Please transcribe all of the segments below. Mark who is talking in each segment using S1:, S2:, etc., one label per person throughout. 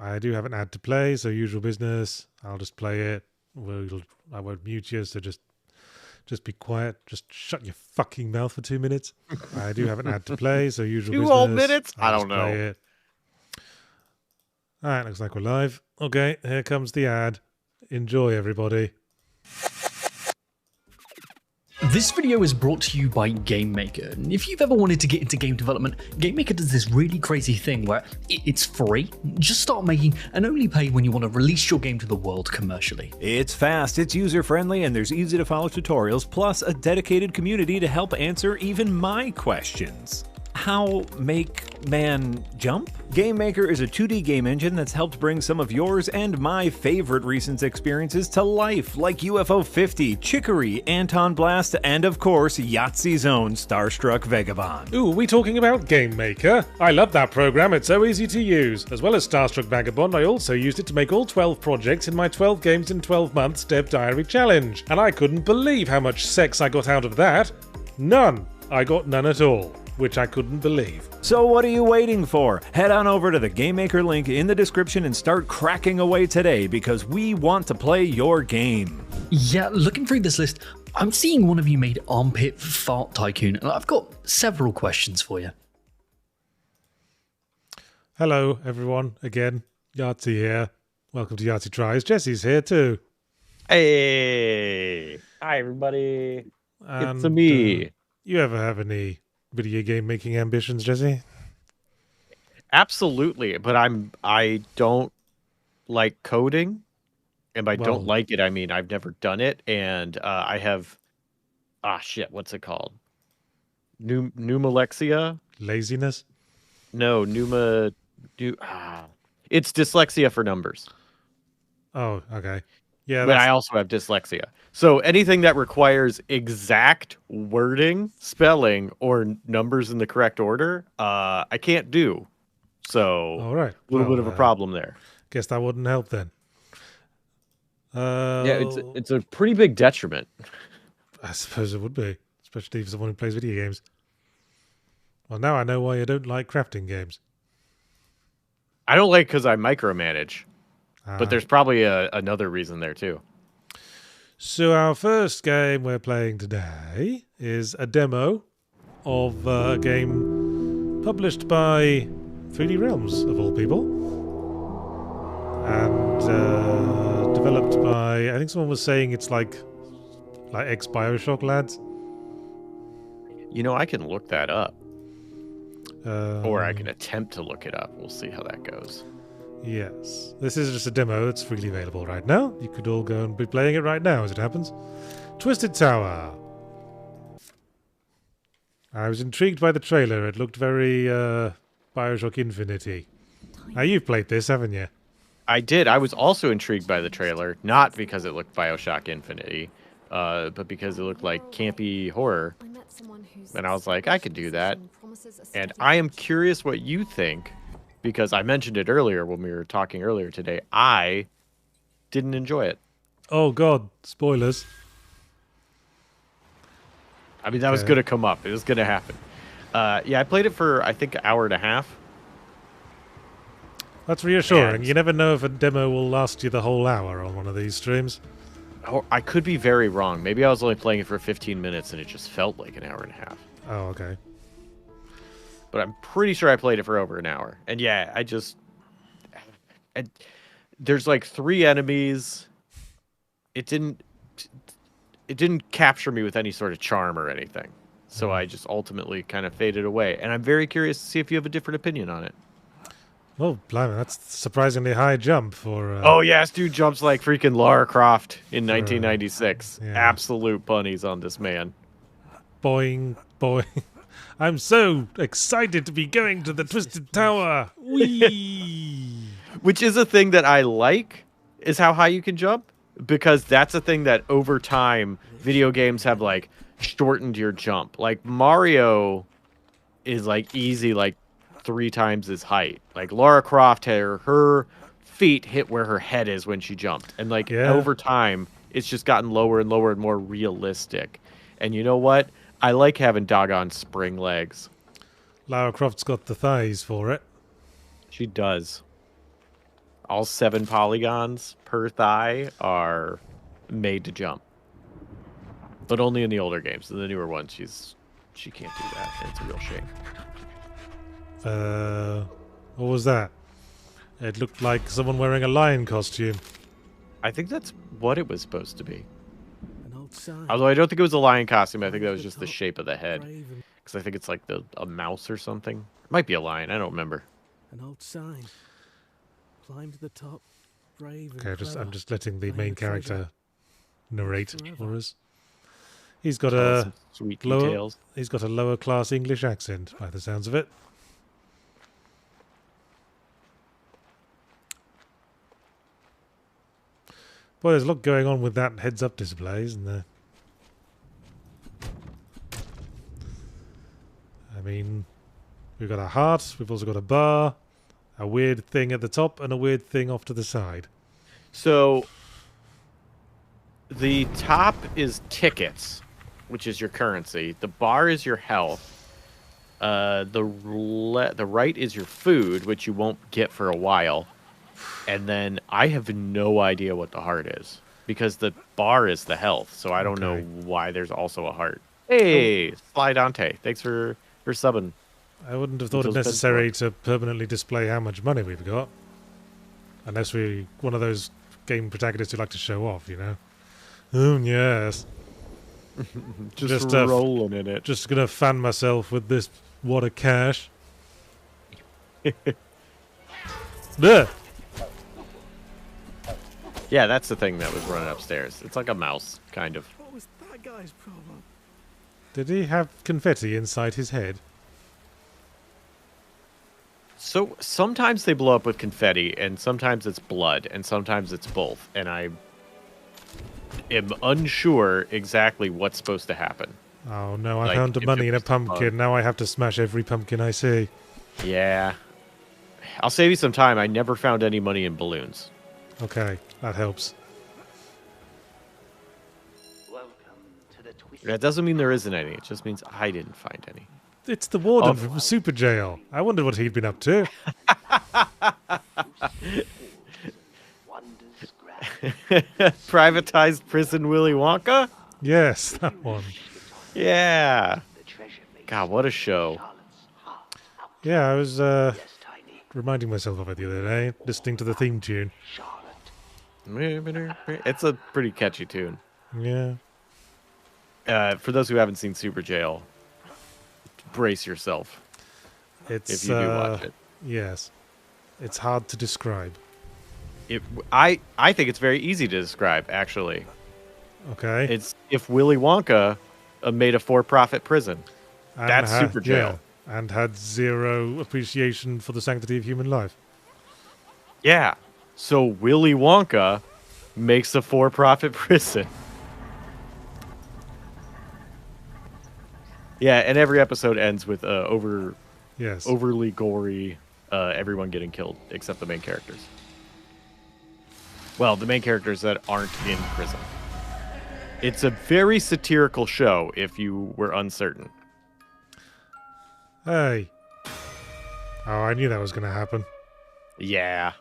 S1: I do have an ad to play, so usual business. I'll just play it. I won't mute you, so just be quiet. Just shut your fucking mouth for 2 minutes. I do have an ad to play, so usual
S2: Two
S1: business.
S2: whole minutes? I
S1: I'll
S2: don't
S1: just play
S2: know.
S1: it. All right, looks like we're live. Okay, here comes the ad. Enjoy, everybody.
S3: This video is brought to you by GameMaker. And if you've ever wanted to get into game development, GameMaker does this really crazy thing where it's free. Just start making and only pay when you want to release your game to the world commercially.
S4: It's fast, it's user-friendly, and there's easy-to-follow tutorials, plus a dedicated community to help answer even my questions. How make man jump? GameMaker is a 2D game engine that's helped bring some of yours and my favorite recent experiences to life, like UFO 50, Chicory, Anton Blast, and of course, Yahtzee's own Starstruck Vagabond.
S1: Ooh, are we talking about Game Maker? I love that program, it's so easy to use. As well as Starstruck Vagabond, I also used it to make all 12 projects in my 12 games in 12 months Dev Diary challenge. And I couldn't believe how much sex I got out of that. None. I got none at all. Which I couldn't believe.
S4: So what are you waiting for? Head on over to the GameMaker link in the description and start cracking away today, because we want to play your game.
S3: Yeah, looking through this list, I'm seeing one of you made Armpit Fart Tycoon, and I've got several questions for you.
S1: Hello, everyone. Again, Yahtzee here. Welcome to Yahtzee Tries. Jesse's here too.
S2: Hey! Hi, everybody.
S1: And,
S2: It's me.
S1: You ever have any video game making ambitions, Jesse?
S2: Absolutely, but I don't like coding, and by don't like it, I mean I've never done it, and I have what's it called? Pneumalexia?
S1: Laziness?
S2: No, it's dyslexia for numbers.
S1: Oh, okay. Yeah,
S2: but I also have dyslexia. So anything that requires exact wording, spelling, or numbers in the correct order, I can't do. So
S1: all right.
S2: A little bit of a problem there.
S1: Guess that wouldn't help then.
S2: Yeah, it's a pretty big detriment.
S1: I suppose it would be, especially for someone who plays video games. Well, now I know why you don't like crafting games.
S2: I don't like because I micromanage. But there's probably another reason there too.
S1: So our first game we're playing today is a demo of a game published by 3D Realms, of all people. And developed by, I think someone was saying it's like ex-Bioshock lads.
S2: You know, I can look that up. Or I can attempt to look it up. We'll see how that goes.
S1: Yes. This is just a demo that's freely available right now. You could all go and be playing it right now as it happens. Twisted Tower. I was intrigued by the trailer. It looked very Bioshock Infinity. Now you've played this, haven't you?
S2: I did. I was also intrigued by the trailer, not because it looked Bioshock Infinity, but because it looked like campy horror. And I was like, I could do that. And I am curious what you think. Because I mentioned it earlier when we were talking earlier today, I didn't enjoy it.
S1: Oh, God. Spoilers.
S2: I mean, that was going to come up. It was going to happen. Yeah, I played it for, I think, an hour and a half.
S1: That's reassuring. You never know if a demo will last you the whole hour on one of these streams.
S2: Oh, I could be very wrong. Maybe I was only playing it for 15 minutes and it just felt like an hour and a half.
S1: Oh, okay.
S2: But I'm pretty sure I played it for over an hour. And yeah, there's like 3 enemies. It didn't capture me with any sort of charm or anything. So I just ultimately kind of faded away. And I'm very curious to see if you have a different opinion on it.
S1: Oh, blimey, that's a surprisingly high jump for...
S2: oh, yes, dude jumps like freaking Lara Croft in 1996.
S1: Yeah.
S2: Absolute bunnies on this man.
S1: Boing, boing. I'm so excited to be going to the Twisted Tower. Whee!
S2: Which is a thing that I like, is how high you can jump. Because that's a thing that over time, video games have like shortened your jump. Like Mario is like easy, like 3 times his height. Like Lara Croft, her feet hit where her head is when she jumped. And like over time, it's just gotten lower and lower and more realistic. And you know what? I like having doggone spring legs.
S1: Lara Croft's got the thighs for it.
S2: She does. All 7 polygons per thigh are made to jump. But only in the older games. In the newer ones, she can't do that. And it's a real shame.
S1: What was that? It looked like someone wearing a lion costume.
S2: I think that's what it was supposed to be.
S5: An old sign.
S2: Although I don't think it was a lion costume. I think that was just the shape of the head. Because I think it's like a mouse or something. It might be a lion. I don't remember.
S5: An old sign. Climb to the top. Brave and
S1: Okay,
S5: clever.
S1: I'm just letting the
S5: Find
S1: main
S5: the treasure.
S1: character narrate
S5: Forever.
S1: for us. He's got
S2: Tell us
S1: a
S2: some sweet
S1: lower,
S2: details.
S1: he's got a lower class English accent by the sounds of it. Boy, there's a lot going on with that heads-up display, isn't there? I mean, we've got a heart, we've also got a bar, a weird thing at the top, and a weird thing off to the side.
S2: So the top is tickets, which is your currency. The bar is your health. The right is your food, which you won't get for a while. And then I have no idea what the heart is because the bar is the health. So I don't know why there's also a heart. Hey, Sly Dante, thanks for subbing.
S1: I wouldn't have thought it
S2: Until it's been
S1: necessary to permanently display how much money we've got. Unless we're one of those game protagonists who like to show off, you know? Oh, yes.
S2: Just
S1: uh,
S2: rolling in it.
S1: Just gonna fan myself with this wad of cash. There.
S2: Yeah, that's the thing that was running upstairs. It's like a mouse, kind of.
S5: What was that guy's problem?
S1: Did he have confetti inside his head?
S2: So sometimes they blow up with confetti, and sometimes it's blood, and sometimes it's both. And I am unsure exactly what's supposed to happen.
S1: Oh no, I
S2: Like,
S1: found the
S2: if
S1: money
S2: it
S1: in a
S2: was
S1: pumpkin. Now I have to smash every pumpkin I see.
S2: Yeah. I'll save you some time. I never found any money in balloons.
S1: Okay, that helps.
S2: That doesn't mean there isn't any. It just means I didn't find any.
S1: It's the warden
S2: Oh.
S1: from Super Jail. I wondered what he'd been up to.
S2: Privatized prison Willy Wonka?
S1: Yes, that one.
S2: Yeah. God, what a show.
S1: Yeah, I was reminding myself of it the other day, listening to the theme tune.
S2: It's a pretty catchy tune.
S1: Yeah.
S2: For those who haven't seen Super Jail, brace yourself
S1: It's
S2: if you do watch it.
S1: Yes. It's hard to describe.
S2: I think it's very easy to describe, actually.
S1: Okay.
S2: It's if Willy Wonka made a for-profit prison.
S1: And
S2: That's Super Jail.
S1: Yeah, and had zero appreciation for the sanctity of human life.
S2: Yeah. So Willy Wonka makes a for-profit prison. Yeah, and every episode ends with
S1: Yes.
S2: overly gory, everyone getting killed except the main characters. Well, the main characters that aren't in prison. It's a very satirical show, if you were uncertain.
S1: Hey. Oh, I knew that was going to happen.
S2: Yeah.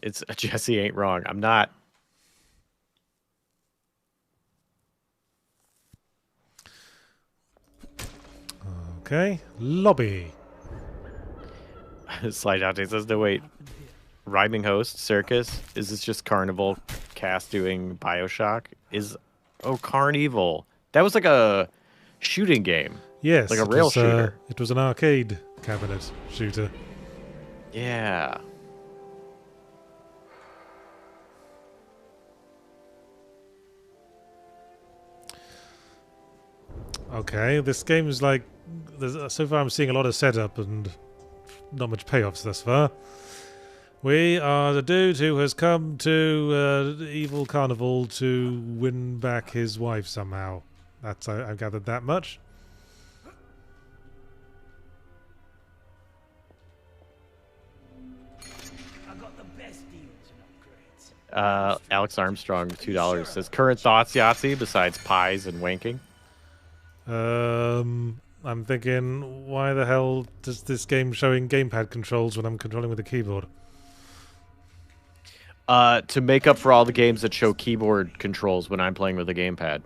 S2: It's Jesse ain't wrong. I'm not.
S1: Okay. Lobby.
S2: Slide out says, no, wait. Rhyming host, circus? Is this just Carnival cast doing Bioshock? Oh, Carnival. That was like a shooting game.
S1: Yes.
S2: Like a
S1: it
S2: rail
S1: was,
S2: shooter.
S1: It was an arcade cabinet shooter.
S2: Yeah.
S1: Okay, this game is like... So far I'm seeing a lot of setup and not much payoffs thus far. We are the dude who has come to Evil Carnival to win back his wife somehow. That's I've gathered that much.
S2: Alex Armstrong, $2, says, current thoughts, Yahtzee, besides pies and wanking?
S1: I'm thinking, why the hell does this game showing gamepad controls when I'm controlling with a keyboard?
S2: To make up for all the games that show keyboard controls when I'm playing with a gamepad.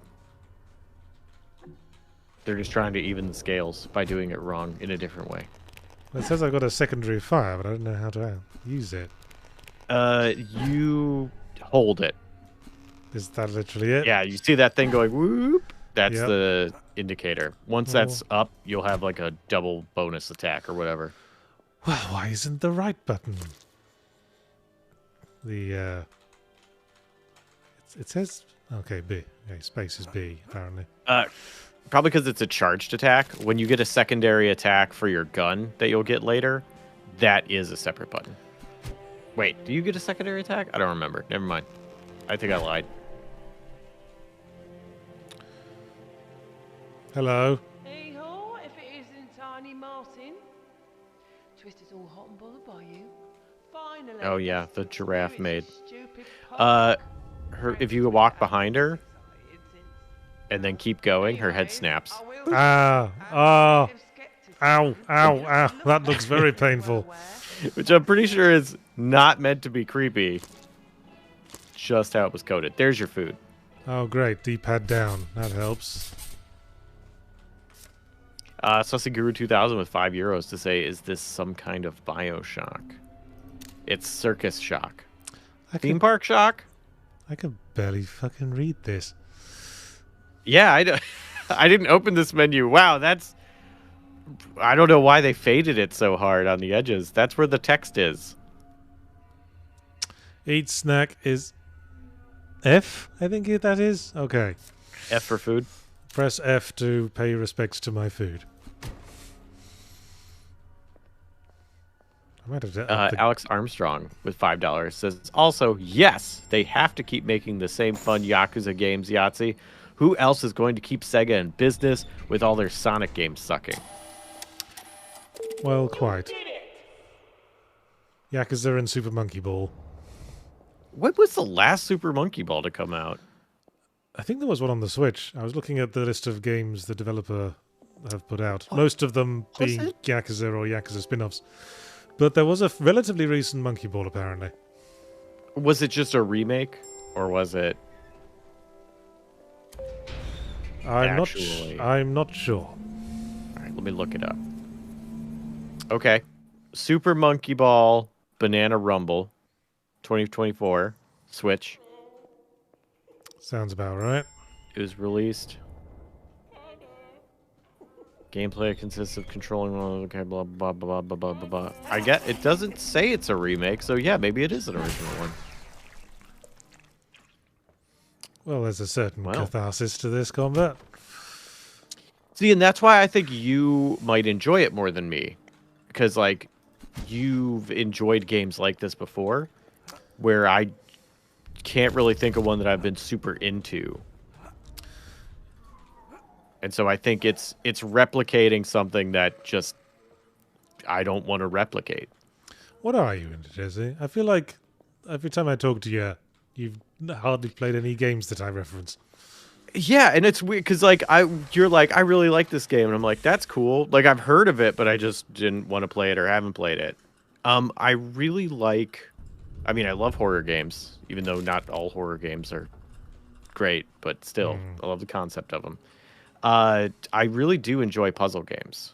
S2: They're just trying to even the scales by doing it wrong in a different way.
S1: Well, it says I've got a secondary fire, but I don't know how to use it.
S2: You hold it.
S1: Is that literally it?
S2: Yeah, you see that thing going whoop? That's
S1: Yep.
S2: the indicator. Once that's up, you'll have like a double bonus attack or whatever.
S1: Well, why isn't the right button? The, it says... Okay, B. Okay, space is B, apparently.
S2: Probably because it's a charged attack. When you get a secondary attack for your gun that you'll get later, that is a separate button. Wait, do you get a secondary attack? I don't remember. Never mind. I think I lied.
S1: Hello.
S6: Hey ho, if it isn't Tiny Martin. Twister's all hot and bothered by you. Finally.
S2: Oh yeah, the giraffe
S6: It's
S2: maid.
S6: a stupid punk.
S2: If you walk behind her and then keep going, her head snaps.
S1: Ah, oh, ow, ow, ow. That looks very painful.
S2: Which I'm pretty sure is not meant to be creepy. Just how it was coded. There's your food.
S1: Oh, great. D-pad down. That helps.
S2: Susiguru 2000 with €5 to say, is this some kind of Bioshock? It's Circus Shock. Theme Park Shock?
S1: I can barely fucking read this.
S2: Yeah, I didn't open this menu. Wow, that's... I don't know why they faded it so hard on the edges. That's where the text is.
S1: Eat snack is F, I think that is. Okay.
S2: F for food.
S1: Press F to pay respects to my food. I might have
S2: Alex Armstrong with $5 says, also, yes, they have to keep making the same fun Yakuza games, Yahtzee. Who else is going to keep Sega in business with all their Sonic games sucking?
S1: Well, quite. Yakuza and Super Monkey Ball.
S2: When was the last Super Monkey Ball to come out?
S1: I think there was one on the Switch. I was looking at the list of games the developer have put out. Most of them being Yakuza or Yakuza spin-offs. But there was a relatively recent Monkey Ball, apparently.
S2: Was it just a remake? Or was it...
S1: I'm not sure.
S2: All right, let me look it up. Okay. Super Monkey Ball Banana Rumble 2024 Switch.
S1: Sounds about right.
S2: It was released. Gameplay consists of controlling one. Okay, blah blah blah blah blah blah blah. I get it doesn't say it's a remake, so yeah, maybe it is an original one.
S1: Well, there's a certain catharsis to this combat.
S2: See, and that's why I think you might enjoy it more than me, because like you've enjoyed games like this before, where I can't really think of one that I've been super into. And so I think it's replicating something that just I don't want to replicate.
S1: What are you into, Jesse? I feel like every time I talk to you, you've hardly played any games that I reference.
S2: Yeah, and it's weird because like you're like, I really like this game, and I'm like, that's cool. Like I've heard of it, but I just didn't want to play it or haven't played it. I really like. I mean, I love horror games, even though not all horror games are great, but still, I love the concept of them. I really do enjoy puzzle games,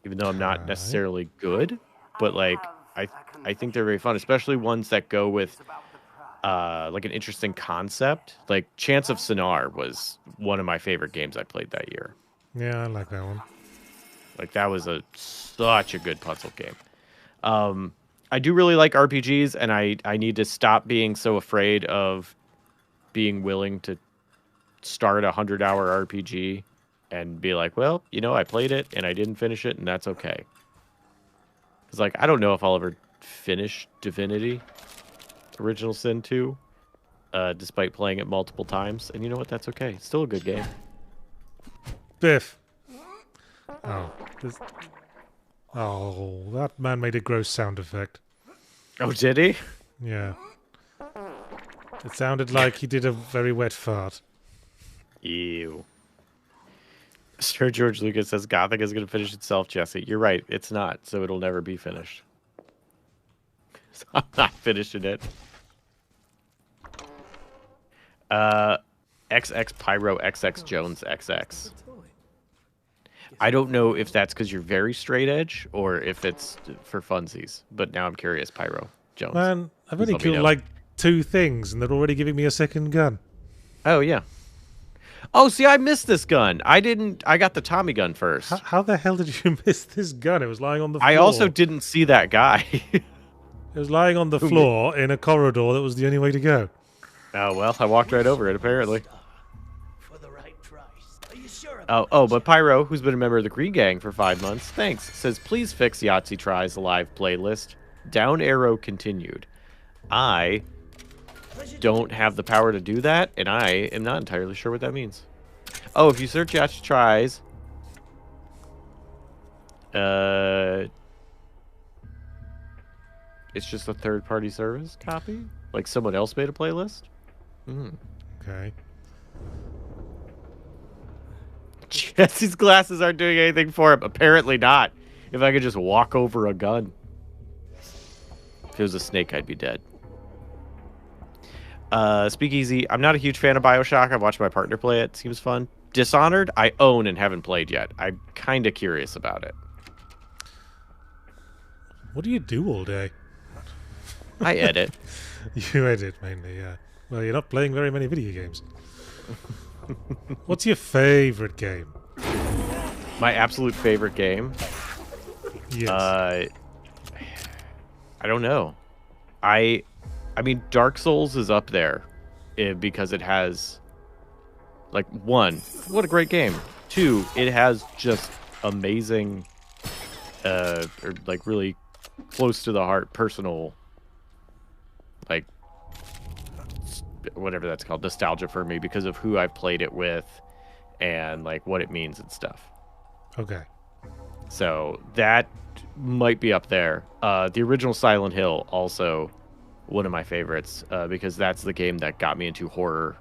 S2: even though I'm not necessarily good, but like I think they're very fun, especially ones that go with like an interesting concept. Like Chance of Sinar was one of my favorite games I played that year.
S1: Yeah, I like that one.
S2: Like that was such a good puzzle game. I do really like RPGs, and I need to stop being so afraid of being willing to start a 100-hour RPG and be like, well, you know, I played it and I didn't finish it, and that's okay. Because like I don't know if I'll ever finish Divinity Original Sin 2, despite playing it multiple times. And you know what? That's okay. It's still a good game.
S1: Biff. Oh, that man made a gross sound effect.
S2: Oh, did he?
S1: Yeah. It sounded like he did a very wet fart.
S2: Ew. Sir George Lucas says Gothic is going to finish itself, Jesse. You're right. It's not, so it'll never be finished. So I'm not finishing it. XX Pyro XX Jones XX. I don't know if that's because you're very straight edge or if it's for funsies, but now I'm curious, Pyro Jones.
S1: Man, I've
S2: Please
S1: only
S2: let me
S1: killed
S2: know.
S1: like 2 things, and they're already giving me a second gun.
S2: Oh, yeah. Oh, see, I missed this gun. I got the Tommy gun first.
S1: How the hell did you miss this gun? It was lying on the floor.
S2: I also didn't see that guy.
S1: It was lying on the floor in a corridor that was the only way to go.
S2: Oh, well, I walked right over it, apparently.
S5: For the right price. Are you sure?
S2: But Pyro, who's been a member of the Green Gang for 5 months, thanks, says, please fix Yahtzee Tries live playlist. Down arrow continued. I don't have the power to do that, and I am not entirely sure what that means. Oh, if you search Yahtzee Tries... it's just a third-party service copy? Like someone else made a playlist?
S1: Okay.
S2: Jesse's glasses aren't doing anything for him. Apparently not. If I could just walk over a gun. If it was a snake, I'd be dead. Speakeasy. I'm not a huge fan of Bioshock. I've watched my partner play it. Seems fun. Dishonored, I own and haven't played yet. I'm kind of curious about it.
S1: What do you do all day?
S2: I edit.
S1: You edit mainly, yeah. Well, you're not playing very many video games. What's your favorite game?
S2: My absolute favorite game?
S1: Yes.
S2: I don't know. I mean, Dark Souls is up there because it has, like, 1, what a great game. 2, it has just amazing, or like really close to the heart, personal, like, whatever that's called, nostalgia for me because of who I've played it with and like what it means and stuff.
S1: Okay.
S2: So that might be up there. The original Silent Hill, also one of my favorites, because that's the game that got me into horror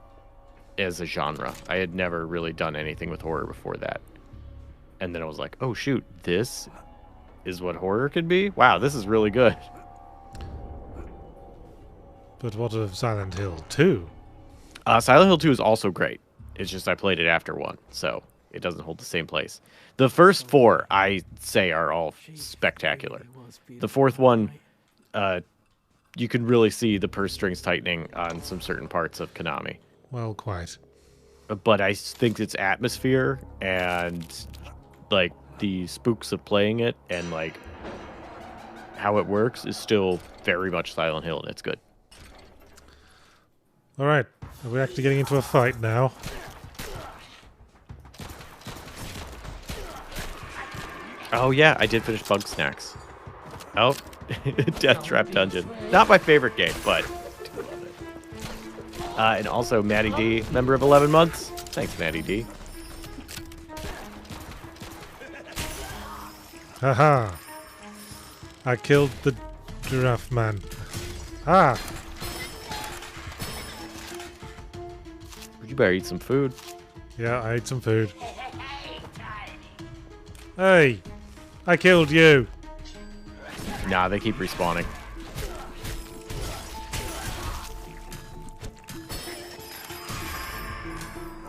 S2: as a genre. I had never really done anything with horror before that. And then I was like, oh shoot, this is what horror could be? Wow, this is really good.
S1: But what of Silent Hill 2?
S2: Silent Hill 2 is also great. It's just I played it after 1, so it doesn't hold the same place. The first 4, I say, are all spectacular. The 4th one, you can really see the purse strings tightening on some certain parts of Konami.
S1: Well, quite.
S2: But I think its atmosphere and, like, the spooks of playing it and, like, how it works is still very much Silent Hill, and it's good.
S1: Alright, we're actually getting into a fight now.
S2: Oh yeah, I did finish Bug Snacks. Oh, Death Trap Dungeon. Not my favorite game, but I do love it. And also Maddie D, member of 11 months. Thanks, Maddie D.
S1: Haha. I killed the giraffe man. Ah!
S2: You better eat some food.
S1: Yeah, I ate some food. Hey! I killed you!
S2: Nah, they keep respawning.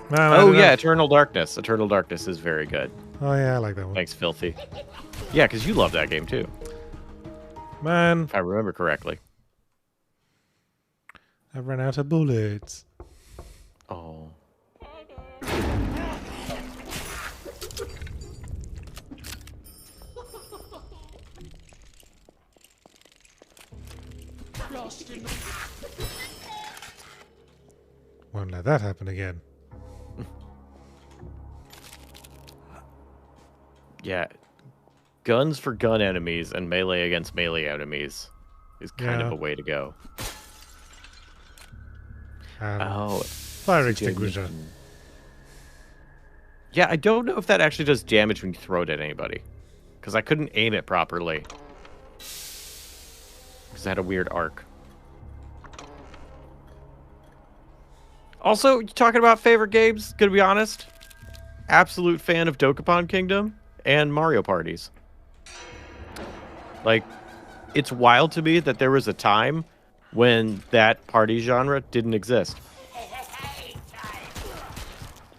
S1: Man, I
S2: Oh
S1: don't
S2: yeah,
S1: know.
S2: Eternal Darkness. Eternal Darkness is very good.
S1: Oh yeah, I like that one.
S2: Thanks, Filthy. Yeah, because you love that game too,
S1: Man,
S2: if I remember correctly.
S1: I ran out of bullets.
S2: Oh.
S1: Won't let that happen again.
S2: Yeah. Guns for gun enemies and melee against melee enemies is kind of
S1: Yeah.
S2: a way to go. Oh,
S1: Fire extinguisher.
S2: yeah, I don't know if that actually does damage when you throw it at anybody. Because I couldn't aim it properly. Because it had a weird arc. Also, you talking about favorite games, gonna be honest, absolute fan of Dokapon Kingdom and Mario parties. Like, it's wild to me that there was a time when that party genre didn't exist.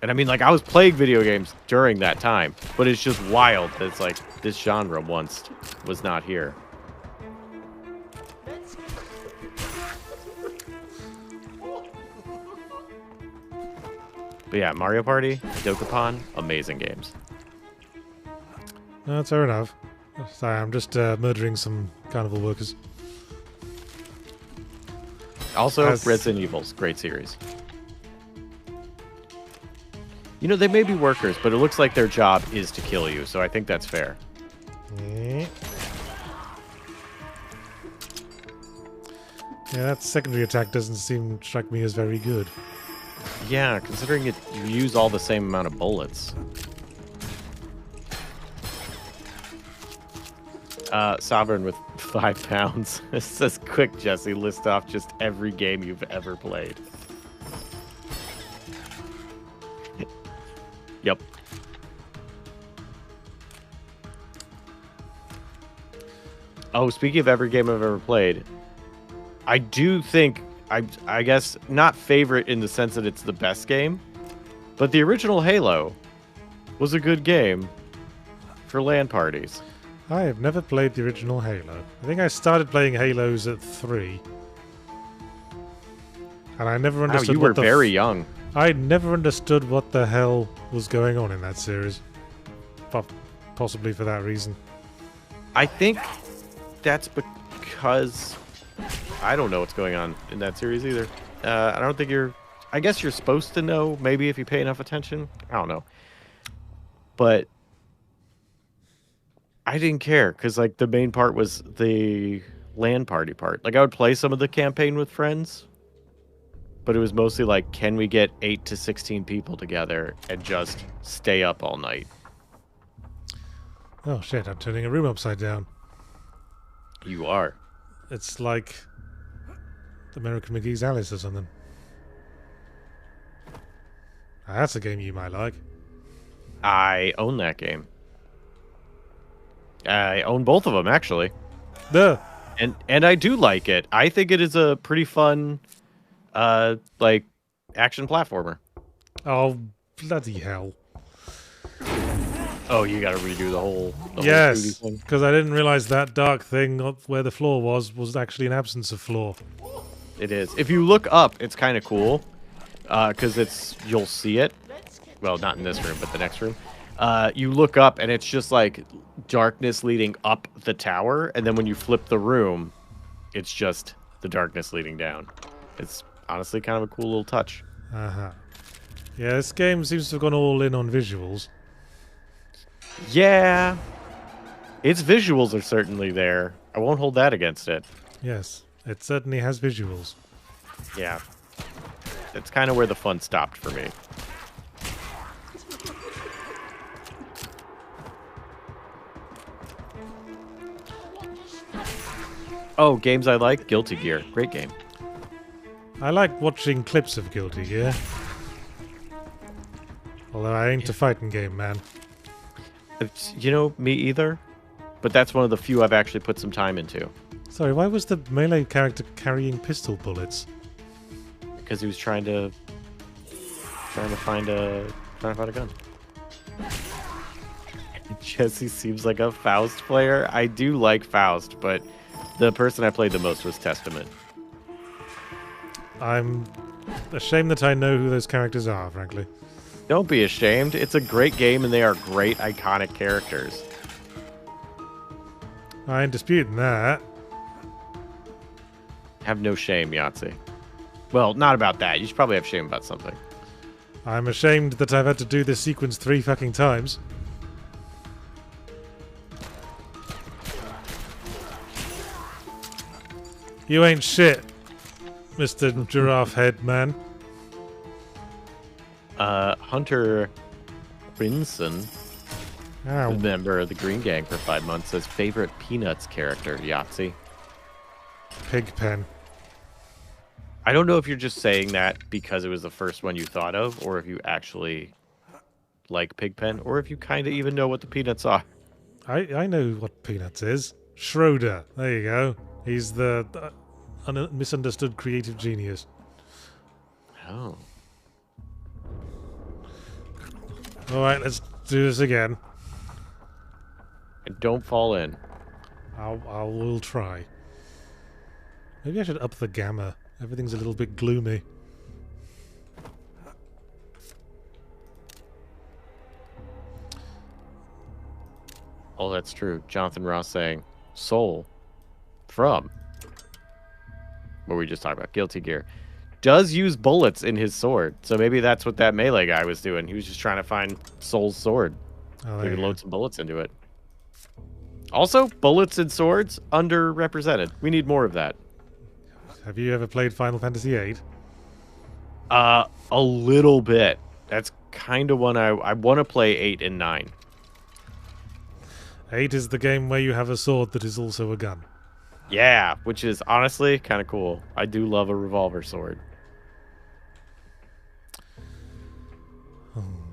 S2: And I mean, like, I was playing video games during that time, but it's just wild that it's like this genre once was not here. But yeah, Mario Party, Dokapon, amazing games.
S1: No, that's fair enough. Sorry, I'm just murdering some carnival workers.
S2: Also, Resident Evil's great series. You know, they may be workers, but it looks like their job is to kill you, so I think that's fair.
S1: Yeah, that secondary attack doesn't strike me as very good.
S2: Yeah, considering you use all the same amount of bullets. Sovereign with 5 pounds. It says, quick, Jesse, list off just every game you've ever played. Yep. Oh, speaking of every game I've ever played, I do think, I guess, not favorite in the sense that it's the best game, but the original Halo was a good game for LAN parties.
S1: I have never played the original Halo. I think I started playing Halos at 3. And I never understood
S2: you were very young.
S1: I never understood what the hell was going on in that series. Possibly for that reason.
S2: I think that's because I don't know what's going on in that series either. I don't think I guess you're supposed to know, maybe if you pay enough attention. I don't know. But I didn't care because, like, the main part was the LAN party part. Like, I would play some of the campaign with friends, but it was mostly like, can we get 8 to 16 people together and just stay up all night?
S1: Oh shit, I'm turning a room upside down.
S2: You are.
S1: It's like American McGee's Alice or something. Ah, that's a game you might like.
S2: I own that game. I own both of them, actually.
S1: Duh.
S2: And I do like it. I think it is a pretty fun, like, action platformer.
S1: Oh, bloody hell.
S2: Oh, you gotta redo the whole
S1: Yes,
S2: 2D thing.
S1: because I didn't realize that dark thing where the floor was actually an absence of floor.
S2: It is. If you look up, it's kind of cool, because you'll see it. Well, not in this room, but the next room. You look up, and it's just like darkness leading up the tower, and then when you flip the room, it's just the darkness leading down. It's honestly kind of a cool little touch.
S1: Uh-huh. Yeah, this game seems to have gone all in on visuals.
S2: Yeah. Its visuals are certainly there. I won't hold that against it.
S1: Yes, it certainly has visuals.
S2: Yeah. It's kind of where the fun stopped for me. Oh, games I like? Guilty Gear. Great game.
S1: I like watching clips of Guilty Gear. Although I ain't a fighting game, man.
S2: You know, me either. But that's one of the few I've actually put some time into.
S1: Sorry, why was the melee character carrying pistol bullets?
S2: Because he was trying to find a gun. Jesse seems like a Faust player. I do like Faust, but the person I played the most was Testament.
S1: I'm ashamed that I know who those characters are, frankly.
S2: Don't be ashamed. It's a great game, and they are great, iconic characters.
S1: I ain't disputing that.
S2: Have no shame, Yahtzee. Well, not about that. You should probably have shame about something.
S1: I'm ashamed that I've had to do this sequence 3 fucking times. You ain't shit, Mr. Giraffe Head Man.
S2: Hunter Brinson,
S1: Ow.
S2: member of the Green Gang for 5 months, says favorite Peanuts character, Yahtzee.
S1: Pigpen.
S2: I don't know if you're just saying that because it was the first one you thought of, or if you actually like Pigpen, or if you kind of even know what the peanuts are.
S1: I know what Peanuts is. Schroeder. There you go. He's the misunderstood creative genius.
S2: Oh.
S1: Alright, let's do this again.
S2: And don't fall in.
S1: I will try. Maybe I should up the gamma. Everything's a little bit gloomy.
S2: Oh, that's true. Jonathan Ross saying, Soul from what we just talked about, Guilty Gear, does use bullets in his sword. So maybe that's what that melee guy was doing. He was just trying to find Soul's sword.
S1: Oh,
S2: They could load some bullets into it. Also, bullets and swords, underrepresented. We need more of that.
S1: Have you ever played Final Fantasy VIII?
S2: A little bit. That's kind of one I want to play 8 and 9.
S1: 8 is the game where you have a sword that is also a gun.
S2: Yeah, which is honestly kind of cool. I do love a revolver sword.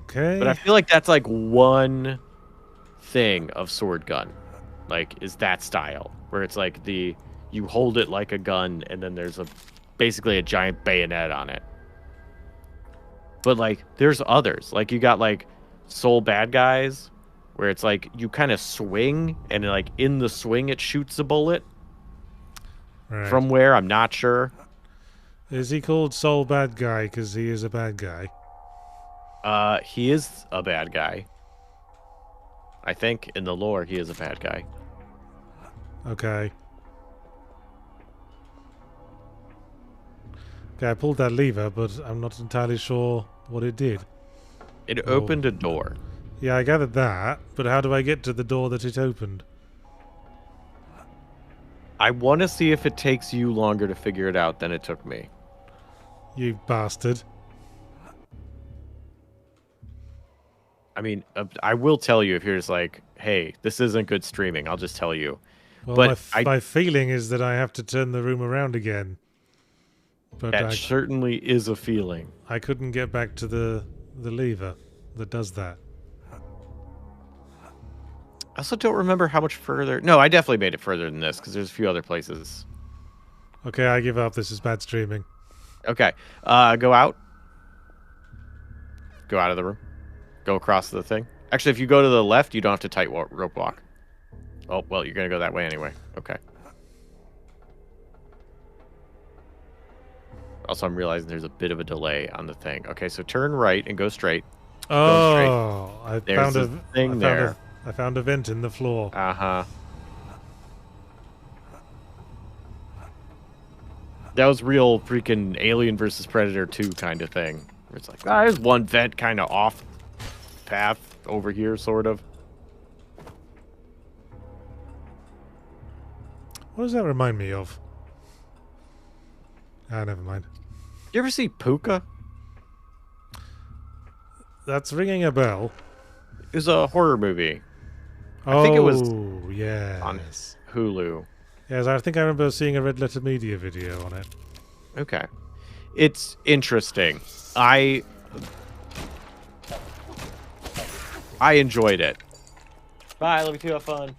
S1: Okay.
S2: But I feel like that's like one thing of sword gun. Like, is that style. Where it's like you hold it like a gun and then there's basically a giant bayonet on it. But like, there's others. Like, you got like Soul Bad Guys, where it's like you kind of swing and like in the swing it shoots a bullet.
S1: Right.
S2: From where, I'm not sure.
S1: Is he called Soul Bad Guy because he is a bad guy?
S2: He is a bad guy. I think in the lore he is a bad guy.
S1: Okay. Okay, I pulled that lever, but I'm not entirely sure what it did.
S2: It opened a door.
S1: Yeah, I gathered that, but how do I get to the door that it opened?
S2: I want to see if it takes you longer to figure it out than it took me.
S1: You bastard.
S2: I mean, I will tell you if you're just like, hey, this isn't good streaming. I'll just tell you.
S1: Well,
S2: But
S1: my feeling is that I have to turn the room around again. But
S2: that certainly is a feeling.
S1: I couldn't get back to the lever that does that.
S2: I also don't remember how much further. No, I definitely made it further than this because there's a few other places.
S1: Okay, I give up. This is bad streaming.
S2: Okay. Go out. Go out of the room. Go across the thing. Actually, if you go to the left, you don't have to tight rope walk. Oh, well, you're going to go that way anyway. Okay. Also, I'm realizing there's a bit of a delay on the thing. Okay, so turn right and go straight.
S1: Oh, I
S2: There's
S1: found
S2: a
S1: a
S2: thing there.
S1: I found a vent in the floor.
S2: Uh-huh. That was real freaking Alien versus Predator 2 kind of thing. Where it's like, there's one vent kind of off path over here, sort of.
S1: What does that remind me of? Ah, never mind.
S2: You ever see Puka?
S1: That's ringing a bell.
S2: It was a horror movie.
S1: Oh,
S2: I think it was
S1: yes.
S2: on Hulu.
S1: Yes, I think I remember seeing a Red Letter Media video on it.
S2: Okay. It's interesting. I enjoyed it. Bye, love you too, have fun.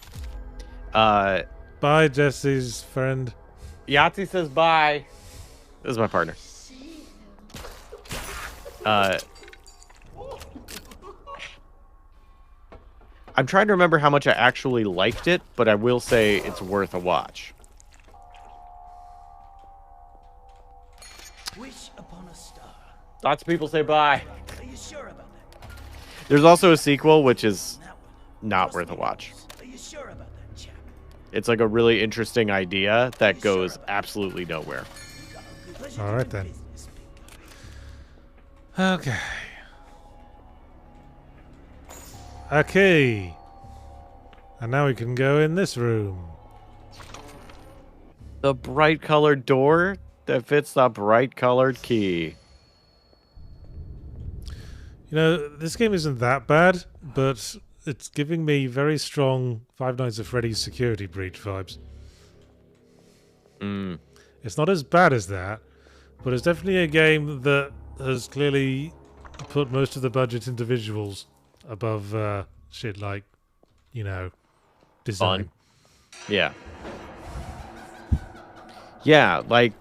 S1: Bye, Jesse's friend.
S2: Yahtzee says bye. This is my partner. I'm trying to remember how much I actually liked it, but I will say it's worth a watch.
S7: Wish upon a star.
S2: Lots of people say bye.
S7: Are you sure about that?
S2: There's also a sequel, which is
S7: That one.
S2: not
S7: Trust
S2: worth a
S7: me,
S2: watch.
S7: Are you sure about that, chap?
S2: It's like a really interesting idea that goes absolutely nowhere.
S7: You got a good pleasure
S1: All right,
S7: doing
S1: then.
S7: business, big guy.
S1: Okay. Okay. And now we can go in this room.
S2: The bright colored door that fits the bright colored key.
S1: You know, this game isn't that bad, but it's giving me very strong Five Nights at Freddy's security breach vibes. It's not as bad as that, but it's definitely a game that has clearly put most of the budget into visuals above shit like, design.
S2: Fun. Yeah. Yeah, like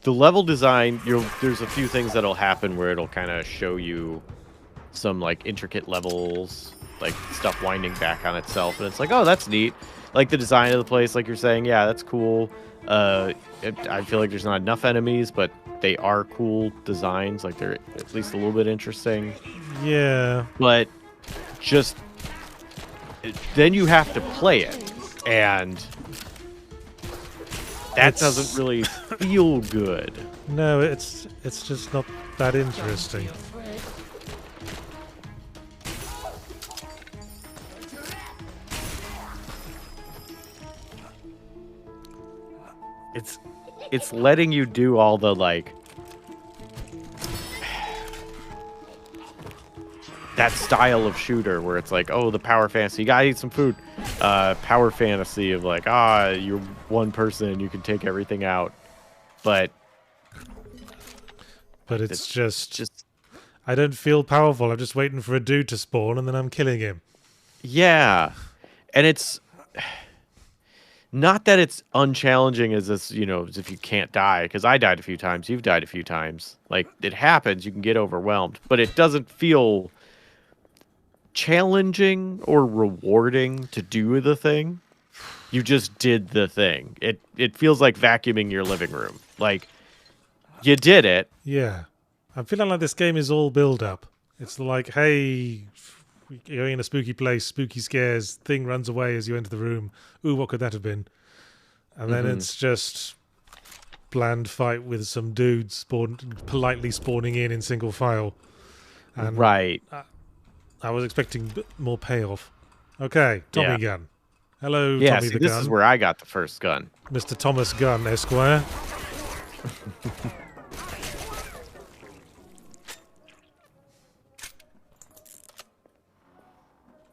S2: the level design, there's a few things that'll happen where it'll kind of show you some like intricate levels, like stuff winding back on itself, and it's like, oh, that's neat. Like the design of the place, like you're saying, yeah, that's cool. I feel like there's not enough enemies, but they are cool designs. Like they're at least a little bit interesting.
S1: Yeah.
S2: But just then you have to play it, and that doesn't really feel good.
S1: No, it's just not that interesting.
S2: It's letting you do all the like that style of shooter where it's like, oh, the power fantasy, you gotta eat some food. Power fantasy of like, you're one person and you can take everything out. But
S1: it's just I don't feel powerful. I'm just waiting for a dude to spawn and then I'm killing him.
S2: yeah. And it's not that it's unchallenging as this, as if you can't die, because I died a few times, you've died a few times. Like, it happens, you can get overwhelmed, but it doesn't feel challenging or rewarding to do the thing. You just did the thing. It feels like vacuuming your living room. Like, you did it.
S1: Yeah. I'm feeling like this game is all build up. It's like, hey, you're in a spooky place, spooky scares, thing runs away as you enter the room. Ooh, what could that have been? And then it's just bland fight with some dudes politely spawning in single file. And
S2: right.
S1: I was expecting more payoff. Okay, Tommy Gun. Hello, Tommy the
S2: this
S1: Gun.
S2: Is where I got the first gun.
S1: Mr. Thomas Gunn, Esquire.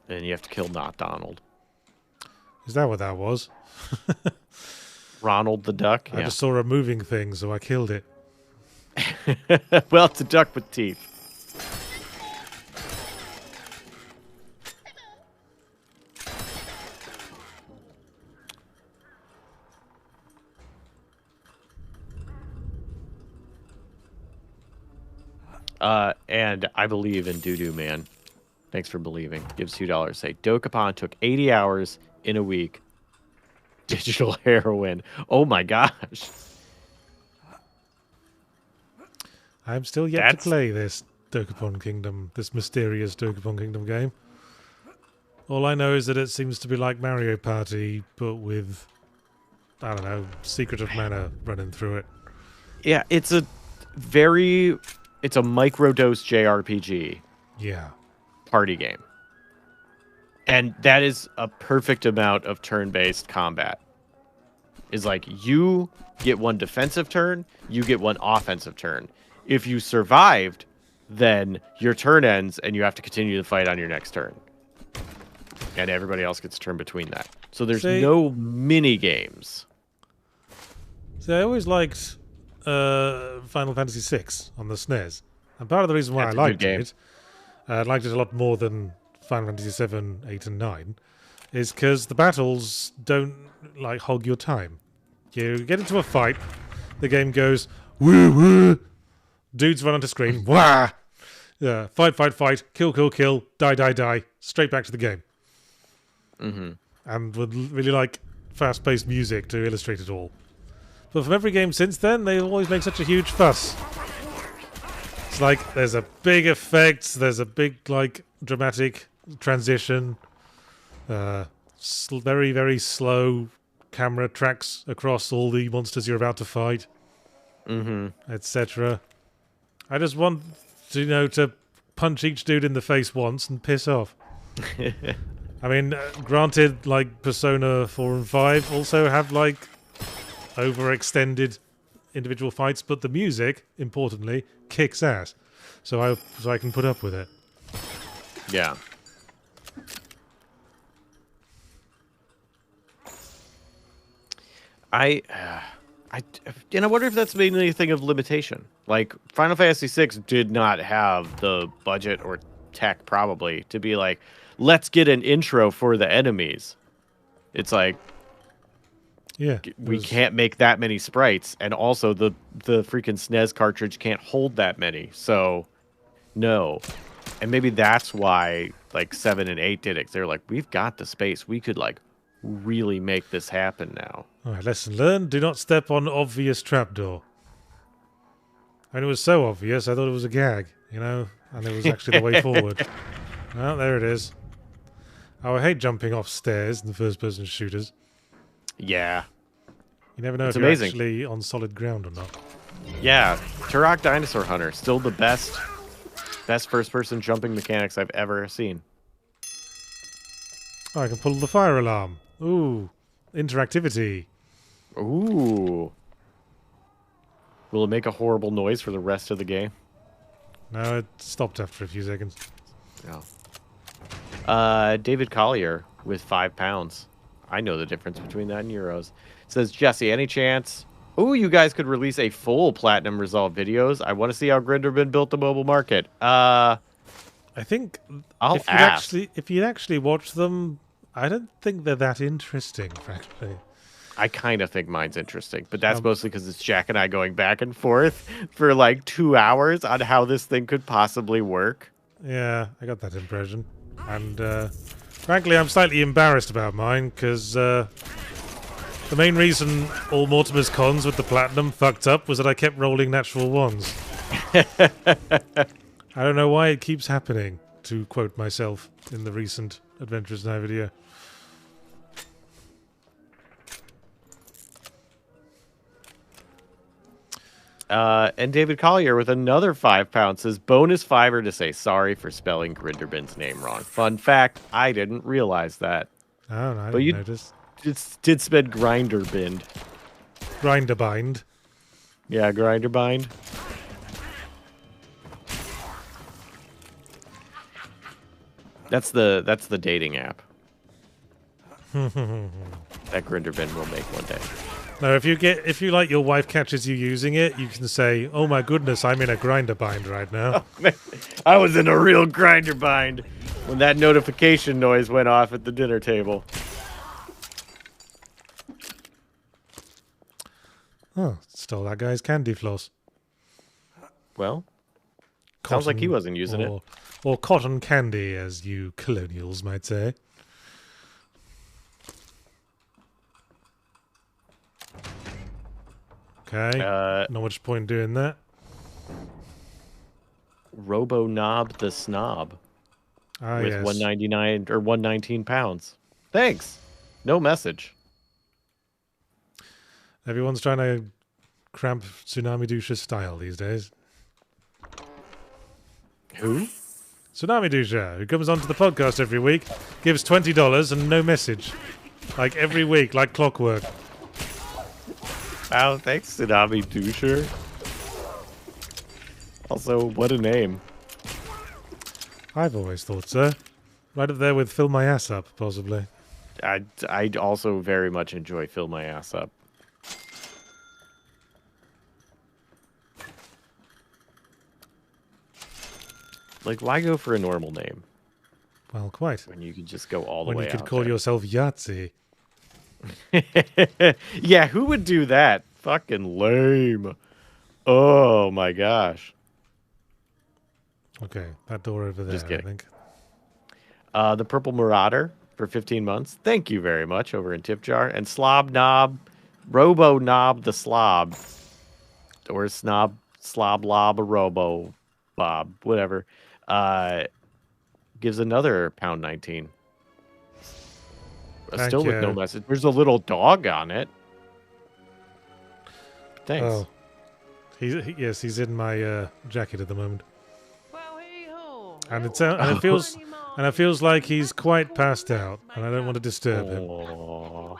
S2: And you have to kill not Donald.
S1: Is that what that was?
S2: Ronald the duck?
S1: I just saw a moving thing, so I killed it.
S2: Well, it's a duck with teeth. And I believe in Doo-Doo Man. Thanks for believing. Gives $2. Say, Dokapon took 80 hours in a week. Digital heroin. Oh my gosh.
S1: I'm still yet to play this Dokapon Kingdom, this mysterious Dokapon Kingdom game. All I know is that it seems to be like Mario Party, but with, I don't know, Secret of Mana running through it.
S2: Yeah, it's a microdose JRPG.
S1: Yeah.
S2: Party game. And that is a perfect amount of turn-based combat. Is like, you get one defensive turn, you get one offensive turn. If you survived, then your turn ends and you have to continue the fight on your next turn. And everybody else gets a turn between that. So there's no mini games.
S1: See, I always liked Final Fantasy VI on the SNES. And part of the reason why I liked it, I liked it a lot more than Final Fantasy 7, 8, and 9, is because the battles don't like hog your time. You get into a fight, the game goes woo woo, dudes run onto screen, wah, yeah, fight, kill, die, straight back to the game. And would really like fast-paced music to illustrate it all. But from every game since then, they always make such a huge fuss. It's like there's a big effect, there's a big like dramatic transition, very, very slow camera tracks across all the monsters you're about to fight, etc. I just want to punch each dude in the face once and piss off. I mean, granted, like Persona 4 and 5 also have like overextended individual fights, but the music, importantly, kicks ass. So I can put up with it.
S2: Yeah. I wonder if that's mainly a thing of limitation. Like, Final Fantasy VI did not have the budget or tech probably to be like, let's get an intro for the enemies. It's like,
S1: Yeah.
S2: we can't make that many sprites, and also the freaking SNES cartridge can't hold that many. So, no. And maybe that's why like 7 and 8 did it. They're like, we've got the space. We could like really make this happen now.
S1: All right, lesson learned. Do not step on obvious trapdoor. And it was so obvious, I thought it was a gag, you know? And it was actually the way forward. Well, there it is. Oh, I hate jumping off stairs in the first-person shooters.
S2: Yeah.
S1: You never know
S2: It's
S1: if you're
S2: amazing.
S1: actually on solid ground or not.
S2: Yeah. Turok Dinosaur Hunter, still the best first-person jumping mechanics I've ever seen.
S1: Oh, I can pull the fire alarm. Ooh, interactivity.
S2: Ooh. Will it make a horrible noise for the rest of the game?
S1: No, it stopped after a few seconds.
S2: No. David Collier with £5. I know the difference between that and euros. Says, Jesse, any chance? Ooh, you guys could release a full platinum resolve videos. I want to see how Grinderman built the mobile market.
S1: I think
S2: I'll
S1: if
S2: ask.
S1: you'd actually watch them, I don't think they're that interesting, frankly.
S2: I kind of think mine's interesting, but that's mostly because it's Jack and I going back and forth for like 2 hours on how this thing could possibly work.
S1: Yeah, I got that impression. And frankly, I'm slightly embarrassed about mine, because the main reason all Mortimer's cons with the platinum fucked up was that I kept rolling natural ones. I don't know why it keeps happening, to quote myself in the recent Adventures Now video.
S2: And David Collier with another £5 says, bonus fiver to say sorry for spelling Grinderbin's name wrong. Fun fact, I didn't realize that.
S1: Oh, no, I
S2: But
S1: didn't
S2: you
S1: notice.
S2: did spell Grinderbind.
S1: Grinderbind.
S2: Yeah, Grinderbind. That's the dating app. That Grinderbin will make one day.
S1: No, if you like your wife catches you using it, you can say, "Oh my goodness, I'm in a grinder bind right now."
S2: I was in a real grinder bind when that notification noise went off at the dinner table.
S1: Oh, stole that guy's candy floss.
S2: Well, sounds like he wasn't using it.
S1: Or cotton candy, as you colonials might say. Okay, not much point doing that.
S2: Robo Knob the Snob
S1: Ah,
S2: with
S1: yes.
S2: 199 or 119 pounds. Thanks. No message.
S1: Everyone's trying to cramp Tsunami Dusha's style these days.
S2: Who?
S1: Tsunami Dusha, who comes onto the podcast every week, gives $20 and no message. Like every week, like clockwork.
S2: Wow, thanks, Tsunami Doucher. Also, what a name.
S1: I've always thought so. Right up there with Fill My Ass Up, possibly.
S2: I also very much enjoy Fill My Ass Up. Like, why go for a normal name
S1: Well, quite.
S2: when you could just go all the
S1: When
S2: way
S1: you could
S2: out
S1: call
S2: there?
S1: yourself Yahtzee.
S2: Yeah, who would do that? Fucking lame. Oh my gosh.
S1: Okay, that door over there,
S2: Just kidding.
S1: I think.
S2: The Purple Marauder for 15 months. Thank you very much over in Tip Jar. And Slob Knob, Robo Knob the Slob. Or Slob Lob, Robo Bob, whatever. Gives another £1.19.
S1: Thank
S2: Still with no
S1: you.
S2: message. There's a little dog on it. Thanks.
S1: Oh. Yes, he's in my jacket at the moment.
S6: Well, hee-haw.
S1: And it feels like he's quite passed out, and I don't want to disturb him.
S2: Aw.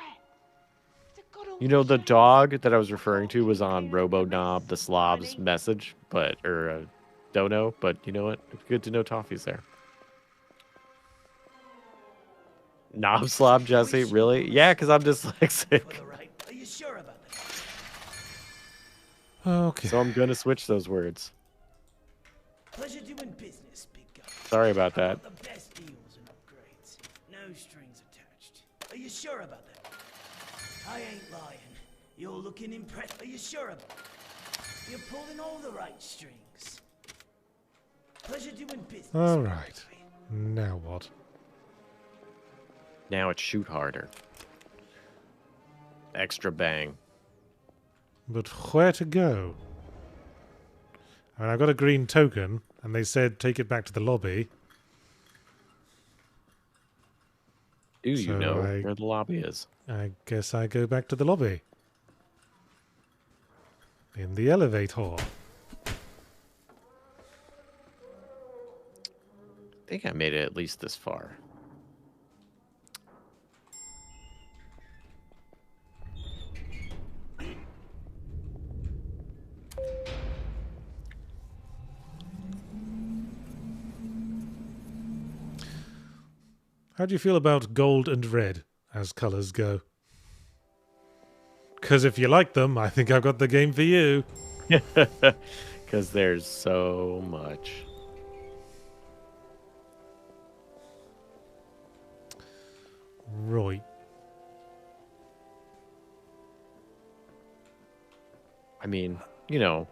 S2: You know, the dog that I was referring to was on Robo Knob the Slob's message, or Dono, but you know what? It's good to know Toffee's there. Knob Slob, Jesse? Really? Yeah, because I'm dyslexic.
S7: All right. Are you sure about that?
S1: Okay.
S2: So I'm going to switch those words.
S7: Pleasure doing business, big guy.
S2: Sorry about that.
S7: The best deals and upgrades. No strings attached. Are you sure about that? I ain't lying. You're looking impressed. Are you sure about that? You're pulling all the right strings. Pleasure doing business.
S1: All right. Now what?
S2: Now it's shoot harder. Extra bang.
S1: But where to go? I mean, I've got a green token, and they said take it back to the lobby.
S2: Do you
S1: So
S2: know where the lobby is?
S1: I guess I go back to the lobby. In the elevator.
S2: I think I made it at least this far.
S1: How do you feel about gold and red as colours go? Because if you like them, I think I've got the game for you.
S2: Because there's so much.
S1: Right.
S2: I mean, you know,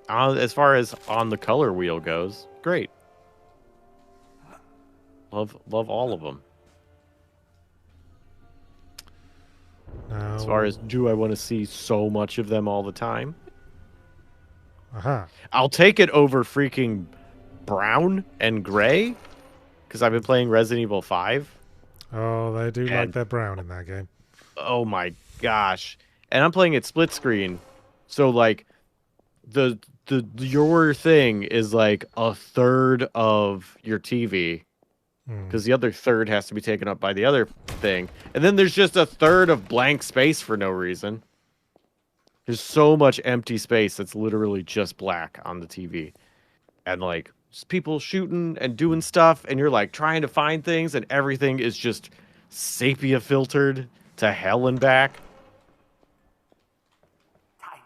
S2: as far as on the color wheel goes, great. Love all of them.
S1: Now,
S2: As far as do I want to see so much of them all the time?
S1: aha.
S2: I'll take it over freaking brown and gray because I've been playing Resident Evil 5.
S1: Oh, they do like
S2: And-
S1: their brown in that game.
S2: Oh my gosh. And I'm playing it split screen. So like the your thing is like a third of your TV because the other third has to be taken up by the other thing. And then there's just a third of blank space for no reason. There's so much empty space that's literally just black on the TV. And like just people shooting and doing stuff and you're like trying to find things and everything is just sepia filtered to hell and back.
S7: Tiny,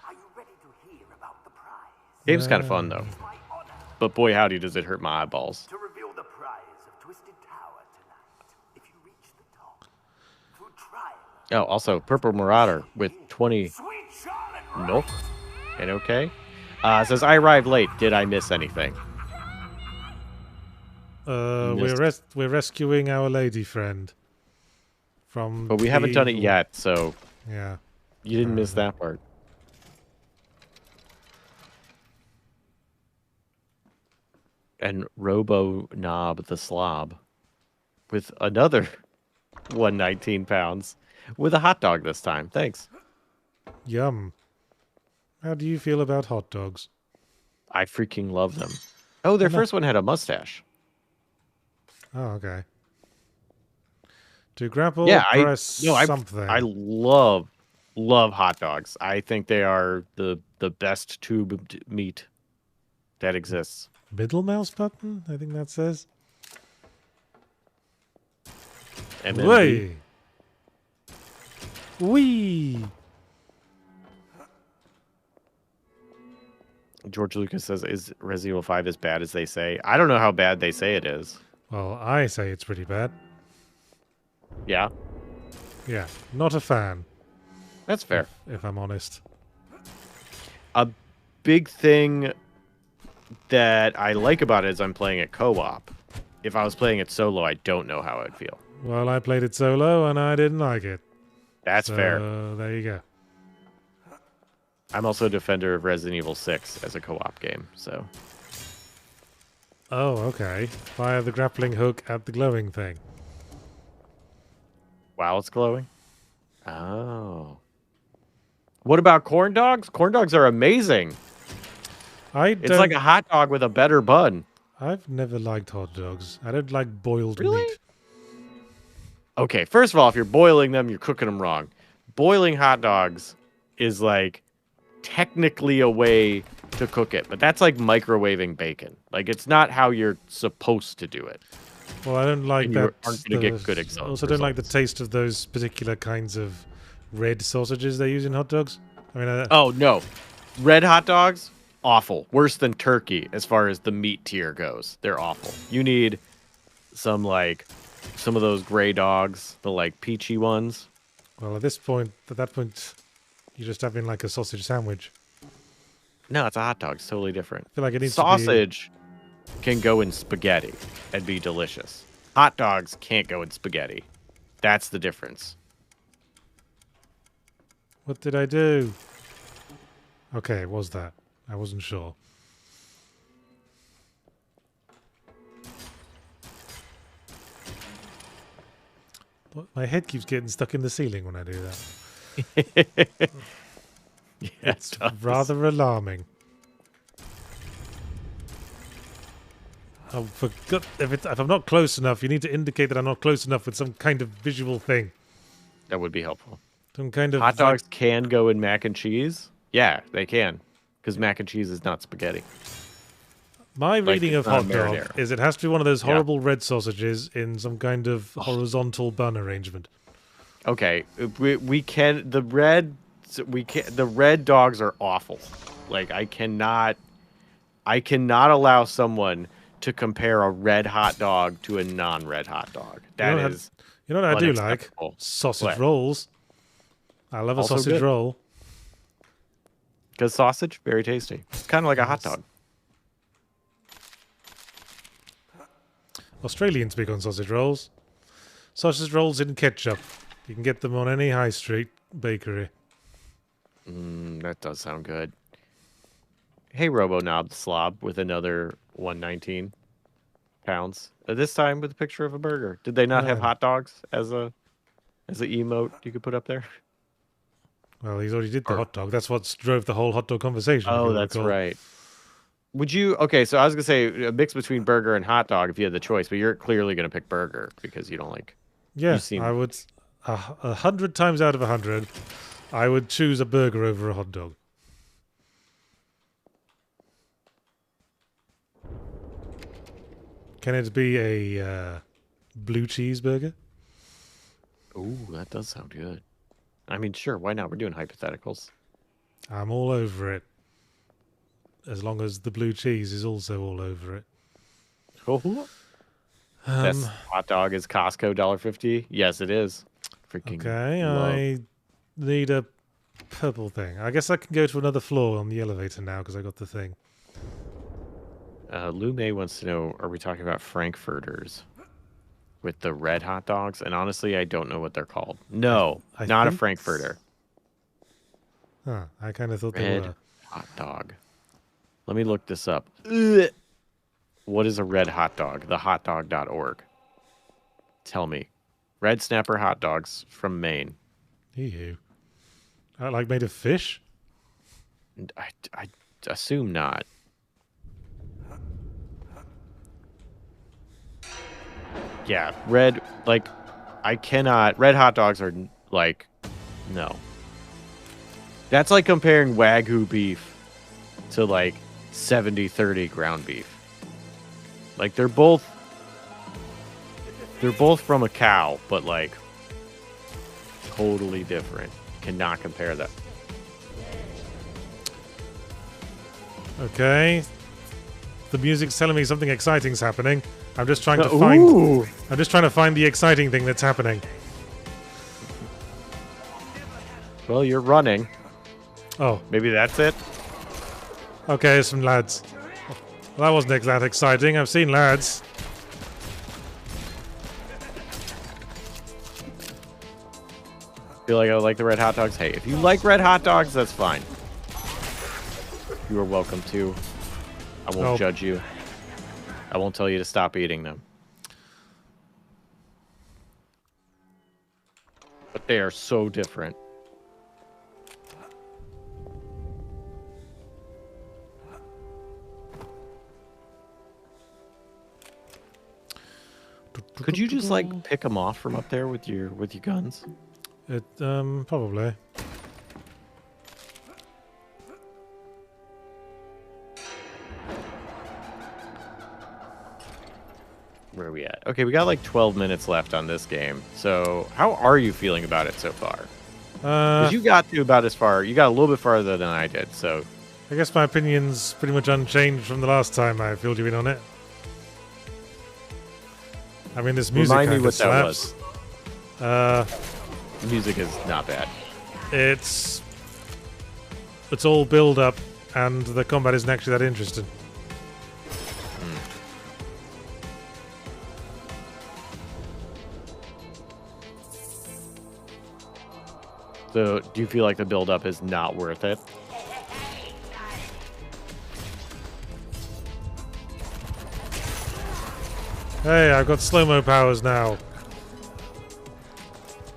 S7: are you ready to hear about the prize?
S2: Game's kind of fun though.
S7: My honor
S2: But boy howdy does it hurt my eyeballs.
S7: to reveal the prize of Twisted Tower tonight. If you reach the top, through trial.
S2: Oh, also Purple Marauder with 20
S7: Sweet Charlotte,
S2: milk and okay. Says I arrived late. Did I miss anything?
S1: We're rescuing our lady friend from.
S2: But we haven't done it yet, so
S1: Yeah.
S2: you didn't miss that part. And Robo Knob the Slob with another 119 pounds with a hot dog this time. Thanks.
S1: Yum. How do you feel about hot dogs?
S2: I freaking love them. Oh, their first one had a mustache.
S1: Oh, okay. To grapple,
S2: Yeah,
S1: press something.
S2: I love hot dogs. I think they are the best tube meat that exists.
S1: Middle mouse button? I think that says.
S2: MMB.
S1: Way. Wee.
S2: George Lucas says, "Is Resident Evil 5 as bad as they say?" I don't know how bad they say it is.
S1: Well, I say it's pretty bad.
S2: Yeah,
S1: Yeah, not a fan,
S2: that's fair.
S1: if I'm honest.
S2: A big thing that I like about it is I'm playing it co-op. If I was playing it solo, I don't know how I'd feel.
S1: Well, I played it solo and I didn't like it.
S2: That's fair.
S1: So there you go.
S2: I'm also a defender of Resident Evil 6 as a co-op game, so
S1: Oh, okay. Fire the grappling hook at the glowing thing.
S2: wow, it's glowing. Oh. What about corn dogs? Corn dogs are amazing. It's like a hot dog with a better bun.
S1: I've never liked hot dogs. I don't like boiled
S2: Really?
S1: meat.
S2: Okay, first of all, if you're boiling them, you're cooking them wrong. Boiling hot dogs is like technically a way to cook it, but that's like microwaving bacon. Like it's not how you're supposed to do it.
S1: Well, I don't like
S2: And
S1: that.
S2: you aren't gonna get good
S1: I also don't like the
S2: results.
S1: taste of those particular kinds of red sausages they use in hot dogs. I mean,
S2: Oh no, red hot dogs, awful. Worse than turkey as far as the meat tier goes. They're awful. You need some of those gray dogs, the like peachy ones.
S1: Well, at that point, you're just having like a sausage sandwich.
S2: No, it's a hot dog. It's totally different.
S1: I feel like it needs
S2: sausage can go in spaghetti and be delicious. Hot dogs can't go in spaghetti. That's the difference.
S1: What did I do? Okay, it was that. I wasn't sure. But my head keeps getting stuck in the ceiling when I do that.
S2: Yeah,
S1: It's rather alarming. Oh, for God, if I'm not close enough, you need to indicate that I'm not close enough with some kind of visual thing.
S2: That would be helpful.
S1: Some kind of
S2: Hot dogs can go in mac and cheese. Yeah, they can. Because mac and cheese is not spaghetti.
S1: My
S2: Like,
S1: reading
S2: it's
S1: of
S2: not
S1: hot dog
S2: marinara.
S1: is it has to be one of those
S2: Yeah.
S1: horrible red sausages in some kind of horizontal bun arrangement.
S2: Okay, we can the red dogs are awful. Like I cannot allow someone to compare a red hot dog to a non-red hot dog. That is
S1: You know what I do like?
S2: unacceptable.
S1: Sausage
S2: What?
S1: rolls. I love a
S2: Also
S1: sausage
S2: good.
S1: roll.
S2: Because sausage, very tasty. It's kind of like a hot dog.
S1: Australians big on sausage rolls. Sausage rolls in ketchup. You can get them on any high street bakery.
S2: That does sound good. Hey, Robo Knob Slob with another 119 pounds. This time with a picture of a burger. Did they not have
S1: Yeah.
S2: hot dogs as a emote you could put up there?
S1: Well, he's already did the hot dog. That's what drove the whole hot dog conversation. if
S2: Oh,
S1: you'll
S2: that's
S1: recall.
S2: right. Would you? Okay, so I was gonna say a mix between burger and hot dog if you had the choice, but you're clearly gonna pick burger because you don't like.
S1: Yeah,
S2: seem-
S1: I would. 100 times out of 100, I would choose a burger over a hot dog. Can it be a blue cheeseburger?
S2: Ooh, that does sound good. I mean, sure, why not? We're doing hypotheticals.
S1: I'm all over it. As long as the blue cheese is also all over it.
S2: Cool. Best hot dog is Costco $1.50. Yes, it is. Freaking.
S1: Okay,
S2: love-
S1: I need a purple thing. I guess I can go to another floor on the elevator now because I got the thing.
S2: Lou May wants to know: are we talking about Frankfurters with the red hot dogs? And honestly, I don't know what they're called. No,
S1: I
S2: not a
S1: think
S2: Frankfurter.
S1: Huh, I kind of thought they
S2: Red
S1: were.
S2: hot dog. Let me look this up. Ugh. What is a red hot dog? Thehotdog.org. Tell me. Red Snapper hot dogs from Maine.
S1: Ew. Like made of fish?
S2: I assume not. Yeah, red, like, I cannot. Red hot dogs are, like, no. That's like comparing Wagyu beef to, like, 70-30 ground beef. Like, they're both from a cow, but, like, totally different. Cannot compare them.
S1: Okay. The music's telling me something exciting's happening. I'm just trying to find.
S2: Ooh.
S1: I'm just trying to find the exciting thing that's happening.
S2: Well, you're running.
S1: Oh,
S2: Maybe that's it.
S1: okay, some lads. Well, that wasn't that exciting. I've seen lads.
S2: Feel like I like the red hot dogs. Hey, if you like red hot dogs, that's fine. You are welcome to. I won't
S1: Oh.
S2: judge you. I won't tell you to stop eating them. But they are so different. Could you just like pick them off from up there with your guns?
S1: It probably.
S2: Where are we at? Okay, we got like 12 minutes left on this game. So, how are you feeling about it so far? Because you got to about as far. You got a little bit farther than I did. So,
S1: I guess my opinion's pretty much unchanged from the last time I filled you in on it. I mean, this music
S2: Remind me
S1: kind of
S2: what that
S1: slaps.
S2: The music is not bad.
S1: It's all build up, and the combat isn't actually that interesting.
S2: So, do you feel like the build up is not worth it?
S1: Hey, I've got slow-mo powers now.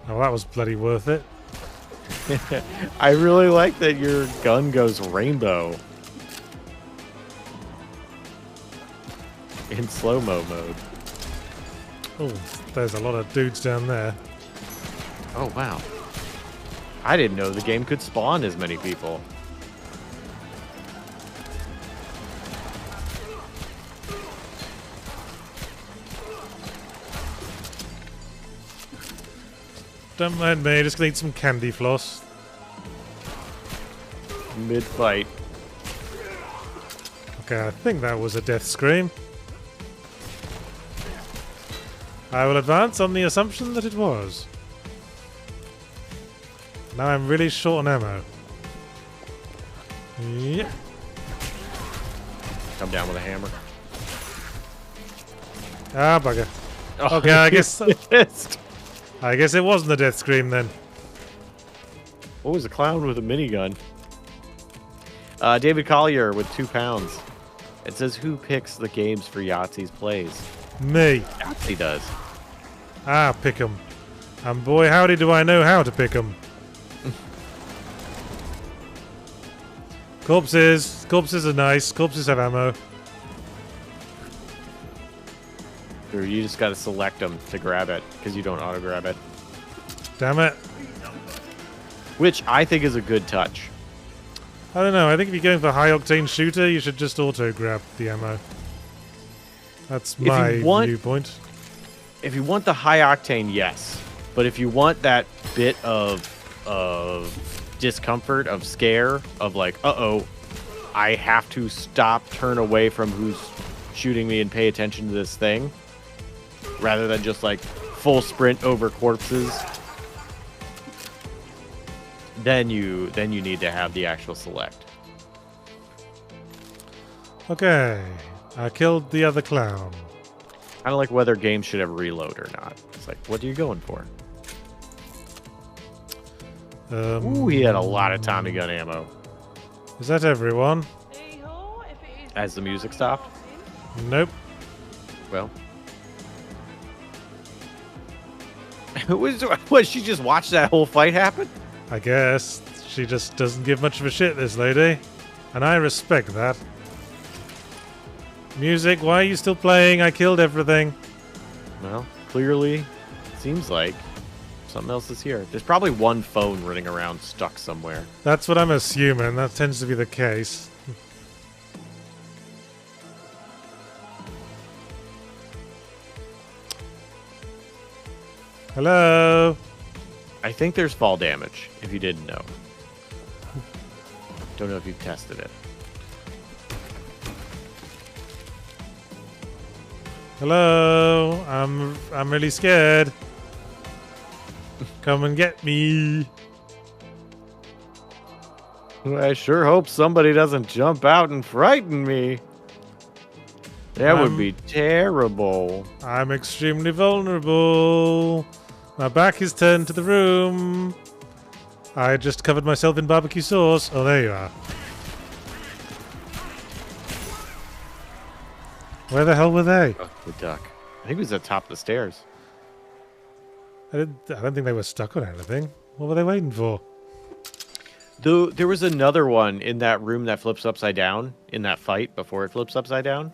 S1: Oh, that was bloody worth it.
S2: I really like that your gun goes rainbow in slow-mo mode.
S1: Oh, there's a lot of dudes down there.
S2: Oh, wow. I didn't know the game could spawn as many people.
S1: Don't mind me, just gonna eat some candy floss.
S2: Mid-fight.
S1: Okay, I think that was a death scream. I will advance on the assumption that it was. Now I'm really short on ammo. Yep.
S2: Come down with a hammer.
S1: Ah, bugger.
S2: Oh,
S1: Okay, I guess
S2: missed.
S1: I guess it wasn't a death scream then.
S2: What was a clown with a minigun? David Collier with £2. It says, who picks the games for Yahtzee's plays?
S1: Me.
S2: Yahtzee does.
S1: Ah, pick 'em. And boy, howdy do I know how to pick 'em. Corpses. Corpses are nice. Corpses have ammo.
S2: Or you just got to select them to grab it, because you don't auto-grab it.
S1: Damn it.
S2: Which I think is a good touch.
S1: I don't know. I think if you're going for high-octane shooter, you should just auto-grab the ammo. That's my viewpoint.
S2: If you want the high octane, yes. But if you want that bit of discomfort, of scare, of like, uh-oh, I have to stop, turn away from who's shooting me and pay attention to this thing, rather than just like full sprint over corpses, then you need to have the actual select.
S1: Okay. I killed the other clown.
S2: Kind of like whether games should have reload or not. It's like, what are you going for? Ooh, he had a lot of Tommy gun ammo.
S1: Is that everyone?
S2: As the music stopped?
S1: Nope.
S2: Well. What, she just watched that whole fight happen?
S1: I guess. She just doesn't give much of a shit, this lady. And I respect that. Music, why are you still playing? I killed everything.
S2: Well, clearly, seems like something else is here. There's probably one phone running around stuck somewhere.
S1: That's what I'm assuming. That tends to be the case. Hello?
S2: I think there's fall damage, if you didn't know. Don't know if you've tested it.
S1: Hello? I'm really scared. Come and get me.
S2: I sure hope somebody doesn't jump out and frighten me. That would be terrible.
S1: I'm extremely vulnerable. My back is turned to the room. I just covered myself in barbecue sauce. Oh, there you are. Where the hell were they?
S2: Oh, the duck. I think it was at the top of the stairs.
S1: I don't think they were stuck on anything. What were they waiting for?
S2: There was another one in that room that flips upside down in that fight before it flips upside down.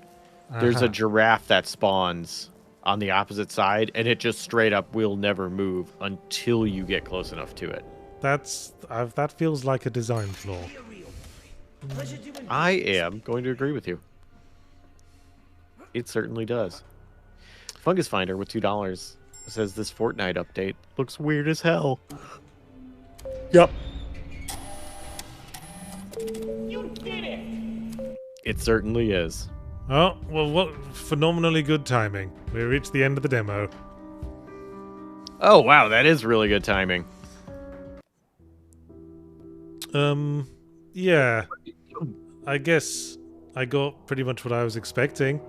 S2: There's a giraffe that spawns on the opposite side, and it just straight up will never move until you get close enough to it.
S1: That feels like a design flaw.
S2: I am going to agree with you. It certainly does. Fungus Finder with $2 says this Fortnite update looks weird as hell.
S1: Yep.
S7: You did it!
S2: It certainly is.
S1: Oh, well, what phenomenally good timing. We reached the end of the demo.
S2: Oh, wow, that is really good timing.
S1: Yeah. I guess I got pretty much what I was expecting.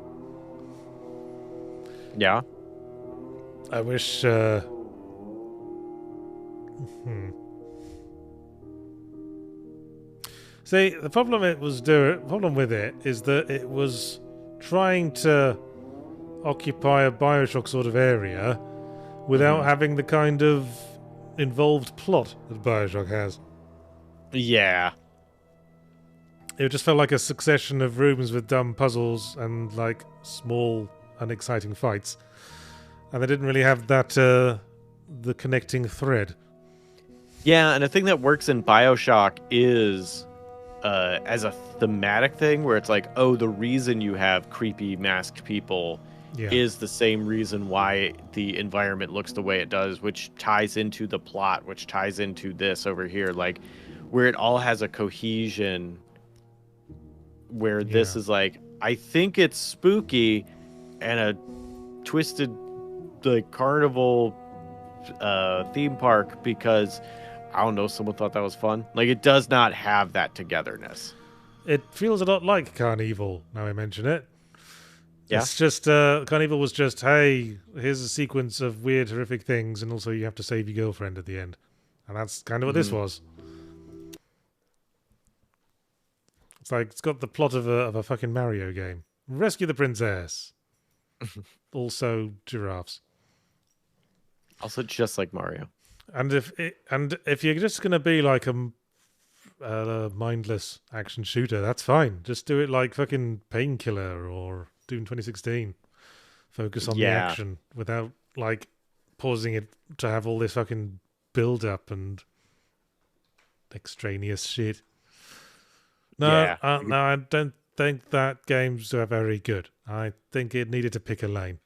S2: Yeah.
S1: I wish, See, the problem with it is that it was trying to occupy a Bioshock sort of area without having the kind of involved plot that Bioshock has.
S2: Yeah.
S1: It just felt like a succession of rooms with dumb puzzles and like small, unexciting fights, and they didn't really have that the connecting thread.
S2: Yeah, and a thing that works in Bioshock is as a thematic thing where it's like, oh, the reason you have creepy masked people is the same reason why the environment looks the way it does, which ties into the plot, which ties into this over here, like where it all has a cohesion, where this is like, I think it's spooky and a twisted like carnival theme park because I don't know, someone thought that was fun. Like, it does not have that togetherness.
S1: It feels a lot like Carnival, now I mention it.
S2: Yeah.
S1: It's just, Carnival was just, hey, here's a sequence of weird, horrific things, and also you have to save your girlfriend at the end. And that's kind of what this was. It's like, it's got the plot of a fucking Mario game. Rescue the princess. Also, giraffes.
S2: Also, just like Mario.
S1: And if you're just gonna be like a mindless action shooter, that's fine. Just do it like fucking Painkiller or Doom 2016. Focus on the action without like pausing it to have all this fucking build up and extraneous shit. No, no, I don't think that game's very good. I think it needed to pick a lane.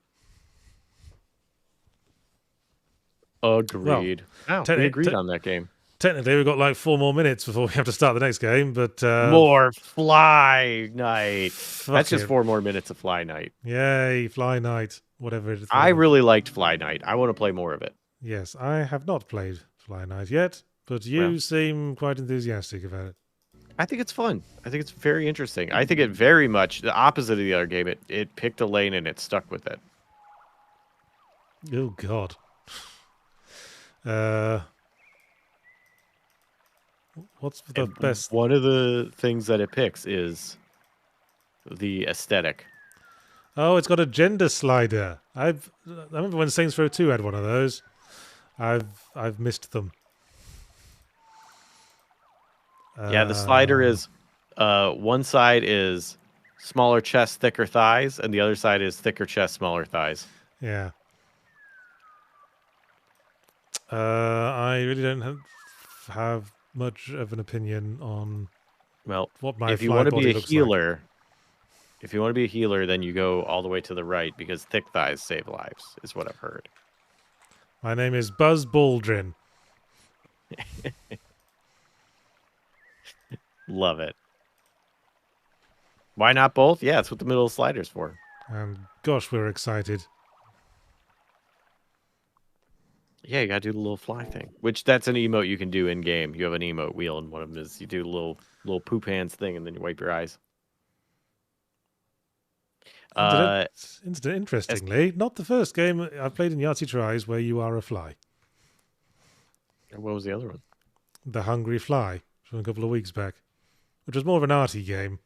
S2: Agreed. Well, we agreed on that game.
S1: Technically, we've got like 4 more minutes before we have to start the next game, but...
S2: more FlyKnight. That's just 4 more minutes of FlyKnight.
S1: Yay, FlyKnight. Whatever it is.
S2: I really liked FlyKnight. I want to play more of it.
S1: Yes, I have not played FlyKnight yet, but you seem quite enthusiastic about it.
S2: I think it's fun. I think it's very interesting. I think it very much, the opposite of the other game, it picked a lane and it stuck with it.
S1: Oh, God. What's the best?
S2: One of the things that it picks is the aesthetic.
S1: Oh, it's got a gender slider. I remember when Saints Row 2 had one of those. I've missed them.
S2: Yeah, the slider is one side is smaller chest, thicker thighs, and the other side is thicker chest, smaller thighs.
S1: Yeah. I really don't have much of an opinion on what my
S2: if you want to be a healer, if you want to be a healer, then you go all the way to the right because thick thighs save lives, is what I've heard.
S1: My name is Buzz Baldrin.
S2: Love it. Why not both? Yeah, that's what the middle slider's for.
S1: And gosh, we're excited.
S2: Yeah, you gotta do the little fly thing. Which that's an emote you can do in game. You have an emote wheel, and one of them is you do a little poop hands thing, and then you wipe your eyes.
S1: Interestingly, not the first game I've played in Yahtzee Tries where you are a fly.
S2: What was the other one?
S1: The Hungry Fly from a couple of weeks back, which was more of an arty game.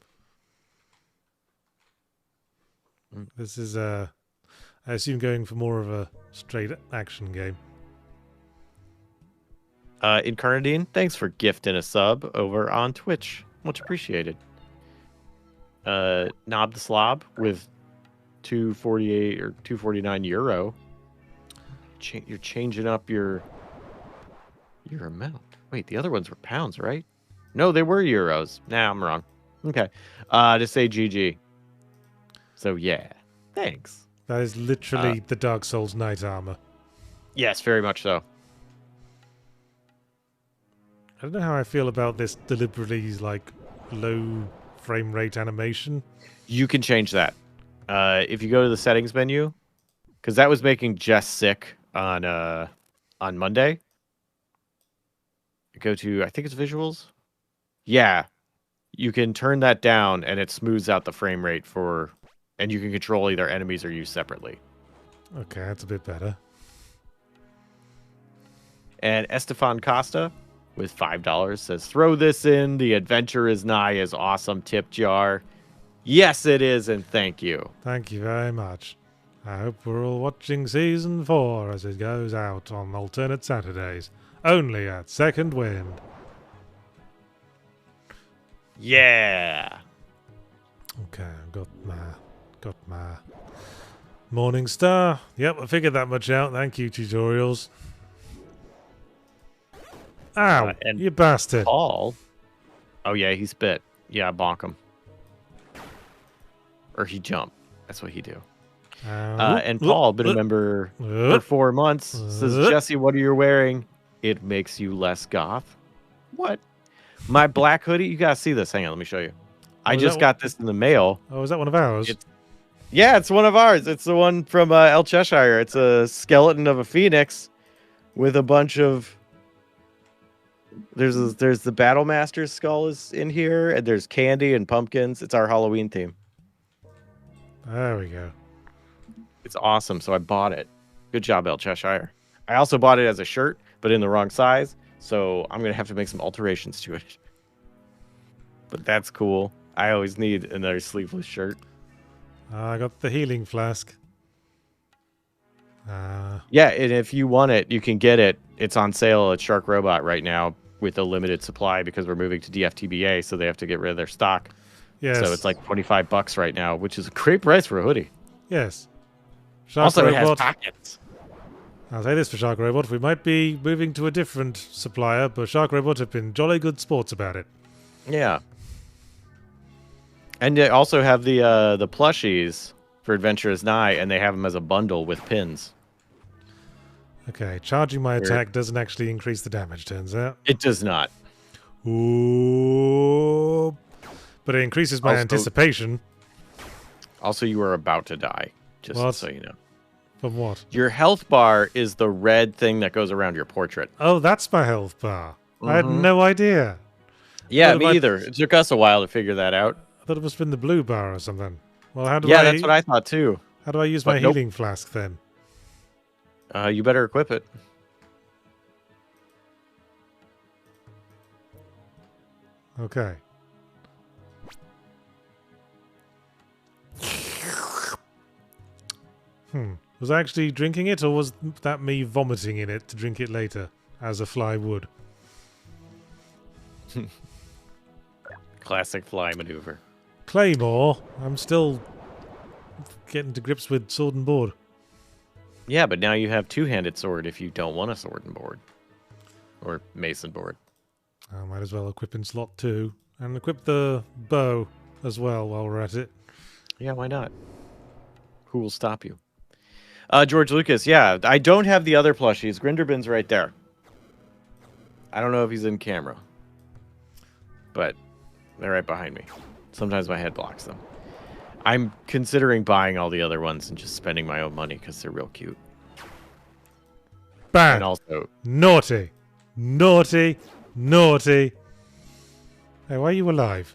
S1: This is, I assume, going for more of a straight action game.
S2: Incarnadine, thanks for gifting a sub over on Twitch. Much appreciated. Knob the Slob with 248 or 249 euro. You're changing up your amount. Wait, the other ones were pounds, right? No, they were euros. Nah, I'm wrong. Okay. To say GG. So yeah, thanks.
S1: That is literally the Dark Souls Knight armor.
S2: Yes, very much so.
S1: I don't know how I feel about this deliberately like low frame rate animation?
S2: You can change that. If you go to the settings menu, because that was making Jess sick on Monday. Go to, I think it's visuals. Yeah, you can turn that down and it smooths out the frame rate and you can control either enemies or you separately.
S1: Okay, that's a bit better.
S2: And Estefan Costa with $5 says, throw this in. The adventure is nigh as awesome tip jar. Yes, it is, and thank you.
S1: Thank you very much. I hope we're all watching Season 4 as it goes out on alternate Saturdays. Only at Second Wind.
S2: Yeah.
S1: Okay, I've got my Morning Star. Yep, I figured that much out. Thank you, tutorials. Ow,
S2: And
S1: you bastard.
S2: Paul. Oh, yeah, he spit. Yeah, bonk him. Or he jump. That's what he do. And Paul, been a member for 4 months, says, Jesse, what are you wearing? It makes you less goth. What? My black hoodie? You gotta see this. Hang on, let me show you. I just got this in the mail.
S1: Oh, is that one of ours?
S2: Yeah, it's one of ours. It's the one from El Cheshire. It's a skeleton of a phoenix with a bunch of... There's the Battlemaster's skull is in here, and there's candy and pumpkins. It's our Halloween theme.
S1: There we go.
S2: It's awesome, so I bought it. Good job, El Cheshire. I also bought it as a shirt, but in the wrong size, so I'm going to have to make some alterations to it. But that's cool. I always need another sleeveless shirt.
S1: I got the healing flask.
S2: Yeah, and if you want it, you can get it. It's on sale at Shark Robot right now with a limited supply because we're moving to DFTBA, so they have to get rid of their stock.
S1: Yes.
S2: So it's like $25 right now, which is a great price for a hoodie.
S1: Yes. Shark
S2: also,
S1: Robot,
S2: it has pockets.
S1: I'll say this for Shark Robot. We might be moving to a different supplier, but Shark Robot have been jolly good sports about it.
S2: Yeah. And they also have the plushies for Adventure is Nigh, and they have them as a bundle with pins.
S1: Okay, charging my attack doesn't actually increase the damage, turns out.
S2: It does not.
S1: Ooh. But it increases my anticipation.
S2: Also, you are about to die, just so you know.
S1: From what?
S2: Your health bar is the red thing that goes around your portrait.
S1: Oh, that's my health bar. I had no idea.
S2: Yeah, me either. It took us a while to figure that out.
S1: I thought it must have been the blue bar or something. Well, how do
S2: that's what I thought too.
S1: How do I use my healing flask then?
S2: You better equip it.
S1: Okay. Was I actually drinking it, or was that me vomiting in it to drink it later, as a fly would?
S2: Classic fly maneuver.
S1: Claymore. I'm still getting to grips with sword and board.
S2: Yeah, but now you have two-handed sword if you don't want a sword and board. Or mason board.
S1: I might as well equip in slot 2. And equip the bow as well while we're at it.
S2: Yeah, why not? Who will stop you? George Lucas, yeah. I don't have the other plushies. Grinderbin's right there. I don't know if he's in camera. But they're right behind me. Sometimes my head blocks them. I'm considering buying all the other ones and just spending my own money because they're real cute.
S1: Bad.
S2: And also...
S1: Naughty. Naughty. Naughty. Hey, why are you alive?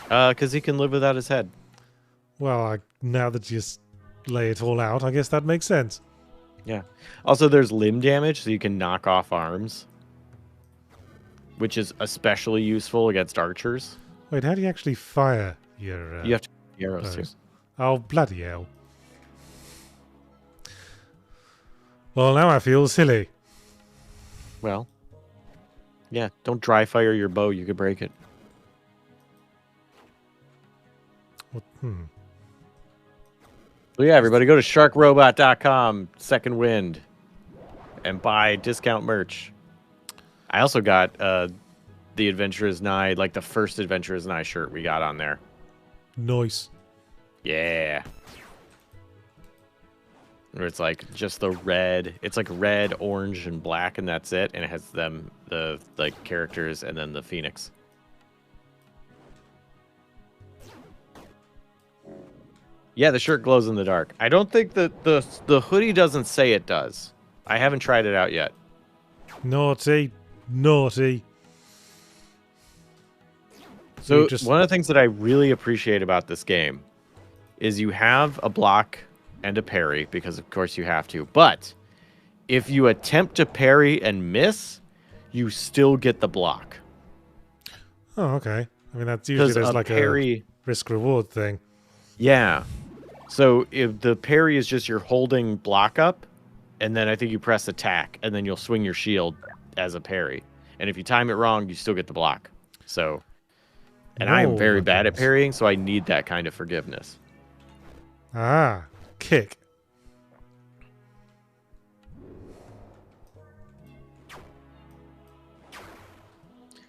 S2: Because he can live without his head.
S1: Well, now that you lay it all out, I guess that makes sense.
S2: Yeah. Also, there's limb damage, so you can knock off arms. Which is especially useful against archers.
S1: Wait, how do you actually fire your...
S2: you have to shoot arrows, too.
S1: Oh, bloody hell. Well, now I feel silly.
S2: Well, yeah, don't dry fire your bow. You could break it.
S1: What?
S2: So yeah, everybody go to sharkrobot.com, Second Wind, and buy discount merch. I also got the Adventure is Nigh, like the first Adventure is Nigh shirt we got on there.
S1: Nice.
S2: Yeah. Where it's like just the red. It's like red, orange, and black, and that's it. And it has the like characters and then the phoenix. Yeah, the shirt glows in the dark. I don't think that the hoodie doesn't say it does. I haven't tried it out yet.
S1: Naughty. Naughty.
S2: So one of the things that I really appreciate about this game is you have a block and a parry, because of course you have to. But if you attempt to parry and miss, you still get the block.
S1: Oh, okay. I mean, that's usually there's like a risk-reward thing.
S2: Yeah. So if the parry is just you're holding block up, and then I think you press attack, and then you'll swing your shield as a parry. And if you time it wrong, you still get the block. So, and I am very bad at parrying, so I need that kind of forgiveness.
S1: Ah, kick.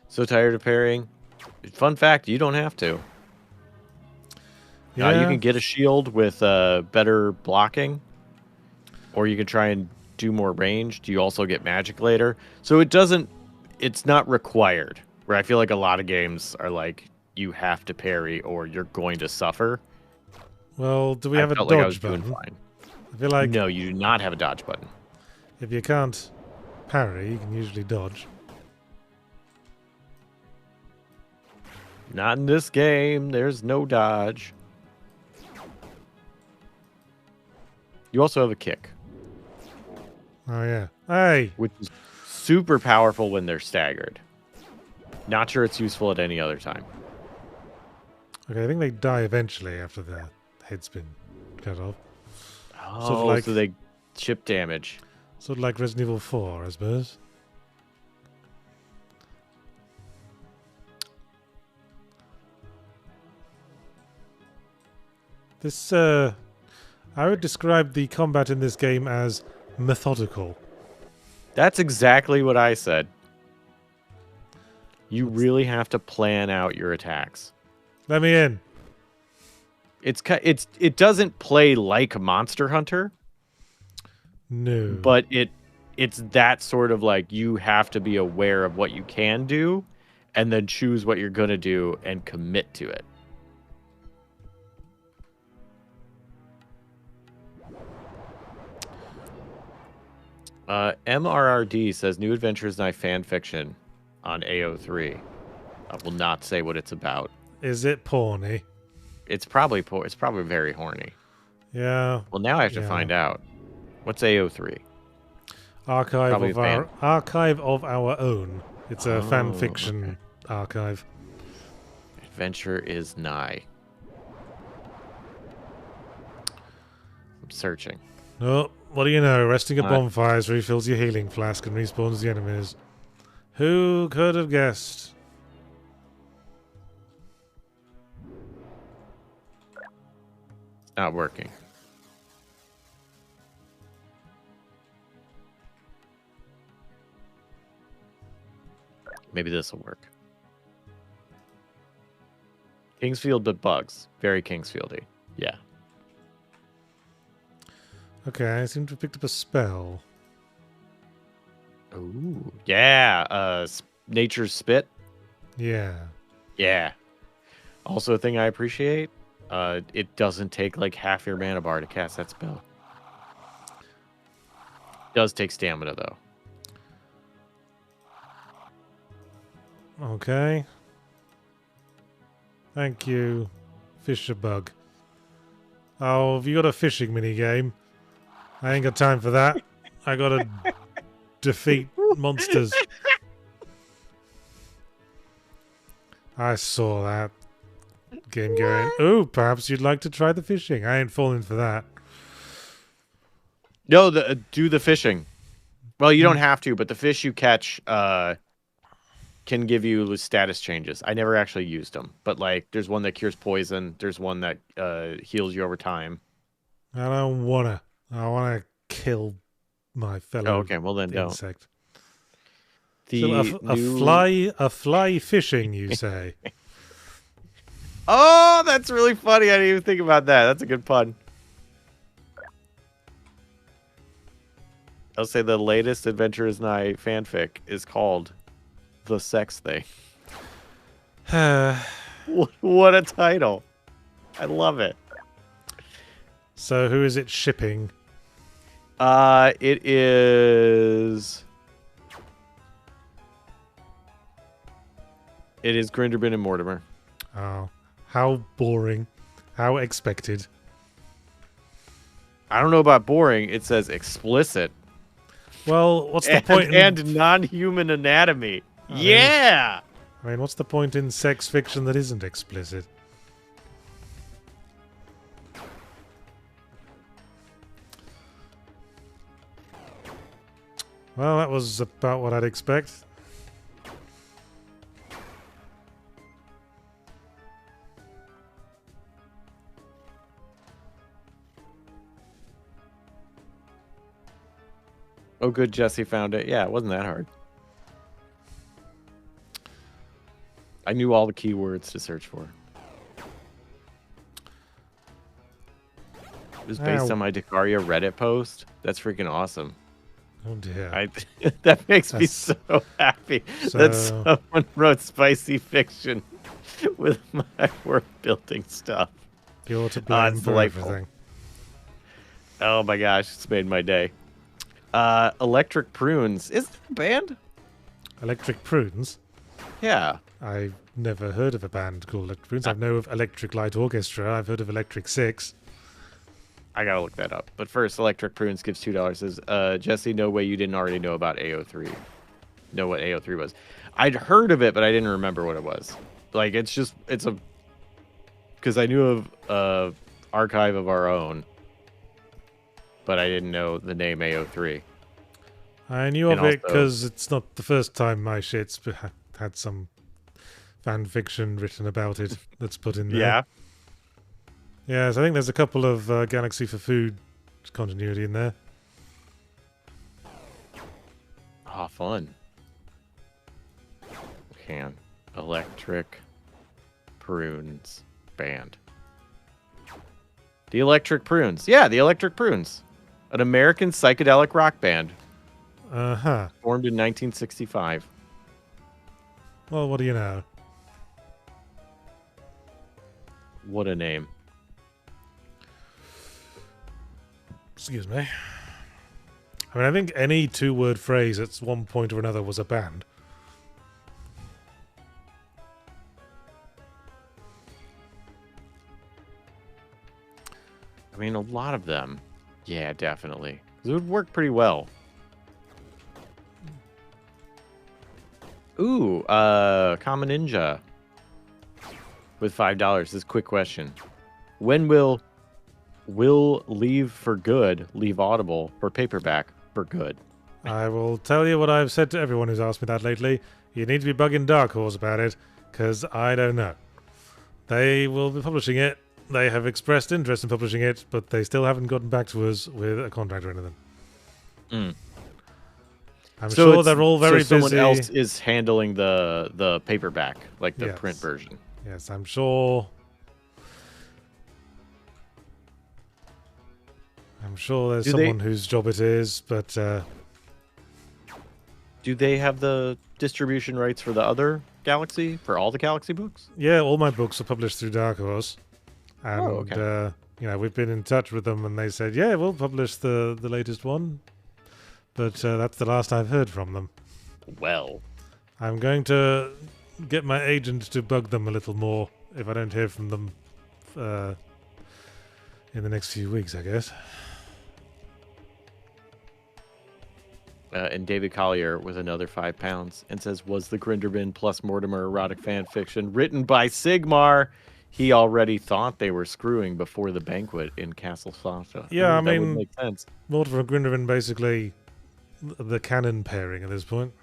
S2: So tired of parrying? Fun fact, you don't have to.
S1: Yeah.
S2: You can get a shield with better blocking, or you can try and do more ranged. You also get magic later. So it's not required, where I feel like a lot of games are like, you have to parry or you're going to suffer.
S1: Well, do we have a dodge button? I feel like...
S2: No, you do not have a dodge button.
S1: If you can't parry, you can usually dodge.
S2: Not in this game. There's no dodge. You also have a kick.
S1: Oh, yeah. Hey!
S2: Which is super powerful when they're staggered. Not sure it's useful at any other time.
S1: Okay, I think they die eventually after their head's been cut off.
S2: Oh,
S1: sort of like,
S2: so they chip damage.
S1: Sort of like Resident Evil 4, I suppose. This, I would describe the combat in this game as methodical.
S2: That's exactly what I said. You really have to plan out your attacks.
S1: Let me in.
S2: It doesn't play like Monster Hunter.
S1: No.
S2: But it's that sort of like, you have to be aware of what you can do and then choose what you're going to do and commit to it. MRRD says New Adventures Night fan fiction on AO3. I will not say what it's about.
S1: Is it porny?
S2: It's probably very horny.
S1: Yeah.
S2: Well, now I have to find out. What's AO3?
S1: Archive of our own. It's a fan fiction archive.
S2: Adventure is nigh. I'm searching.
S1: Oh, what do you know? Resting at bonfires refills your healing flask and respawns the enemies. Who could have guessed?
S2: Not working. Maybe this will work. Kingsfield but bugs. Very Kingsfieldy. Yeah.
S1: Okay, I seem to have picked up a spell.
S2: Ooh. Yeah. Nature's Spit.
S1: Yeah.
S2: Yeah. Also a thing I appreciate. It doesn't take like half your mana bar to cast that spell. It does take stamina though.
S1: Okay. Thank you, Fisher-bug. Oh, have you got a fishing minigame? I ain't got time for that. I gotta defeat monsters. I saw that game going, oh, perhaps you'd like to try the fishing. I ain't falling for that.
S2: No, do the fishing. Well, you don't have to, but the fish you catch can give you status changes. I never actually used them, but like, there's one that cures poison. There's one that heals you over time.
S1: I don't wanna. I wanna kill my fellow
S2: okay, well then
S1: insect.
S2: Don't.
S1: So a fly fishing, you say?
S2: Oh, that's really funny. I didn't even think about that. That's a good pun. I'll say the latest Adventure is Nigh fanfic is called The Sex Thing. What a title. I love it.
S1: So who is it shipping?
S2: It is Grinderbin and Mortimer.
S1: Oh, how boring. How expected.
S2: I don't know about boring. It says explicit.
S1: Well, what's the point?
S2: And non-human anatomy. Yeah.
S1: I mean, what's the point in sex fiction that isn't explicit? Well, that was about what I'd expect.
S2: Oh, good. Jesse found it. Yeah, it wasn't that hard. I knew all the keywords to search for. It was based on my Dekaria Reddit post. That's freaking awesome.
S1: Oh dear.
S2: That makes me so happy that someone wrote spicy fiction with my world building stuff.
S1: You're to blame
S2: it's
S1: for
S2: delightful.
S1: everything.
S2: Oh my gosh, it's made my day. Electric Prunes. Is that a band?
S1: Electric Prunes?
S2: Yeah.
S1: I've never heard of a band called Electric Prunes. I know of Electric Light Orchestra. I've heard of Electric Six.
S2: I gotta look that up. But first, Electric Prunes gives $2. Says, Jesse, no way you didn't already know about AO3. Know what AO3 was. I'd heard of it, but I didn't remember what it was. Like, it's a... Because I knew of Archive of Our Own, but I didn't know the name AO3.
S1: I knew of it because it's not the first time my shit's had some fan fiction written about it that's put in there.
S2: Yeah.
S1: Yes, I think there's a couple of Galaxy for Food continuity in there.
S2: Oh, fun. Electric Prunes Band. The Electric Prunes. Yeah, the Electric Prunes. An American psychedelic rock band.
S1: Uh-huh.
S2: Formed in 1965.
S1: Well, what do you know?
S2: What a name.
S1: Excuse me. I mean, I think any two-word phrase at one point or another was a band.
S2: I mean, a lot of them. Yeah, definitely. 'Cause it would work pretty well. Ooh, Common Ninja. With $5. This quick question. When will Leave for Good leave Audible for paperback for good?
S1: I will tell you what I've said to everyone who's asked me that lately. You need to be bugging Dark Horse about it, because I don't know. They will be publishing it. They have expressed interest in publishing it, but they still haven't gotten back to us with a contract or anything. I'm sure they're all very busy.
S2: Someone else is handling the paperback, like the print version.
S1: Yes, I'm sure. I'm sure there's someone whose job it is, but...
S2: Do they have the distribution rights for the other Galaxy, for all the Galaxy books?
S1: Yeah, all my books are published through Dark Horse. And,
S2: okay.
S1: You know, we've been in touch with them, and they said, yeah, we'll publish the latest one. But that's the last I've heard from them.
S2: Well.
S1: I'm going to get my agent to bug them a little more if I don't hear from them in the next few weeks, I guess.
S2: And David Collier with another £5 and says, was the Grinderbin plus Mortimer erotic fan fiction written by Sigmar? He already thought they were screwing before the banquet in Castle Sasha.
S1: Yeah, I mean,
S2: that would make sense.
S1: Mortimer and Grinderbin basically the canon pairing at this point.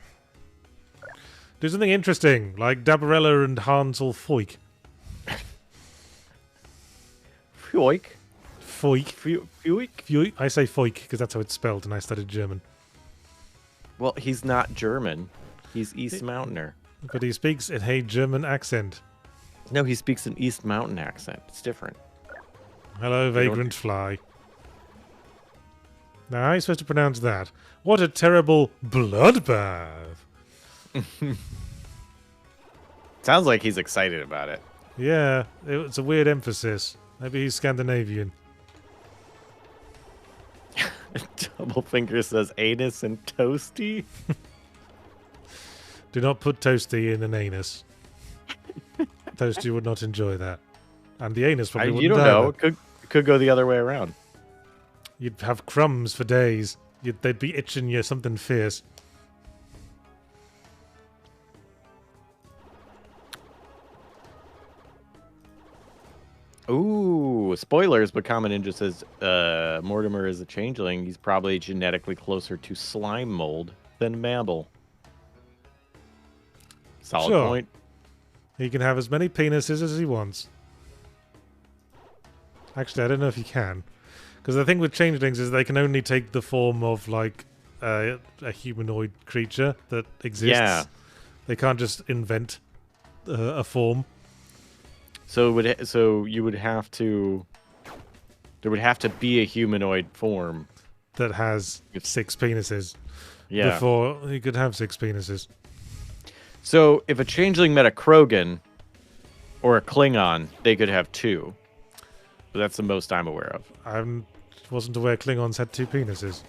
S1: Do something interesting, like Dabarella and Hansel Foyk.
S2: Foyk?
S1: Foyk.
S2: Foyk?
S1: I say Foyk because that's how it's spelled, and I studied German.
S2: Well, he's not German. He's East Mountainer.
S1: But he speaks in a German accent.
S2: No, he speaks an East Mountain accent. It's different.
S1: Hello, vagrant fly. Now, how are you supposed to pronounce that? What a terrible bloodbath.
S2: Sounds like he's excited about it.
S1: Yeah, it's a weird emphasis. Maybe he's Scandinavian.
S2: Doublefinger says anus and toasty.
S1: Do not put Toasty in an anus. Toasty would not enjoy that. And the anus probably wouldn't
S2: You don't
S1: either.
S2: know. It could go the other way around.
S1: You'd have crumbs for days. They'd be itching you something fierce.
S2: Ooh, spoilers, but Common Ninja says Mortimer is a changeling. He's probably genetically closer to slime mold than Mammal. Solid
S1: Sure.
S2: point.
S1: He can have as many penises as he wants. Actually, I don't know if he can. Because the thing with changelings is they can only take the form of, like, a humanoid creature that exists.
S2: Yeah.
S1: They can't just invent a form.
S2: So you would have to. There would have to be a humanoid form.
S1: That has 6 penises.
S2: Yeah.
S1: Before he could have 6 penises.
S2: So if a changeling met a Krogan or a Klingon, they could have 2. But that's the most I'm aware of.
S1: I wasn't aware Klingons had 2 penises.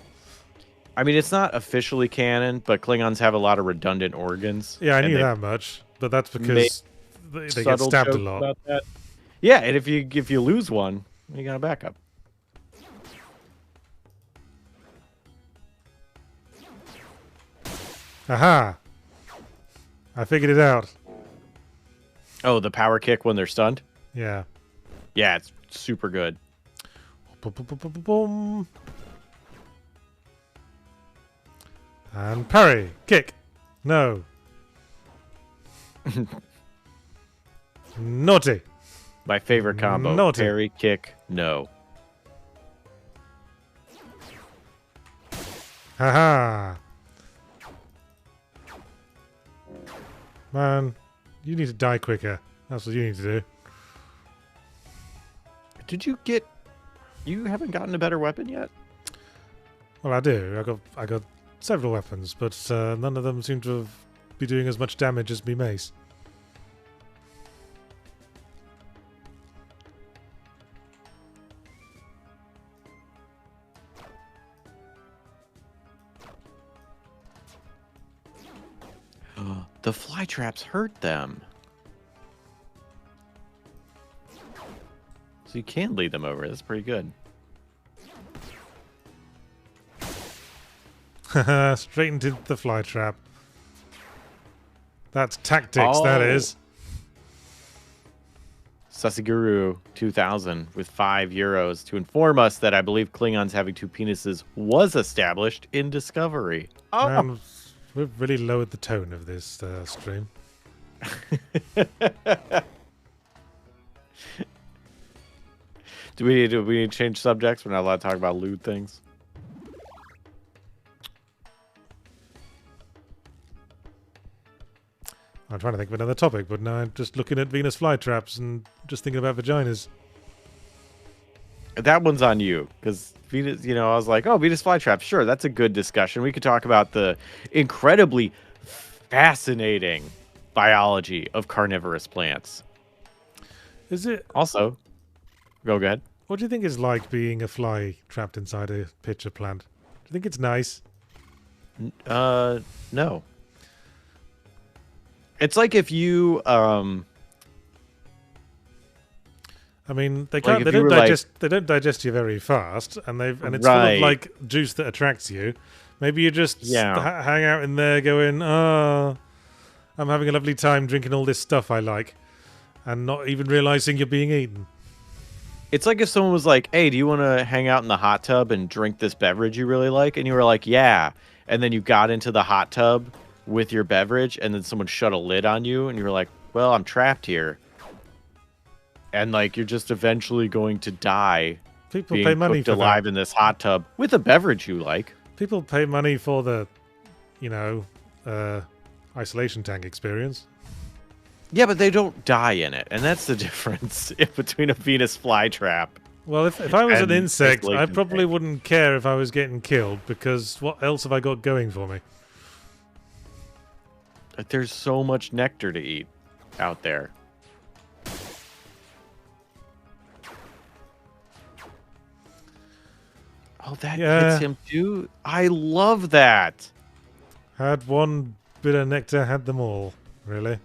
S2: I mean, it's not officially canon, but Klingons have a lot of redundant organs.
S1: Yeah, I
S2: and
S1: knew
S2: they
S1: that much. But that's because they get
S2: subtle
S1: stabbed a
S2: jokes
S1: lot.
S2: about that. Yeah, and if you lose one, you got a backup.
S1: Aha! I figured it out.
S2: Oh, the power kick when they're stunned?
S1: Yeah.
S2: Yeah, it's super good.
S1: Boom. And parry. Kick. No. Naughty.
S2: My favorite combo.
S1: Naughty.
S2: Parry, kick, no.
S1: Haha. Man, you need to die quicker. That's what you need to do.
S2: Did you get... You haven't gotten a better weapon yet?
S1: Well, I do. I got several weapons, but none of them seem to be doing as much damage as me mace.
S2: The fly traps hurt them. So you can lead them over. That's pretty good.
S1: Straight into the fly trap. That's tactics, that
S2: Oh.
S1: is.
S2: Sasiguru 2000 with €5 to inform us that I believe Klingons having 2 penises was established in Discovery. Oh,
S1: Man, we've really lowered the tone of this stream.
S2: do we need to change subjects? We're not allowed to talk about lewd things.
S1: I'm trying to think of another topic, but now I'm just looking at Venus flytraps and just thinking about vaginas.
S2: That one's on you, because Venus, I was like, oh, Venus flytrap, sure, that's a good discussion. We could talk about the incredibly fascinating biology of carnivorous plants.
S1: Is it?
S2: Also, go ahead.
S1: What do you think it's like being a fly trapped inside a pitcher plant? Do you think it's nice?
S2: No. It's like if you,
S1: I mean, they
S2: Like
S1: can't.
S2: if
S1: They
S2: you
S1: don't
S2: were like-
S1: digest. They don't digest you very fast, and it's full
S2: Right.
S1: of like juice that attracts you. Maybe you just
S2: Yeah.
S1: hang out in there, going, "Oh, I'm having a lovely time drinking all this stuff I like," and not even realizing you're being eaten.
S2: It's like if someone was like, hey, do you want to hang out in the hot tub and drink this beverage you really like? And you were like, yeah. And then you got into the hot tub with your beverage, and then someone shut a lid on you, and you were like, well, I'm trapped here. And, like, you're just eventually going to die
S1: People
S2: being
S1: pay money
S2: cooked
S1: for
S2: alive
S1: that.
S2: in this hot tub with a beverage you like.
S1: People pay money for the, isolation tank experience.
S2: Yeah, but they don't die in it, and that's the difference between a Venus flytrap.
S1: Well, if I was an
S2: And
S1: insect, I
S2: isolation
S1: probably
S2: tank.
S1: wouldn't care if I was getting killed, because what else have I got going for me?
S2: Like, there's so much nectar to eat out there. Oh, Oh, that
S1: Yeah.
S2: hits him too? I love that.
S1: Had one bit of nectar, had them all. Really?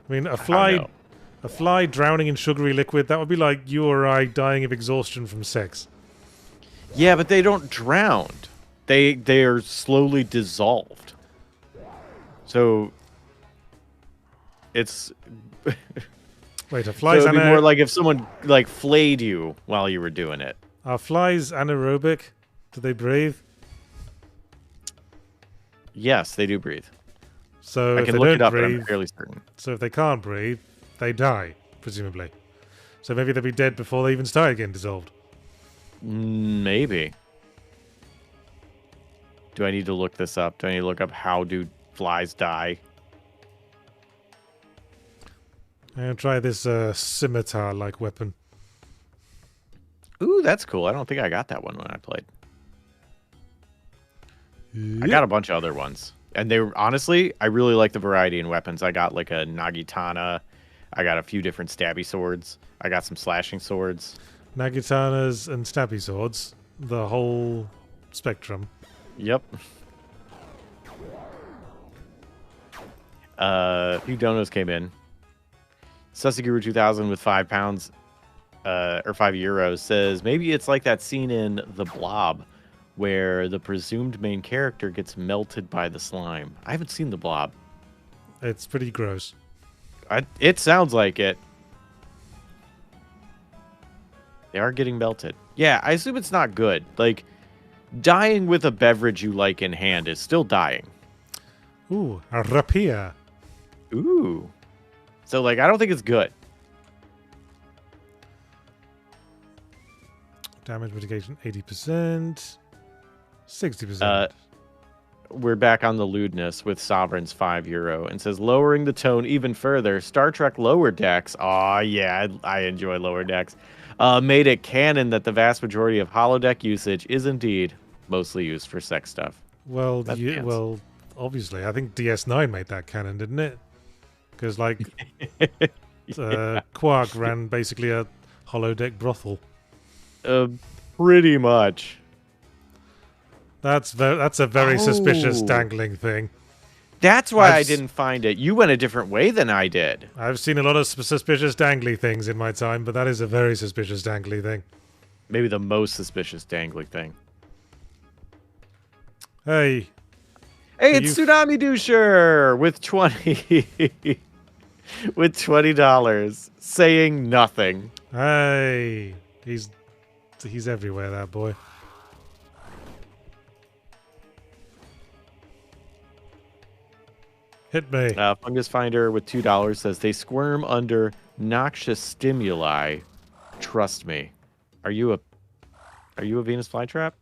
S1: I mean, a fly drowning in sugary liquid, that would be like you or I dying of exhaustion from sex.
S2: Yeah, but they don't drown. They are slowly dissolved. So it's
S1: Wait,
S2: so
S1: a fly's
S2: it'd be more like if someone like flayed you while you were doing it.
S1: Are flies anaerobic? Do they breathe?
S2: Yes, they do breathe.
S1: So
S2: I
S1: if
S2: can
S1: they
S2: look
S1: don't
S2: it up, but
S1: breathe,
S2: I'm fairly certain.
S1: so if they can't breathe, they die, presumably. So maybe they'll be dead before they even start getting dissolved.
S2: Maybe. Do I need to look this up? Do I need to look up how do flies die?
S1: I'm gonna try this scimitar-like weapon.
S2: Ooh, that's cool. I don't think I got that one when I played. I got a bunch of other ones. And they were, honestly, I really like the variety in weapons. I got like a Nagitana. I got a few different stabby swords. I got some slashing swords.
S1: Nagitanas and stabby swords. The whole spectrum.
S2: Yep. A few donos came in. Sussiguru 2000 with £5 or €5 says maybe it's like that scene in The Blob where the presumed main character gets melted by the slime. I haven't seen The Blob.
S1: It's pretty gross.
S2: It sounds like it. They are getting melted. Yeah, I assume it's not good. Like, dying with a beverage you like in hand is still dying.
S1: Ooh, a rapier.
S2: Ooh. So, like, I don't think it's good.
S1: Damage mitigation 80%. 60%.
S2: We're back on the lewdness with Sovereign's €5 and says lowering the tone even further. Star Trek Lower Decks. Aw, yeah, I enjoy Lower Decks. Made it canon that the vast majority of holodeck usage is indeed mostly used for sex stuff.
S1: Well, well, obviously, I think DS9 made that canon, didn't it? Because like, Quark ran basically a holodeck brothel.
S2: Pretty much.
S1: That's a very suspicious dangling thing.
S2: That's why I didn't find it. You went a different way than I did.
S1: I've seen a lot of suspicious dangly things in my time, but that is a very suspicious dangly thing.
S2: Maybe the most suspicious dangly thing.
S1: Hey.
S2: Hey, it's Tsunami Doucher with 20 with $20 saying nothing.
S1: Hey. He's everywhere, that boy. Hit me.
S2: Fungus Finder with $2 says they squirm under noxious stimuli. Trust me. Are you a Venus flytrap?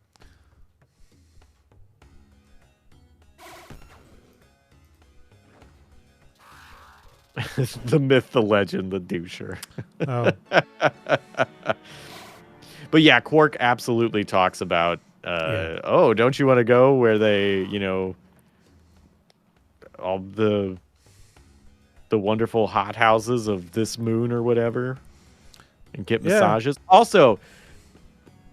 S2: The myth, the legend, the doucher.
S1: Oh.
S2: But yeah, Quark absolutely talks about oh, don't you want to go where they, all the wonderful hot houses of this moon or whatever and get massages. Also,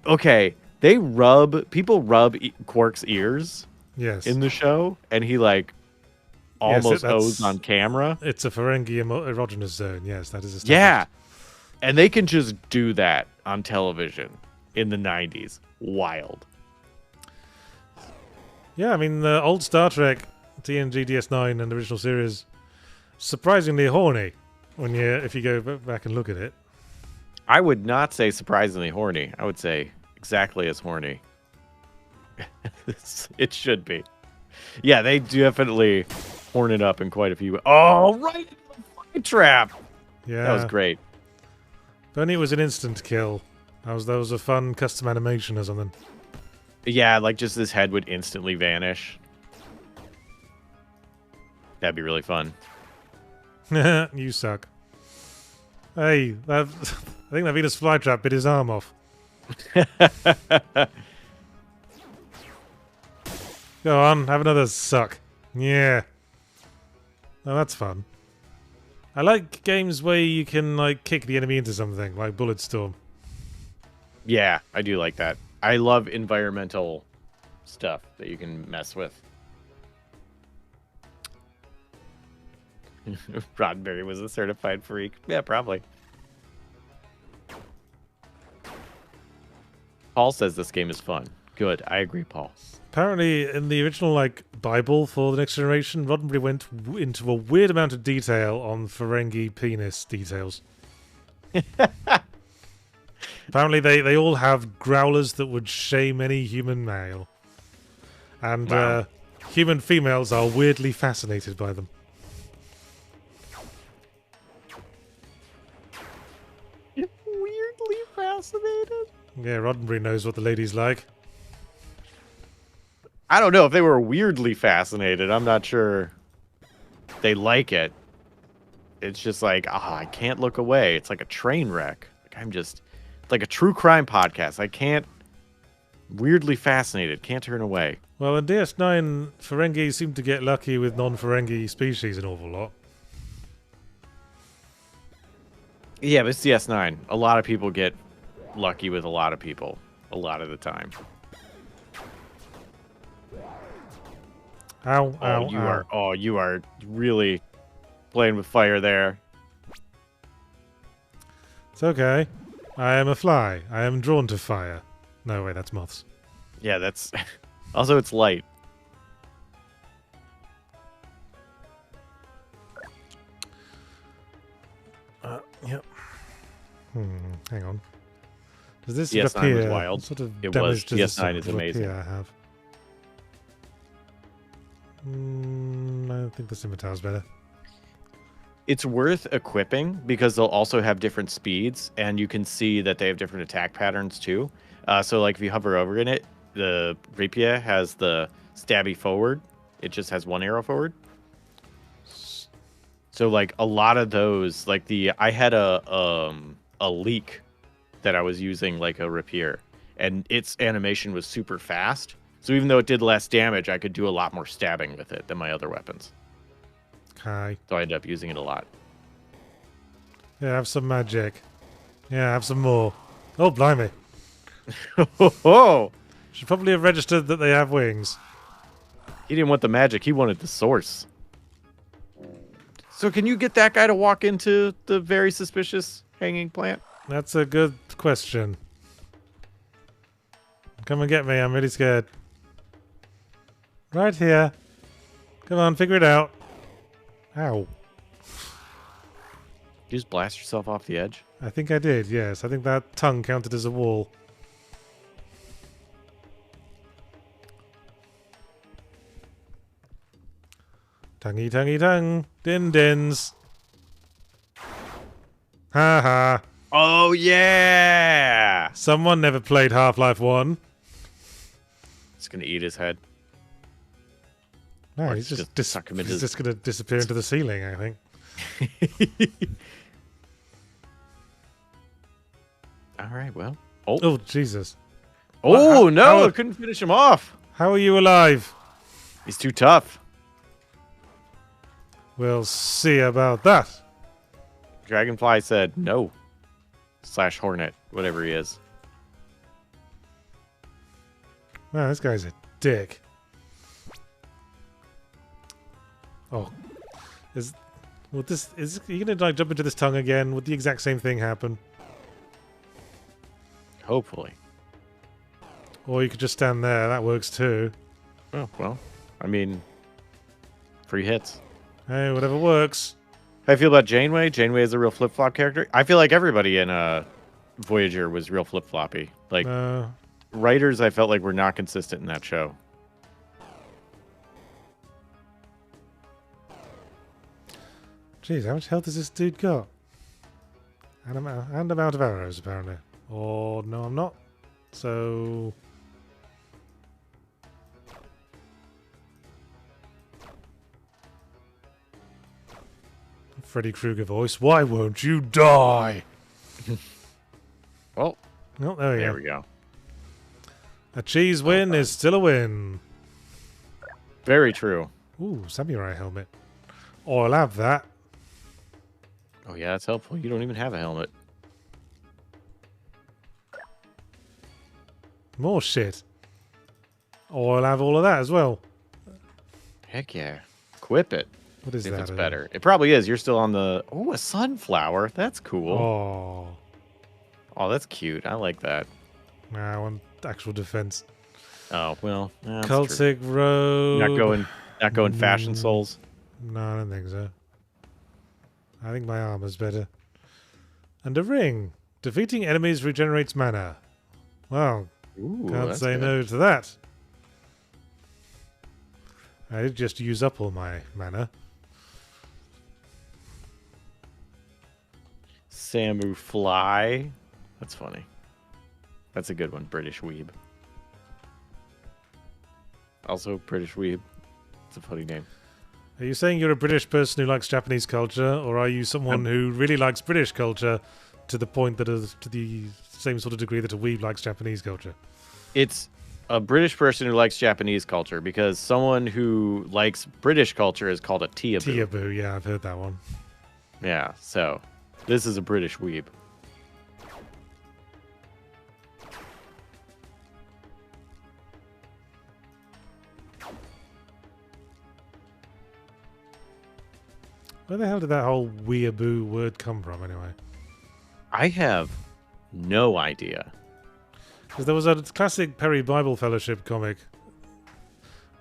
S2: okay, people rub Quark's ears in the show, and he like almost owes on camera.
S1: It's a Ferengi erogenous zone. Yes, that is established.
S2: Yeah, and they can just do that on television in the 90s. Wild.
S1: Yeah, I mean, the old Star Trek, TNG, DS9, and the original series, surprisingly horny if you go back and look at it.
S2: I would not say surprisingly horny. I would say exactly as horny. It should be. Yeah, they definitely horn it up in quite a few. Oh, right in the fucking trap.
S1: Yeah,
S2: that was great.
S1: If only it was an instant kill. That was a fun custom animation or something.
S2: Yeah, like just this head would instantly vanish. That'd be really fun.
S1: You suck. Hey, I think that Venus flytrap bit his arm off. Go on, have another suck. Yeah. Oh, that's fun. I like games where you can like kick the enemy into something, like Bulletstorm.
S2: Yeah, I do like that. I love environmental stuff that you can mess with. Roddenberry was a certified freak. Yeah, probably. Paul says this game is fun. Good, I agree, Paul.
S1: Apparently, in the original like Bible for the Next Generation, Roddenberry went into a weird amount of detail on Ferengi penis details. Apparently, they all have growlers that would shame any human male, and
S2: Wow.
S1: Human females are weirdly fascinated by them.
S2: Weirdly fascinated.
S1: Yeah, Roddenberry knows what the ladies like.
S2: I don't know if they were weirdly fascinated. I'm not sure they like it. It's just like, I can't look away. It's like a train wreck. It's like a true crime podcast. I can't. Weirdly fascinated. Can't turn away.
S1: Well, in DS9, Ferengi seem to get lucky with non-Ferengi species an awful lot.
S2: Yeah, but it's DS9. A lot of people get lucky with a lot of people a lot of the time.
S1: Ow, ow,
S2: You are really playing with fire there.
S1: It's okay. I am a fly. I am drawn to fire. No, wait, that's moths.
S2: Yeah, that's also it's light.
S1: Yep. Hang on. Does this
S2: DS9 was
S1: appear?
S2: wild.
S1: What sort of
S2: It
S1: damage
S2: was.
S1: does this
S2: DS9
S1: sort
S2: is
S1: of
S2: amazing.
S1: appear have? I think the scimitar's better.
S2: It's worth equipping because they'll also have different speeds, and you can see that they have different attack patterns too. So, like if you hover over in it, the rapier has the stabby forward. It just has one arrow forward. So, like a lot of those, like I had a leak that I was using like a rapier, and its animation was super fast. So even though it did less damage, I could do a lot more stabbing with it than my other weapons.
S1: Hi.
S2: So I ended up using it a lot.
S1: Yeah, have some magic. Yeah, have some more. Oh, blimey.
S2: Oh,
S1: Should probably have registered that they have wings.
S2: he didn't want the magic. He wanted the source. So can you get that guy to walk into the very suspicious hanging plant?
S1: That's a good question. Come and get me. I'm really scared. Right here. Come on, figure it out. Ow.
S2: You just blast yourself off the edge?
S1: I think I did, yes. I think that tongue counted as a wall. Tonguey, tonguey, tongue. Din dins. Ha ha.
S2: Oh, yeah!
S1: Someone never played Half-Life 1.
S2: It's going to eat his head.
S1: No,
S2: Or
S1: he's just,
S2: suck him into
S1: he's just going to disappear into the ceiling, I think.
S2: All right, well.
S1: Oh, Jesus.
S2: Oh,
S1: how-
S2: no!
S1: how-
S2: I couldn't finish him off.
S1: How are you alive?
S2: He's too tough.
S1: We'll see about that.
S2: Dragonfly said no. / Hornet, whatever he is.
S1: Wow, this guy's a dick. Oh. Is he gonna like jump into this tongue again? Would the exact same thing happen?
S2: Hopefully.
S1: Or you could just stand there, that works too.
S2: Oh, well. I mean, free hits.
S1: Hey, whatever works.
S2: How I feel about Janeway? Janeway is a real flip-flop character. I feel like everybody in Voyager was real flip-floppy. Like, writers I felt like were not consistent in that show.
S1: Jeez, how much health has this dude got? And I'm out of arrows, apparently. Or, no, I'm not. So... Freddy Krueger voice. Why won't you die?
S2: Well,
S1: Oh, there
S2: there
S1: we
S2: we
S1: go.
S2: go.
S1: A cheese win is still a win.
S2: Very true.
S1: Ooh, samurai helmet. Oh, I'll have that.
S2: Oh yeah, that's helpful. You don't even have a helmet.
S1: More shit. Oh, I'll have all of that as well.
S2: Heck yeah. Equip it.
S1: What is
S2: See
S1: that?
S2: if it's better. It probably is. You're still on the... Oh, a sunflower. That's cool.
S1: Oh.
S2: Oh, that's cute. I like that.
S1: Nah, I want actual defense.
S2: Oh, well. Yeah, that's true.
S1: Cultic robe.
S2: Not going fashion souls.
S1: No, I don't think so. I think my armor's better. And a ring. Defeating enemies regenerates mana. Well,
S2: Ooh,
S1: can't
S2: that's
S1: say
S2: good.
S1: no to that. I did just use up all my mana.
S2: Samu Fly. That's funny. That's a good one. British Weeb. Also British Weeb. It's a funny name.
S1: Are you saying you're a British person who likes Japanese culture, or are you someone who really likes British culture to the point that is to the same sort of degree that a weeb likes Japanese culture?
S2: It's a British person who likes Japanese culture, because someone who likes British culture is called a Tiaboo.
S1: Tiaboo, yeah, I've heard that one.
S2: Yeah, so this is a British weeb.
S1: Where the hell did that whole weeaboo word come from, anyway?
S2: I have no idea.
S1: Because there was a classic Perry Bible Fellowship comic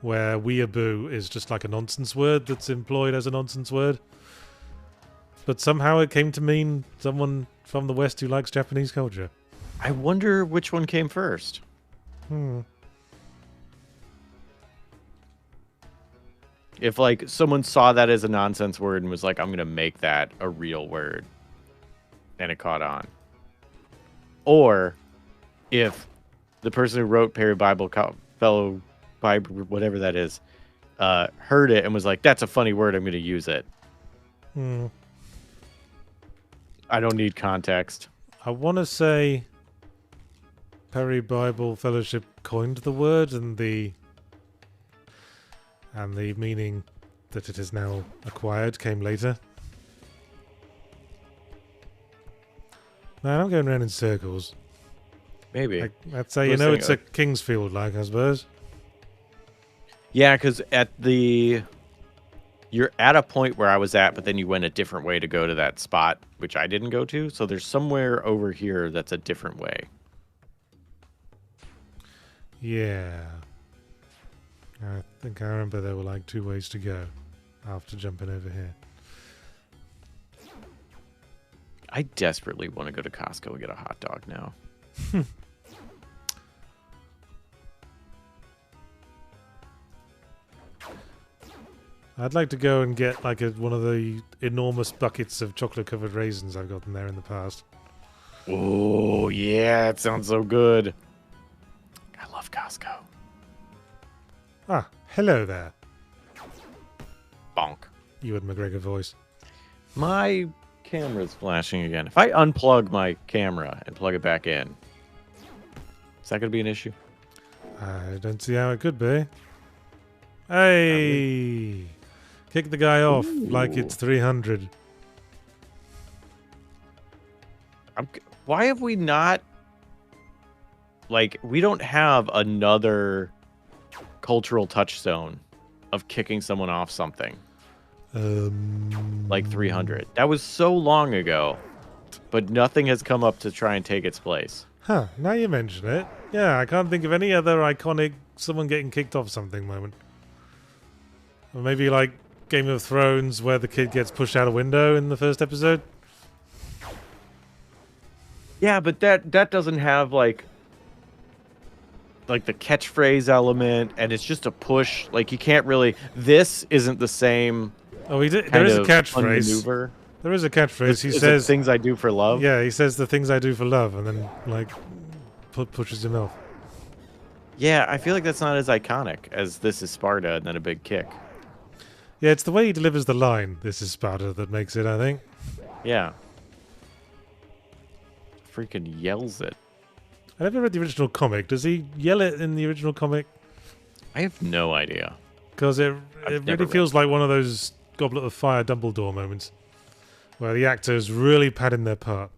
S1: where weeaboo is just like a nonsense word that's employed as a nonsense word. But somehow it came to mean someone from the West who likes Japanese culture.
S2: I wonder which one came first. If, like, someone saw that as a nonsense word and was like, I'm going to make that a real word. And it caught on. Or if the person who wrote Perry Bible Fellow Bible, whatever that is, heard it and was like, that's a funny word, I'm going to use it. I don't need context.
S1: I want to say Perry Bible Fellowship coined the word, and the meaning that it is now acquired came later. Man, I'm going around in circles.
S2: Maybe.
S1: I'd say, you know, it's a Kingsfield, like, I suppose.
S2: Yeah, because you're at a point where I was at, but then you went a different way to go to that spot, which I didn't go to. So there's somewhere over here that's a different way.
S1: Yeah. I think I remember there were like 2 ways to go after jumping over here.
S2: I desperately want to go to Costco and get a hot dog now.
S1: I'd like to go and get like one of the enormous buckets of chocolate-covered raisins I've gotten there in the past.
S2: Oh, yeah, it sounds so good. I love Costco.
S1: Ah, hello there.
S2: Bonk.
S1: Ewan McGregor voice.
S2: My camera's flashing again. If I unplug my camera and plug it back in, is that going to be an issue?
S1: I don't see how it could be. Hey! Kick the guy off like it's 300.
S2: Why have we not... Like, we don't have another cultural touchstone of kicking someone off something. Like 300. That was so long ago, but nothing has come up to try and take its place.
S1: Huh, now you mention it. Yeah, I can't think of any other iconic someone getting kicked off something moment. Or maybe like Game of Thrones where the kid gets pushed out a window in the first episode.
S2: Yeah, but that doesn't have like the catchphrase element, and it's just a push. Like, you can't really... This isn't the same...
S1: Oh, there is a catchphrase.
S2: Maneuver.
S1: There is a catchphrase. He
S2: Is
S1: says...
S2: it things I do for love?
S1: Yeah, he says the things I do for love, and then, like, pushes him off.
S2: Yeah, I feel like that's not as iconic as This is Sparta and then a big kick.
S1: Yeah, it's the way he delivers the line, "This is Sparta," that makes it, I think.
S2: Yeah. Freaking yells it.
S1: I never read the original comic. Does he yell it in the original comic?
S2: I have no idea.
S1: Because it
S2: never
S1: really
S2: read
S1: feels like one of those Goblet of Fire Dumbledore moments. Where the actors really padding their part.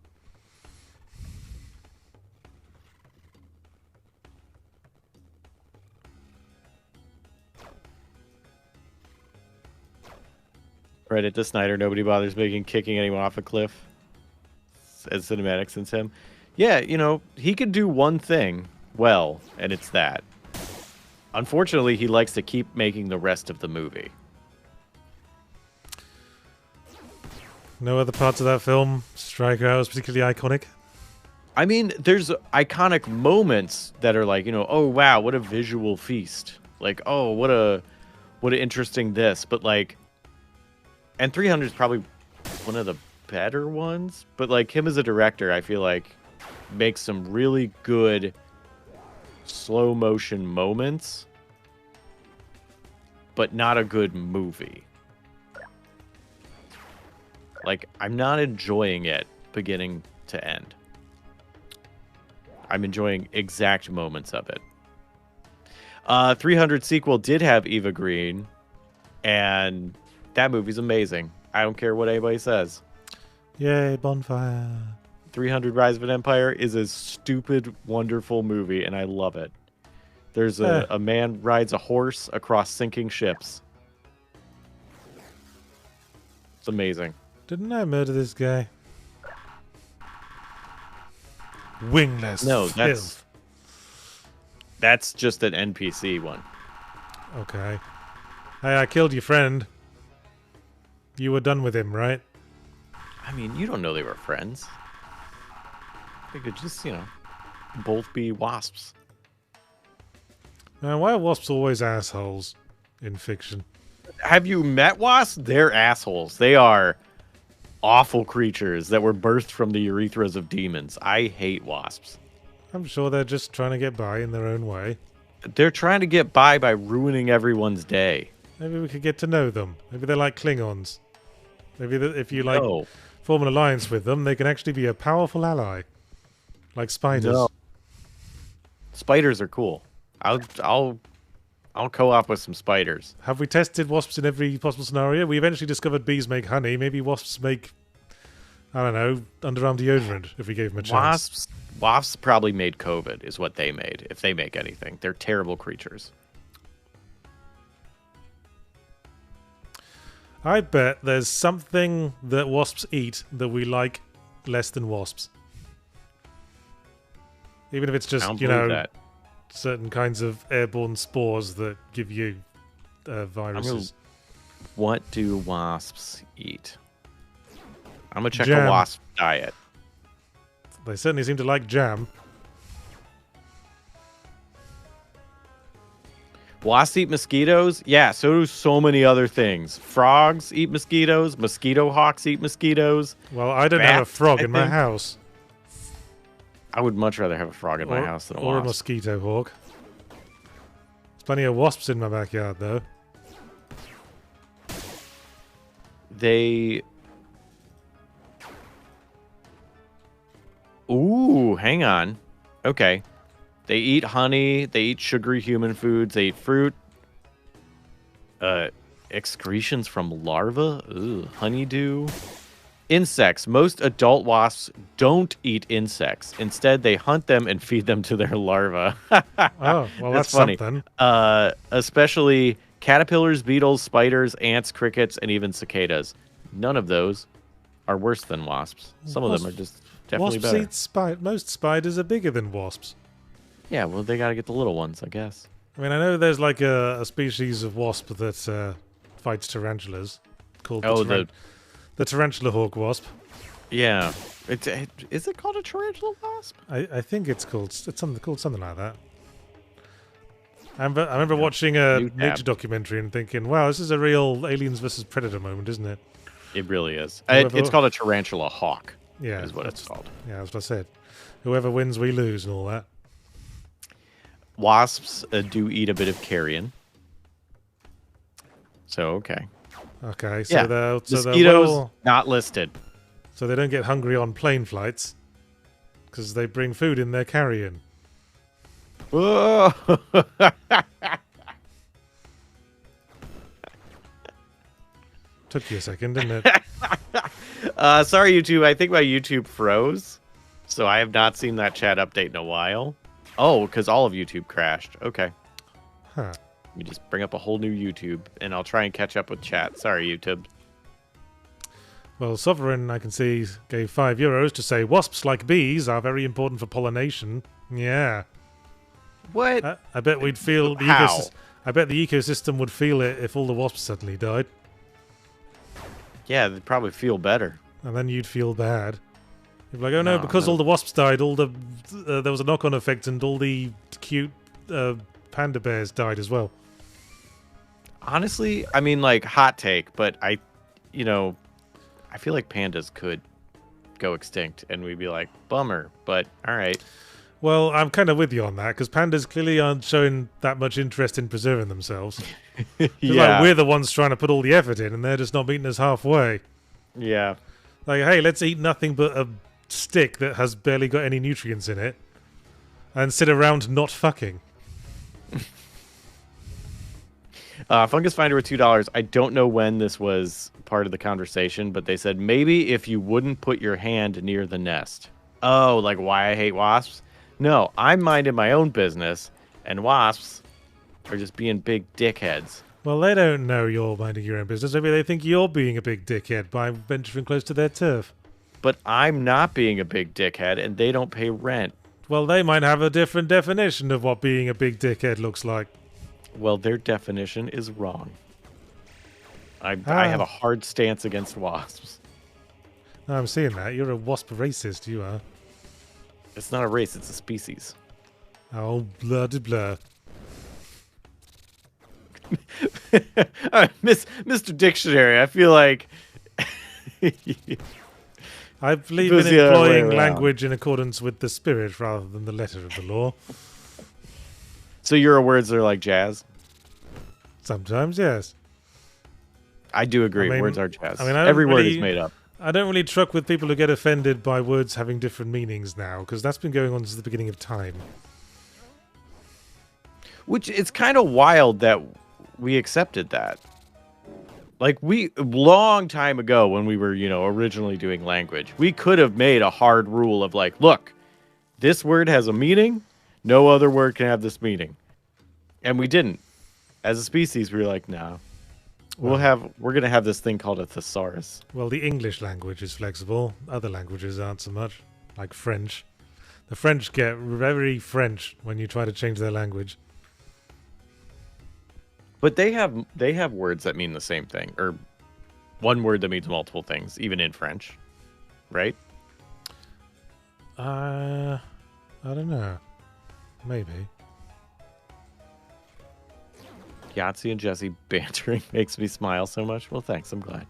S2: Credit to Snyder. Nobody bothers making kicking anyone off a cliff as cinematic since him. Yeah, you know, he could do one thing well, and it's that. Unfortunately, he likes to keep making the rest of the movie.
S1: No other parts of that film strike you out as particularly iconic?
S2: I mean, there's iconic moments that are like, you know, oh wow, what a visual feast. Like, oh, what an interesting this. But like, and 300 is probably one of the better ones. But like him as a director, I feel like makes some really good slow motion moments, but not a good movie. Like, I'm not enjoying it beginning to end. I'm enjoying exact moments of it. 300 sequel did have Eva Green, and that movie's amazing. I don't care what anybody says.
S1: Yay, bonfire.
S2: 300 Rise of an Empire is a stupid, wonderful movie, and I love it. There's a man rides a horse across sinking ships. It's amazing.
S1: Didn't I murder this guy? Wingless.
S2: No,
S1: filth.
S2: that's just an NPC one.
S1: Okay. Hey, I killed your friend. You were done with him, right?
S2: I mean, you don't know they were friends. They could just, you know, both be wasps.
S1: Why are wasps always assholes in fiction?
S2: Have you met wasps? They're assholes. They are awful creatures that were birthed from the urethras of demons. I hate wasps.
S1: I'm sure they're just trying to get by in their own way.
S2: They're trying to get by ruining everyone's day.
S1: Maybe we could get to know them. Maybe they're like Klingons. Maybe if you like
S2: No.
S1: form an alliance with them, they can actually be a powerful ally. Like spiders.
S2: No. Spiders are cool. I'll co-op with some spiders.
S1: Have we tested wasps in every possible scenario? We eventually discovered bees make honey. Maybe wasps make, I don't know, underarm deodorant if we gave them a chance.
S2: Wasps probably made COVID, is what they made, if they make anything. They're terrible creatures.
S1: I bet there's something that wasps eat that we like less than wasps. Even if it's just, you know,
S2: that.
S1: certain kinds of airborne spores that give you viruses.
S2: What do wasps eat? I'm going to check
S1: Jam.
S2: a wasp diet.
S1: They certainly seem to like jam.
S2: Wasps eat mosquitoes? Yeah, so do so many other things. Frogs eat mosquitoes. Mosquito hawks eat mosquitoes.
S1: Well, I don't have a
S2: Bats,
S1: frog
S2: I
S1: in my
S2: think.
S1: house.
S2: I would much rather have a frog in my house than a
S1: Or a
S2: wasp.
S1: mosquito hawk. There's plenty of wasps in my backyard, though.
S2: They... Ooh, hang on. Okay. They eat honey. They eat sugary human foods. They eat fruit. Excretions from larvae. Ooh, honeydew. Insects. Most adult wasps don't eat insects. Instead, they hunt them and feed them to their larvae.
S1: Oh, well, that's
S2: funny.
S1: something.
S2: Especially caterpillars, beetles, spiders, ants, crickets, and even cicadas. None of those are worse than wasps. Some of them are just definitely
S1: Wasps
S2: better.
S1: eat spiders. Most spiders are bigger than wasps.
S2: Yeah, well, they got to get the little ones, I guess.
S1: I mean, I know there's like a species of wasp that fights tarantulas called the tarantula hawk wasp.
S2: Yeah. Is it called a tarantula wasp?
S1: I think it's something like that. I remember watching a
S2: New tab.
S1: nature documentary and thinking, wow, this is a real aliens versus predator moment, isn't it?
S2: It really is.
S1: Whoever-
S2: It's called a tarantula hawk.
S1: Yeah,
S2: Is what it's called.
S1: Yeah, that's what I said. Whoever wins, we lose, and all that.
S2: Wasps do eat a bit of carrion. So, okay.
S1: Okay, so
S2: Yeah.
S1: they're
S2: Mosquitoes,
S1: well,
S2: not listed.
S1: so they don't get hungry on plane flights because they bring food in their carrion. Took you a second, didn't it?
S2: Sorry, YouTube. I think my YouTube froze, so I have not seen that chat update in a while. Oh, because all of YouTube crashed. Okay.
S1: Huh.
S2: Let me just bring up a whole new YouTube, and I'll try and catch up with chat. Sorry, YouTube.
S1: Well, Sovereign, I can see, gave €5 to say wasps, like bees, are very important for pollination. Yeah.
S2: What?
S1: I bet we'd feel the
S2: How?
S1: I bet the ecosystem would feel it if all the wasps suddenly died,
S2: Yeah, they'd probably feel better.
S1: and then you'd feel bad. You'd be like, oh no,
S2: No,
S1: because
S2: no.
S1: all the wasps died, all the there was a knock-on effect, and all the cute panda bears died as well.
S2: Honestly, I mean, like, hot take, but I feel like pandas could go extinct, and we'd be like, bummer, but all right.
S1: Well, I'm kind of with you on that, because pandas clearly aren't showing that much interest in preserving themselves. It's like we're the ones trying to put all the effort in, and they're just not meeting us halfway.
S2: Yeah.
S1: Like, hey, let's eat nothing but a stick that has barely got any nutrients in it, and sit around not fucking.
S2: Fungus Finder with $2. I don't know when this was part of the conversation, but they said maybe if you wouldn't put your hand near the nest. Oh, like why I hate wasps? No, I'm minding my own business, and wasps are just being big dickheads.
S1: Well, they don't know you're minding your own business. Maybe they think you're being a big dickhead by venturing close to their turf.
S2: But I'm not being a big dickhead, and they don't pay rent.
S1: Well, they might have a different definition of what being a big dickhead looks like.
S2: Well, their definition is wrong. I have a hard stance against wasps.
S1: I'm seeing that. You're a wasp racist, you are.
S2: It's not a race, it's a species.
S1: Oh, blah de blah.
S2: Mr. Dictionary, I feel like...
S1: I believe
S2: Goes
S1: in
S2: the other way
S1: employing
S2: around.
S1: language in accordance with the spirit rather than the letter of the law.
S2: So your words are like jazz?
S1: Sometimes, yes.
S2: I do agree.
S1: I mean-
S2: Words are jazz.
S1: I mean, I don't
S2: Every word
S1: really-
S2: is made up.
S1: I don't really truck with people who get offended by words having different meanings now, because that's been going on since the beginning of time.
S2: Which it's kind of wild that we accepted that. Like long time ago when we were, originally doing language, we could have made a hard rule of like, look, this word has a meaning. No other word can have this meaning. And we didn't. As a species, we were like, no. We're going to have this thing called a thesaurus.
S1: Well, the English language is flexible. Other languages aren't so much, like French. The French get very French when you try to change their language.
S2: But they have words that mean the same thing, or one word that means multiple things, even in French, right?
S1: I don't know. Maybe.
S2: Yahtzee and Jesse bantering makes me smile so much. Well, thanks. I'm glad.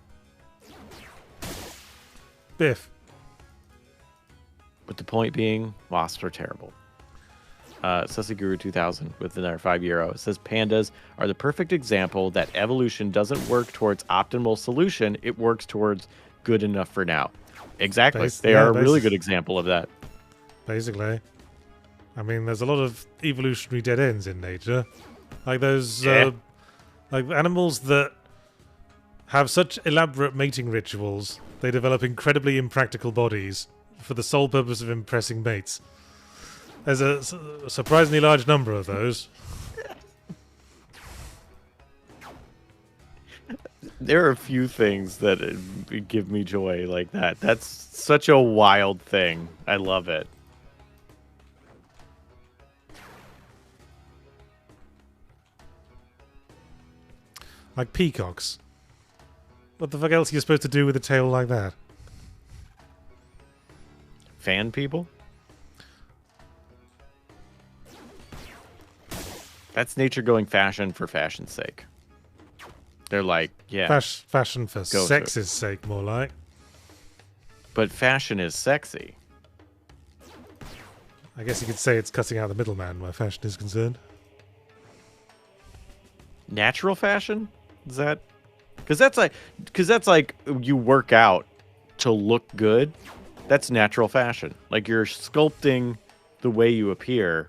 S1: Biff.
S2: But the point being, wasps are terrible. Sussy Guru 2000 with another €5. It says pandas are the perfect example that evolution doesn't work towards optimal solution. It works towards good enough for now. Exactly. They are a really good example of that.
S1: Basically. I mean, there's a lot of evolutionary dead ends in nature. Like those,
S2: Yeah.
S1: like animals that have such elaborate mating rituals, they develop incredibly impractical bodies for the sole purpose of impressing mates. There's a surprisingly large number of those.
S2: There are a few things that give me joy like that. That's such a wild thing. I love it.
S1: Like peacocks. What the fuck else are you supposed to do with a tail like that?
S2: Fan people? That's nature going fashion for fashion's sake. They're like, yeah.
S1: Fashion for
S2: Go for
S1: sex's sake, more like.
S2: But fashion is sexy.
S1: I guess you could say it's cutting out the middleman where fashion is concerned.
S2: Natural fashion? Is that? Because that's like you work out to look good. That's natural fashion. Like you're sculpting the way you appear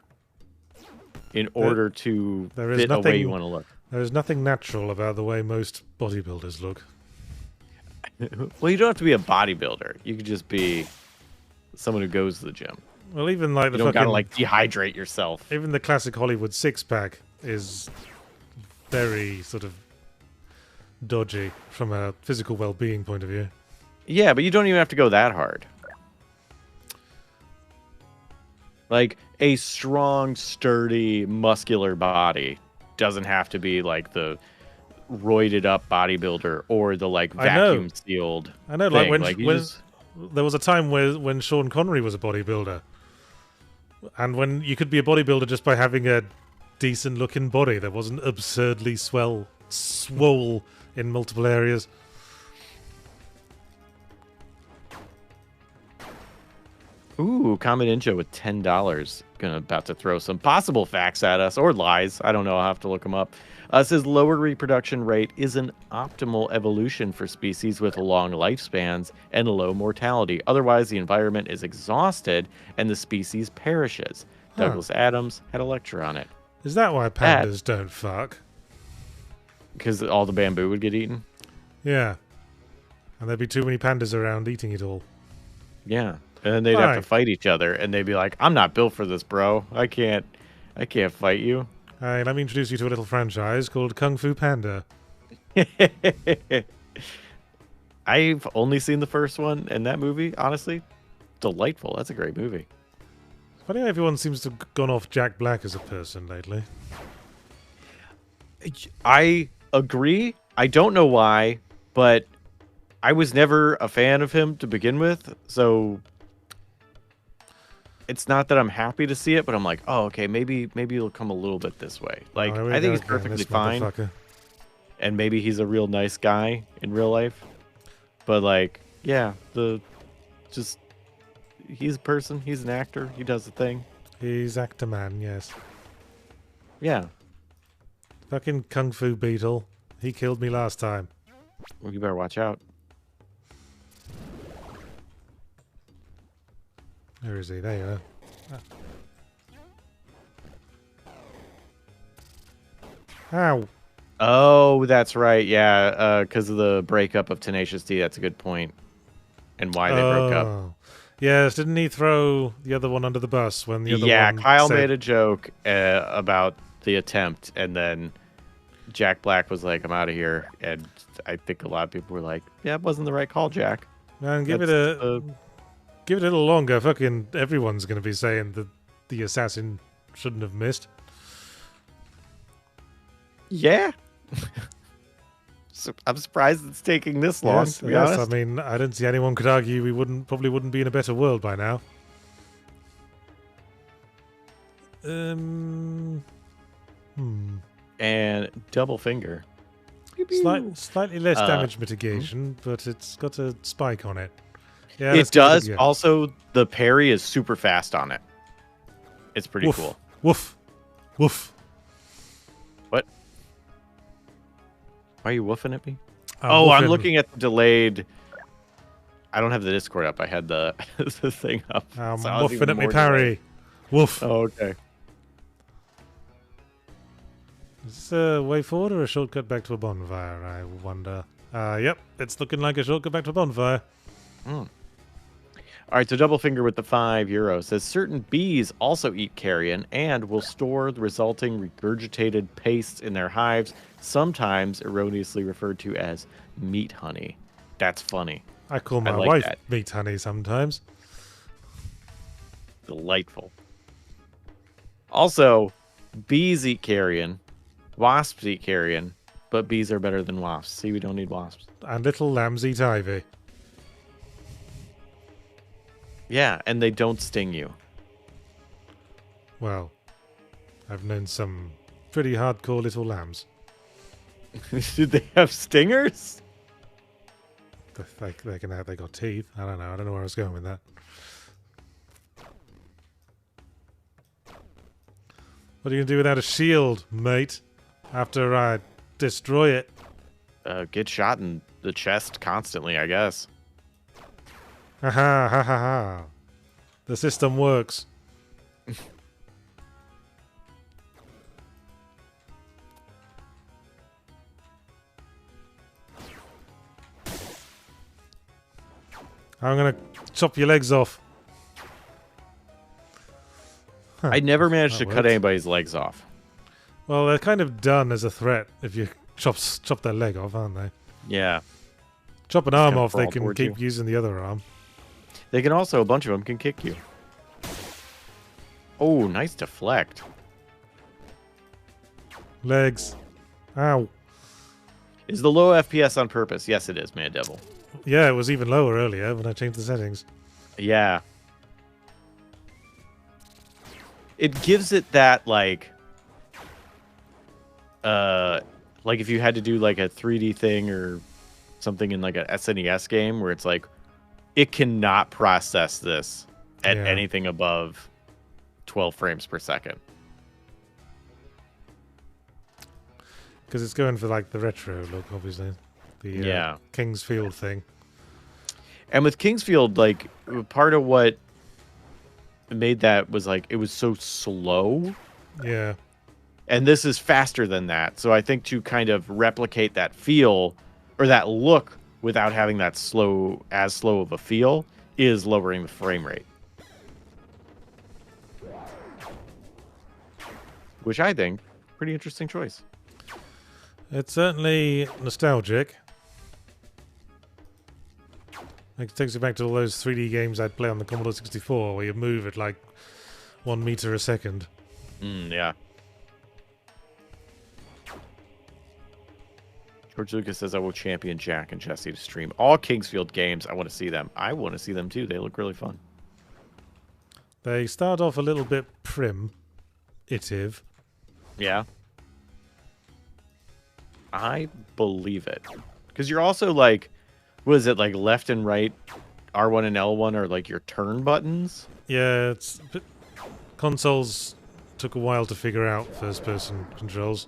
S2: in order to
S1: there is
S2: fit a way
S1: nothing-
S2: you want to look.
S1: There is nothing natural about the way most bodybuilders look.
S2: Well, you don't have to be a bodybuilder. You could just be someone who goes to the gym.
S1: Well, even like
S2: You
S1: the
S2: don't
S1: fucking
S2: gotta like dehydrate yourself.
S1: even the classic Hollywood six-pack is very sort of dodgy from a physical well-being point of view.
S2: Yeah, but you don't even have to go that hard. Like a strong, sturdy, muscular body doesn't have to be like the roided up bodybuilder or the like
S1: I know.
S2: vacuum sealed.
S1: I know, like
S2: thing.
S1: when there was a time when Sean Connery was a bodybuilder, and when you could be a bodybuilder just by having a decent-looking body that wasn't absurdly swole in multiple areas.
S2: Ooh, Common Ninja with $10. About to throw some possible facts at us, or lies. I don't know. I'll have to look them up. Says lower reproduction rate is an optimal evolution for species with long lifespans and low mortality. Otherwise, the environment is exhausted and the species perishes.
S1: Huh.
S2: Douglas Adams had a lecture on it.
S1: Is that why pandas don't fuck?
S2: Because all the bamboo would get eaten?
S1: Yeah. And there'd be too many pandas around eating it all.
S2: Yeah. And then they'd have to fight each other, and they'd be like, I'm not built for this, bro. I can't fight you.
S1: Hey, let me introduce you to a little franchise called Kung Fu Panda.
S2: I've only seen the first one, and that movie, honestly, delightful. That's a great movie.
S1: It's funny how everyone seems to have gone off Jack Black as a person lately.
S2: I agree. I don't know why, but I was never a fan of him to begin with, so it's not that I'm happy to see it, but I'm like, oh, okay, maybe it'll come a little bit this way. Like, I think he's perfectly fine, and maybe he's a real nice guy in real life. But like, yeah, he's a person, he's an actor, he does the thing.
S1: He's actor man, yes.
S2: Yeah.
S1: Fucking Kung Fu Beetle. He killed me last time.
S2: Well, you better watch out.
S1: Where is he? There you are. Ow.
S2: Oh, that's right. Yeah, because of the breakup of Tenacious D. That's a good point. And why they broke up.
S1: Yes, didn't he throw the other one under the bus when the other one
S2: Yeah, Kyle
S1: said...
S2: made a joke about the attempt, and then Jack Black was like, I'm out of here. And I think a lot of people were like, yeah, it wasn't the right call, Jack.
S1: Man, give it a little longer. Fucking everyone's going to be saying that the assassin shouldn't have missed.
S2: Yeah. So I'm surprised it's taking this long, to be honest.
S1: I mean, I don't see anyone could argue we probably wouldn't be in a better world by now.
S2: And double finger.
S1: Slightly less damage mitigation, but it's got a spike on it. Yeah,
S2: it does. Also, the parry is super fast on it. It's pretty cool.
S1: Woof. Woof.
S2: What? Why are you woofing at me? I'm looking at the delayed. I don't have the Discord up. I had the thing up.
S1: I'm woofing at me parry. Woof.
S2: Oh, okay.
S1: Is this a way forward or a shortcut back to a bonfire, I wonder? Yep, it's looking like a shortcut back to a bonfire.
S2: All right, so double finger with the €5 says certain bees also eat carrion and will store the resulting regurgitated paste in their hives, sometimes erroneously referred to as meat honey. That's funny.
S1: I call my wife meat honey sometimes.
S2: Delightful. Also, bees eat carrion, wasps eat carrion, but bees are better than wasps. See, we don't need wasps.
S1: And little lambs eat ivy.
S2: Yeah, and they don't sting you.
S1: Well, I've known some pretty hardcore little lambs.
S2: Did they have stingers?
S1: They got teeth. I don't know. I don't know where I was going with that. What are you going to do without a shield, mate? After I destroy it?
S2: Get shot in the chest constantly, I guess.
S1: Ha ha ha ha ha. The system works. I'm gonna chop your legs off. Huh.
S2: I never managed to
S1: That
S2: cut
S1: works.
S2: anybody's legs off.
S1: Well, they're kind of done as a threat if you chop their leg off, aren't they?
S2: Yeah.
S1: Chop an arm
S2: gonna
S1: off, they
S2: crawl
S1: can
S2: towards
S1: keep
S2: you.
S1: using the other arm.
S2: They can also, a bunch of them can kick you. Oh, nice deflect.
S1: Legs. Ow.
S2: Is the low FPS on purpose? Yes, it is, Man Devil.
S1: Yeah, it was even lower earlier when I changed the settings.
S2: Yeah. It gives it that, like if you had to do like a 3D thing or something in like a SNES game where it's like, it cannot process this at
S1: Yeah.
S2: anything above 12 frames per second.
S1: Because it's going for like the retro look, obviously. The
S2: Yeah.
S1: Kingsfield thing.
S2: And with Kingsfield, like, part of what made that was like, it was so slow.
S1: Yeah.
S2: And this is faster than that. So I think to kind of replicate that feel or that look without having that slow of a feel is lowering the frame rate. Which I think, pretty interesting choice.
S1: It's certainly nostalgic. It takes you back to all those 3D games I'd play on the Commodore 64 where you move at like 1 meter a second.
S2: Yeah. George Lucas says, I will champion Jack and Jesse to stream all Kingsfield games. I want to see them. I want to see them too. They look really fun.
S1: They start off a little bit primitive.
S2: Yeah. I believe it. Because you're also like, what is it, like left and right, R1 and L1 are like your turn buttons?
S1: Yeah, consoles took a while to figure out first-person controls.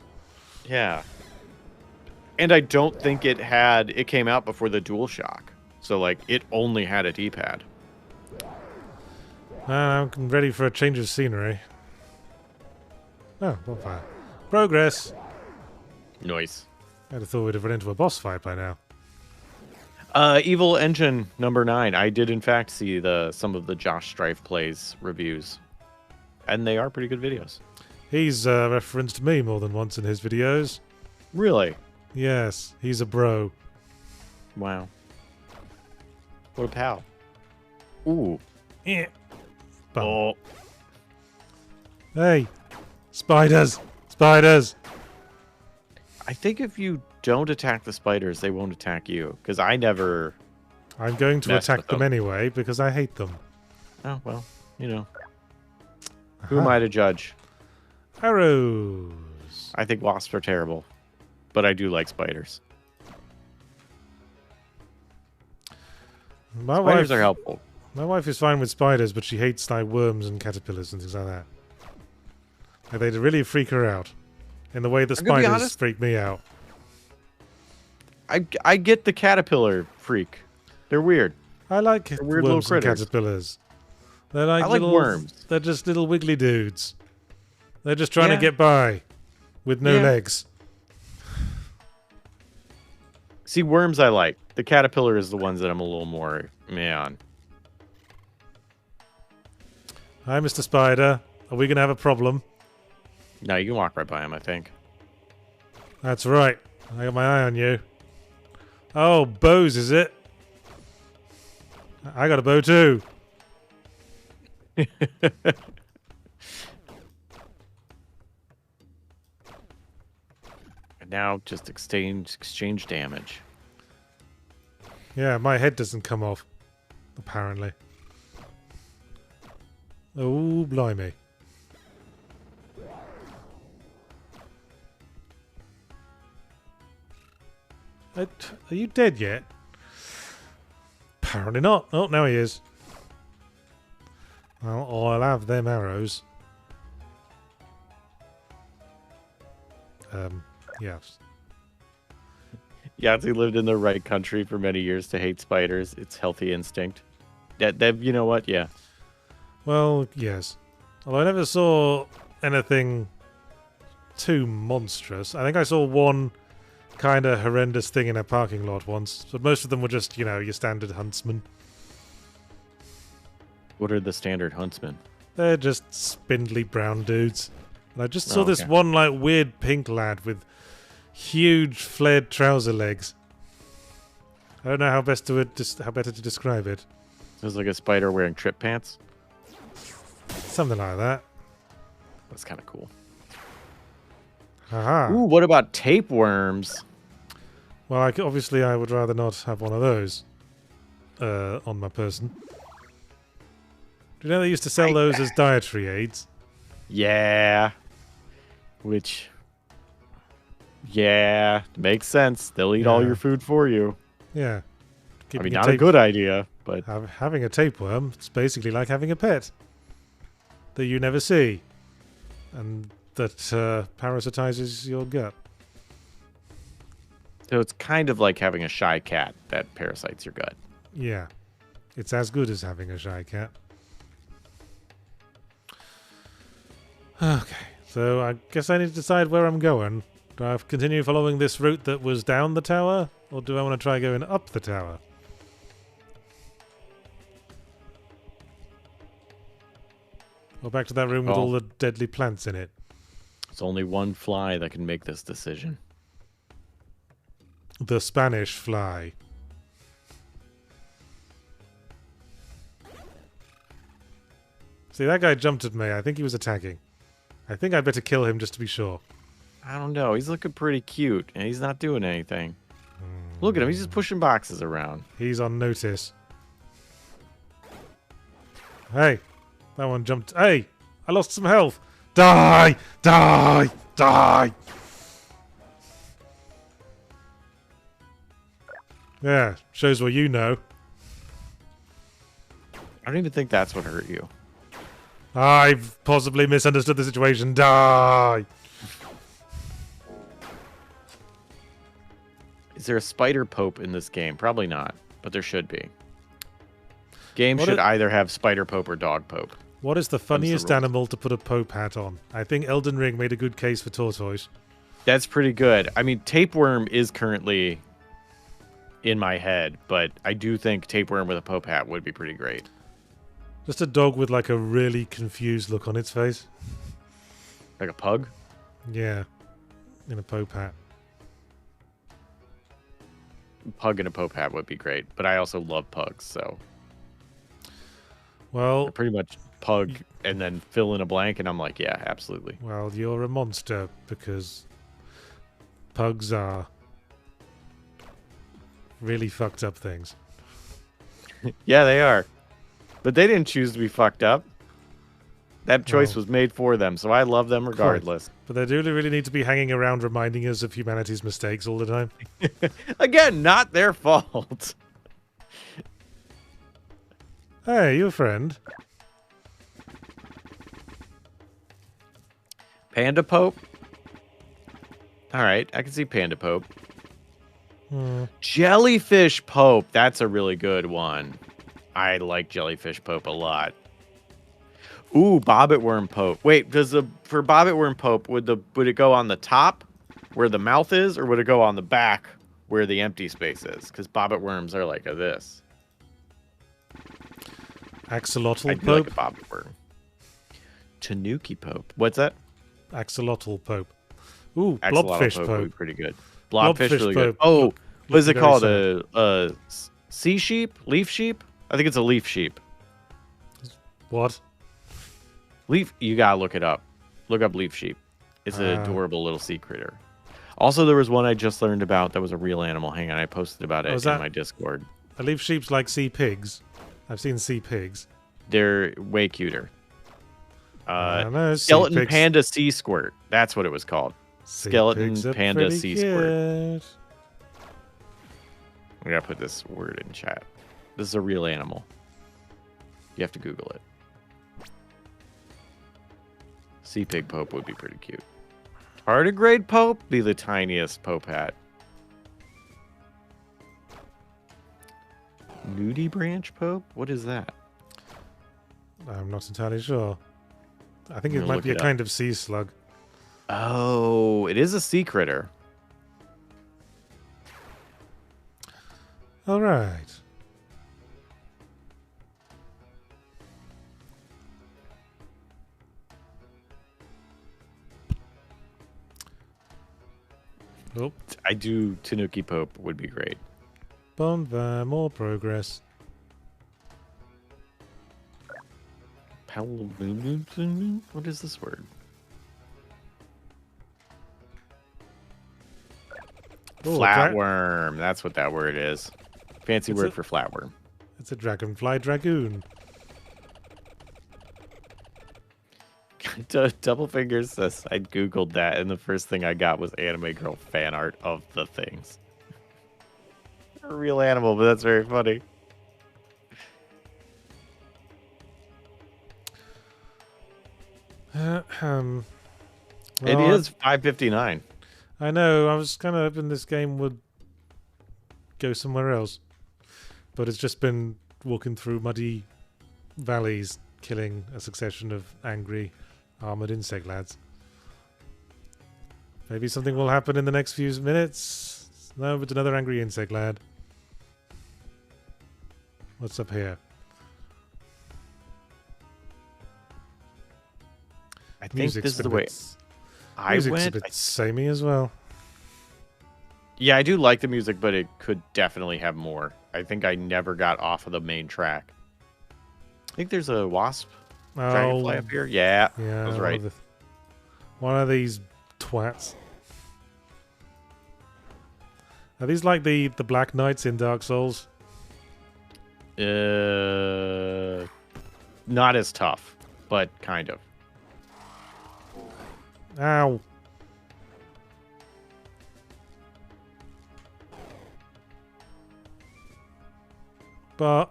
S2: Yeah. And I don't think it came out before the DualShock. So like, it only had a D-pad.
S1: I'm ready for a change of scenery. Oh, bonfire. Progress!
S2: Nice.
S1: I'd have thought we'd have run into a boss fight by now.
S2: Evil Engine number 9. I did in fact see some of the Josh Strife Plays reviews. And they are pretty good videos.
S1: He's referenced me more than once in his videos.
S2: Really?
S1: Yes, he's a bro.
S2: Wow. What a pal. Ooh.
S1: Yeah. Bum.
S2: Oh.
S1: Hey! Spiders! Spiders!
S2: I think if you don't attack the spiders, they won't attack you. Because I never...
S1: I'm going to
S2: Mess
S1: attack
S2: with
S1: them
S2: them.
S1: anyway because I hate them.
S2: Oh, well, you know. Who am I to judge?
S1: Arrows!
S2: I think wasps are terrible. But I do like spiders.
S1: My
S2: Spiders
S1: wife,
S2: are helpful.
S1: My wife is fine with spiders, but she hates like worms and caterpillars and things like that. Like, they really freak her out. In the way the
S2: I'm gonna be
S1: spiders
S2: honest.
S1: freak me out.
S2: I get the caterpillar freak. They're weird.
S1: I like
S2: weird little
S1: worms and
S2: critters.
S1: caterpillars. They're like
S2: I like
S1: little
S2: worms.
S1: They're just little wiggly dudes. They're just trying
S2: Yeah.
S1: to get by with no
S2: Yeah.
S1: legs.
S2: See, worms I like. The caterpillar is the ones that I'm a little more meh on.
S1: Hi, Mr. Spider. Are we gonna have a problem?
S2: No, you can walk right by him, I think.
S1: That's right. I got my eye on you. Oh, bows, is it? I got a bow too.
S2: And now just exchange damage.
S1: Yeah, my head doesn't come off. Apparently. Oh, blimey. Are you dead yet? Apparently not. Oh, now he is. Well, I'll have them arrows. Yes.
S2: Yahtzee lived in the right country for many years to hate spiders. It's healthy instinct. That you know what? Yeah.
S1: Well, yes. Although I never saw anything too monstrous. I think I saw one kind of horrendous thing in a parking lot once. But most of them were just, you know, your standard huntsman.
S2: What are the standard huntsmen?
S1: They're just spindly brown dudes. And I just saw
S2: Oh,
S1: this
S2: okay.
S1: one like weird pink lad with huge flared trouser legs. I don't know how better to describe it.
S2: It was like a spider wearing trip pants.
S1: Something like that.
S2: That's kind of cool.
S1: Haha.
S2: Ooh, what about tapeworms?
S1: Well, obviously I would rather not have one of those on my person. Do you know they used to sell those as dietary aids?
S2: Yeah. Which, yeah, makes sense. They'll eat all
S1: Yeah.
S2: your food for you.
S1: Yeah.
S2: I mean, not a good idea, but
S1: Having a tapeworm, it's basically like having a pet that you never see and that parasitizes your gut.
S2: so it's kind of like having a shy cat that parasites your gut.
S1: Yeah. It's as good as having a shy cat. Okay, so I guess I need to decide where I'm going. Do I continue following this route that was down the tower, or do I want to try going up the tower? Or back to that room with all the deadly plants in it?
S2: It's only one fly that can make this decision.
S1: The Spanish fly. See, that guy jumped at me. I think he was attacking. I think I'd better kill him just to be sure.
S2: I don't know. He's looking pretty cute, and he's not doing anything. Look at him. He's just pushing boxes around.
S1: He's on notice. Hey, that one jumped. Hey, I lost some health. Die! Die! Die! Yeah, shows what you know.
S2: I don't even think that's what hurt you.
S1: I've possibly misunderstood the situation. Die!
S2: Is there a spider pope in this game? Probably not, but there should be. Games
S1: What
S2: should
S1: i-
S2: either have spider pope or dog pope.
S1: What is the funniest
S2: rules.
S1: animal to put a Pope hat on? I think Elden Ring made a good case for tortoise.
S2: That's pretty good. I mean, tapeworm is currently in my head, but I do think tapeworm with a pope hat would be pretty great.
S1: Just a dog with like a really confused look on its face.
S2: Like a pug?
S1: Yeah, in a Pope hat.
S2: Pug in a pope hat would be great, but I also love pugs, so
S1: Well,
S2: pretty much pug and then fill in a blank, and I'm like, yeah, absolutely.
S1: well, you're a monster because pugs are really fucked up things.
S2: Yeah, they are. But they didn't choose to be fucked up. That choice
S1: Well,
S2: was made for them, so I love them regardless.
S1: But they do really need to be hanging around reminding us of humanity's mistakes all the time.
S2: Again, not their fault.
S1: Hey, you a friend?
S2: Panda Pope? Alright, I can see Panda Pope. Jellyfish Pope. That's a really good one. I like Jellyfish Pope a lot. Ooh, Bobbit Worm Pope. Wait, for Bobbit Worm Pope, would it go on the top where the mouth is, or would it go on the back where the empty space is? Because Bobbit Worms are like this.
S1: Axolotl
S2: I do
S1: Pope?
S2: like a Bobbit Worm. Tanuki Pope. What's that?
S1: Axolotl Pope. Ooh,
S2: Axolotl
S1: Blobfish
S2: Pope
S1: Pope.
S2: would be pretty good. Blobfish
S1: Blobfish
S2: really good.
S1: Pope.
S2: Oh, what is it
S1: very
S2: called?
S1: sad.
S2: A sea sheep? Leaf sheep? I think it's a leaf sheep.
S1: What?
S2: Leaf. You gotta look it up. Look up leaf sheep. It's an adorable little sea critter. Also, there was one I just learned about that was a real animal. Hang on, I posted about it
S1: is
S2: in
S1: that-
S2: my Discord.
S1: Are leaf sheep's like sea pigs? I've seen sea pigs.
S2: They're way cuter.
S1: I don't know, sea
S2: Skeleton
S1: pigs-
S2: panda sea squirt. That's what it was called.
S1: sea
S2: Skeleton
S1: pigs are
S2: panda
S1: pretty
S2: sea squirt.
S1: cute.
S2: I gotta put this word in chat. This is a real animal. You have to Google it. Sea pig pope would be pretty cute. Tardigrade pope be the tiniest pope hat. Nudie branch pope? What is that?
S1: I'm not entirely sure. I think it
S2: gonna
S1: might
S2: look
S1: be a
S2: it up.
S1: kind of sea slug.
S2: Oh, it is a sea critter.
S1: All right. Oh,
S2: I do Tanuki Pope would be great.
S1: bonfire, more progress.
S2: What is this word?
S1: Oh,
S2: Flatworm. That's what that word is. Fancy word for flatworm.
S1: It's a dragonfly dragoon.
S2: Double Fingers says I googled that, and the first thing I got was anime girl fan art of the things. A real animal, but that's very funny.
S1: Well,
S2: It is 5:59.
S1: I know. I was kind of hoping this game would go somewhere else, but it's just been walking through muddy valleys, killing a succession of angry, armored insect lads. Maybe something will happen in the next few minutes. No, but another angry insect lad. What's up here?
S2: I think this is the way I
S1: Music's
S2: went.
S1: a bit samey as well.
S2: Yeah, I do like the music, but it could definitely have more. I think I never got off of the main track. I think there's a wasp dragonfly up here. Yeah,
S1: yeah,
S2: I was right.
S1: One of these twats. Are these like the Black Knights in Dark Souls?
S2: Not as tough, but kind of.
S1: Ow. But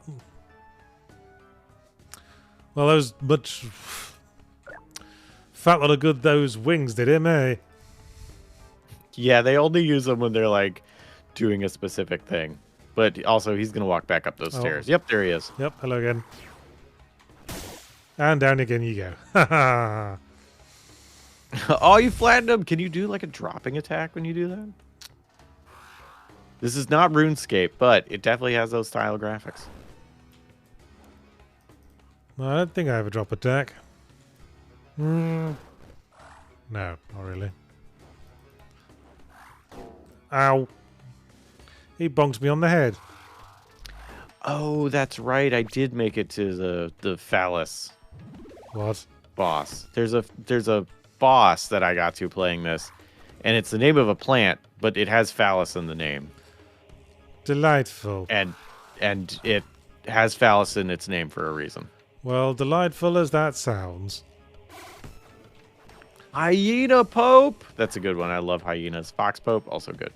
S1: well, those much fat lot of good those wings did him, eh?
S2: Yeah, they only use them when they're like doing a specific thing. But also, he's gonna walk back up those stairs. Yep, there he is.
S1: Yep, hello again. And down again you go. Ha ha.
S2: Oh, you flattened him. Can you do like a dropping attack when you do that? This is not RuneScape, but it definitely has those style graphics.
S1: No, I don't think I have a drop attack. No, not really. Ow. He bonks me on the head.
S2: Oh, that's right. I did make it to the phallus
S1: What?
S2: boss. There's a boss that I got to playing this, and it's the name of a plant, but it has phallus in the name.
S1: Delightful.
S2: And it has phallus in its name for a reason.
S1: Well, delightful as that sounds.
S2: Hyena Pope. That's a good one. I love hyenas. Fox Pope, also good.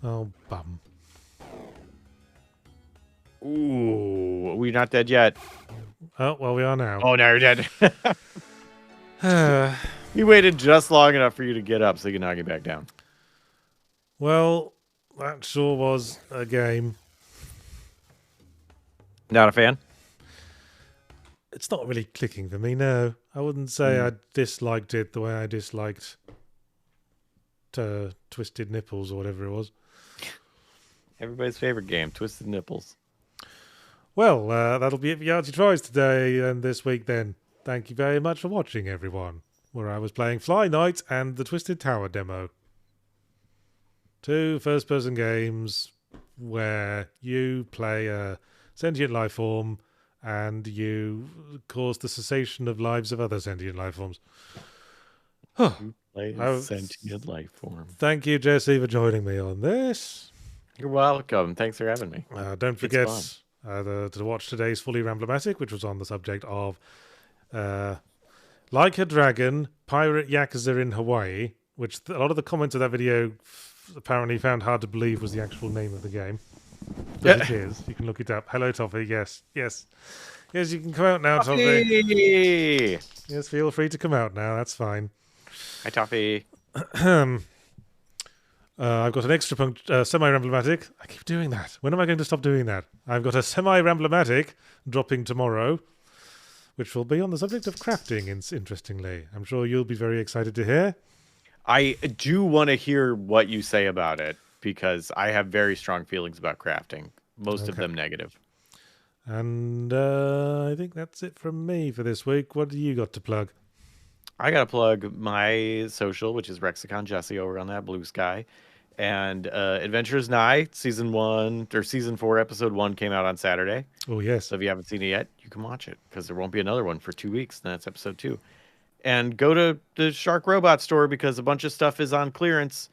S1: Oh, bum.
S2: Ooh, we're not dead yet.
S1: Oh, well, we are now.
S2: Oh, now you're dead. He waited just long enough for you to get up so you can knock you back down.
S1: Well, that sure was a game.
S2: Not a fan?
S1: It's not really clicking for me, no. I wouldn't say I disliked it the way I disliked Twisted Nipples or whatever it was.
S2: Everybody's favorite game, Twisted Nipples.
S1: Well, that'll be it for Yahtzee Tries today and this week then. Thank you very much for watching, everyone, where I was playing FlyKnight and the Twisted Tower demo. 2 first-person games where you play a sentient life form and you cause the cessation of lives of other sentient life forms.
S2: Play a sentient life form.
S1: Thank you, Jesse, for joining me on this.
S2: You're welcome. Thanks for having me.
S1: Don't forget to watch today's Fully Ramblematic, which was on the subject of Like a Dragon, Pirate Yakuza in Hawaii, which a lot of the comments of that video apparently found hard to believe was the actual name of the game. But it is. You can look it up. Hello, Toffee. Yes. Yes, you can come out now, Toffee. Yes, feel free to come out now. That's fine.
S2: Hi, Toffee.
S1: I've got an extra semi-ramblematic. I keep doing that. When am I going to stop doing that? I've got a semi-ramblematic dropping tomorrow, which will be on the subject of crafting, interestingly. I'm sure you'll be very excited to hear.
S2: I do want to hear what you say about it, because I have very strong feelings about crafting. Most of them negative.
S1: And I think that's it from me for this week. What do you got to plug?
S2: I gotta plug my social, which is Rexicon Jesse over on that Blue Sky. And Adventures Nigh season 4, episode 1 came out on Saturday.
S1: Oh, yes.
S2: So if you haven't seen it yet, you can watch it because there won't be another one for 2 weeks. And that's episode 2. And go to the Shark Robot store because a bunch of stuff is on clearance,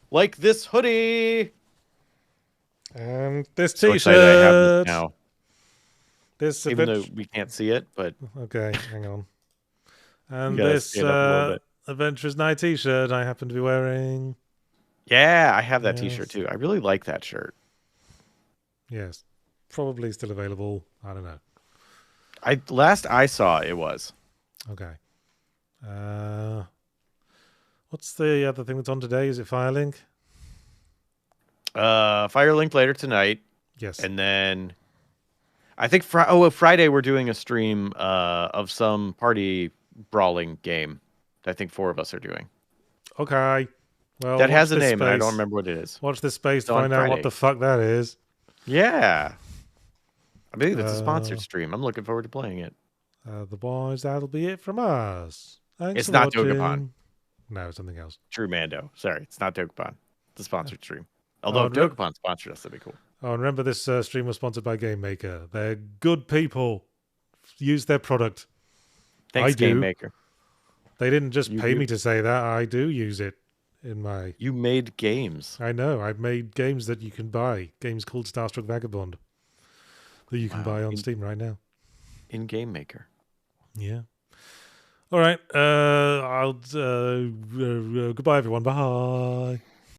S2: like this hoodie.
S1: And this
S2: So excited I have
S1: t-shirt.
S2: this now.
S1: This
S2: Even though we can't see it, but
S1: Okay, hang on. And
S2: gotta
S1: this
S2: stand up a little bit.
S1: Adventures Night t-shirt I happen to be wearing.
S2: Yeah, I have that
S1: Yes.
S2: T-shirt too. I really like that shirt.
S1: Yes. Probably still available. I don't know.
S2: Last I saw it was.
S1: Okay. What's the other thing that's on today? Is it Firelink?
S2: Firelink later tonight,
S1: Yes.
S2: and then I think Friday we're doing a stream of some party brawling game. I think 4 of us are doing.
S1: Okay. Well,
S2: That has a
S1: watch this
S2: name, and I don't
S1: space.
S2: remember what it is.
S1: Watch this space to
S2: on
S1: find out what
S2: Friday.
S1: the fuck that is.
S2: Yeah, I believe it's a sponsored stream. I'm looking forward to playing it.
S1: The boys, that'll be it from us. Thanks
S2: It's
S1: for
S2: not
S1: watching.
S2: Dokapon.
S1: No, something else.
S2: True Mando. Sorry, it's not Dokapon. It's a sponsored stream. Although if
S1: no.
S2: Dokapon sponsored us, that'd be cool.
S1: Oh, and remember this stream was sponsored by Game Maker. They're good people. Use their product.
S2: Thanks,
S1: I do.
S2: Game Maker.
S1: They didn't just
S2: You
S1: pay
S2: do.
S1: me to say that. I do use it in my...
S2: You made games.
S1: I know. I've made games that you can buy. Games called Starstruck Vagabond. That you can
S2: Wow.
S1: buy on Steam right now.
S2: In Game Maker.
S1: Yeah. All right. I'll... goodbye, everyone. Bye.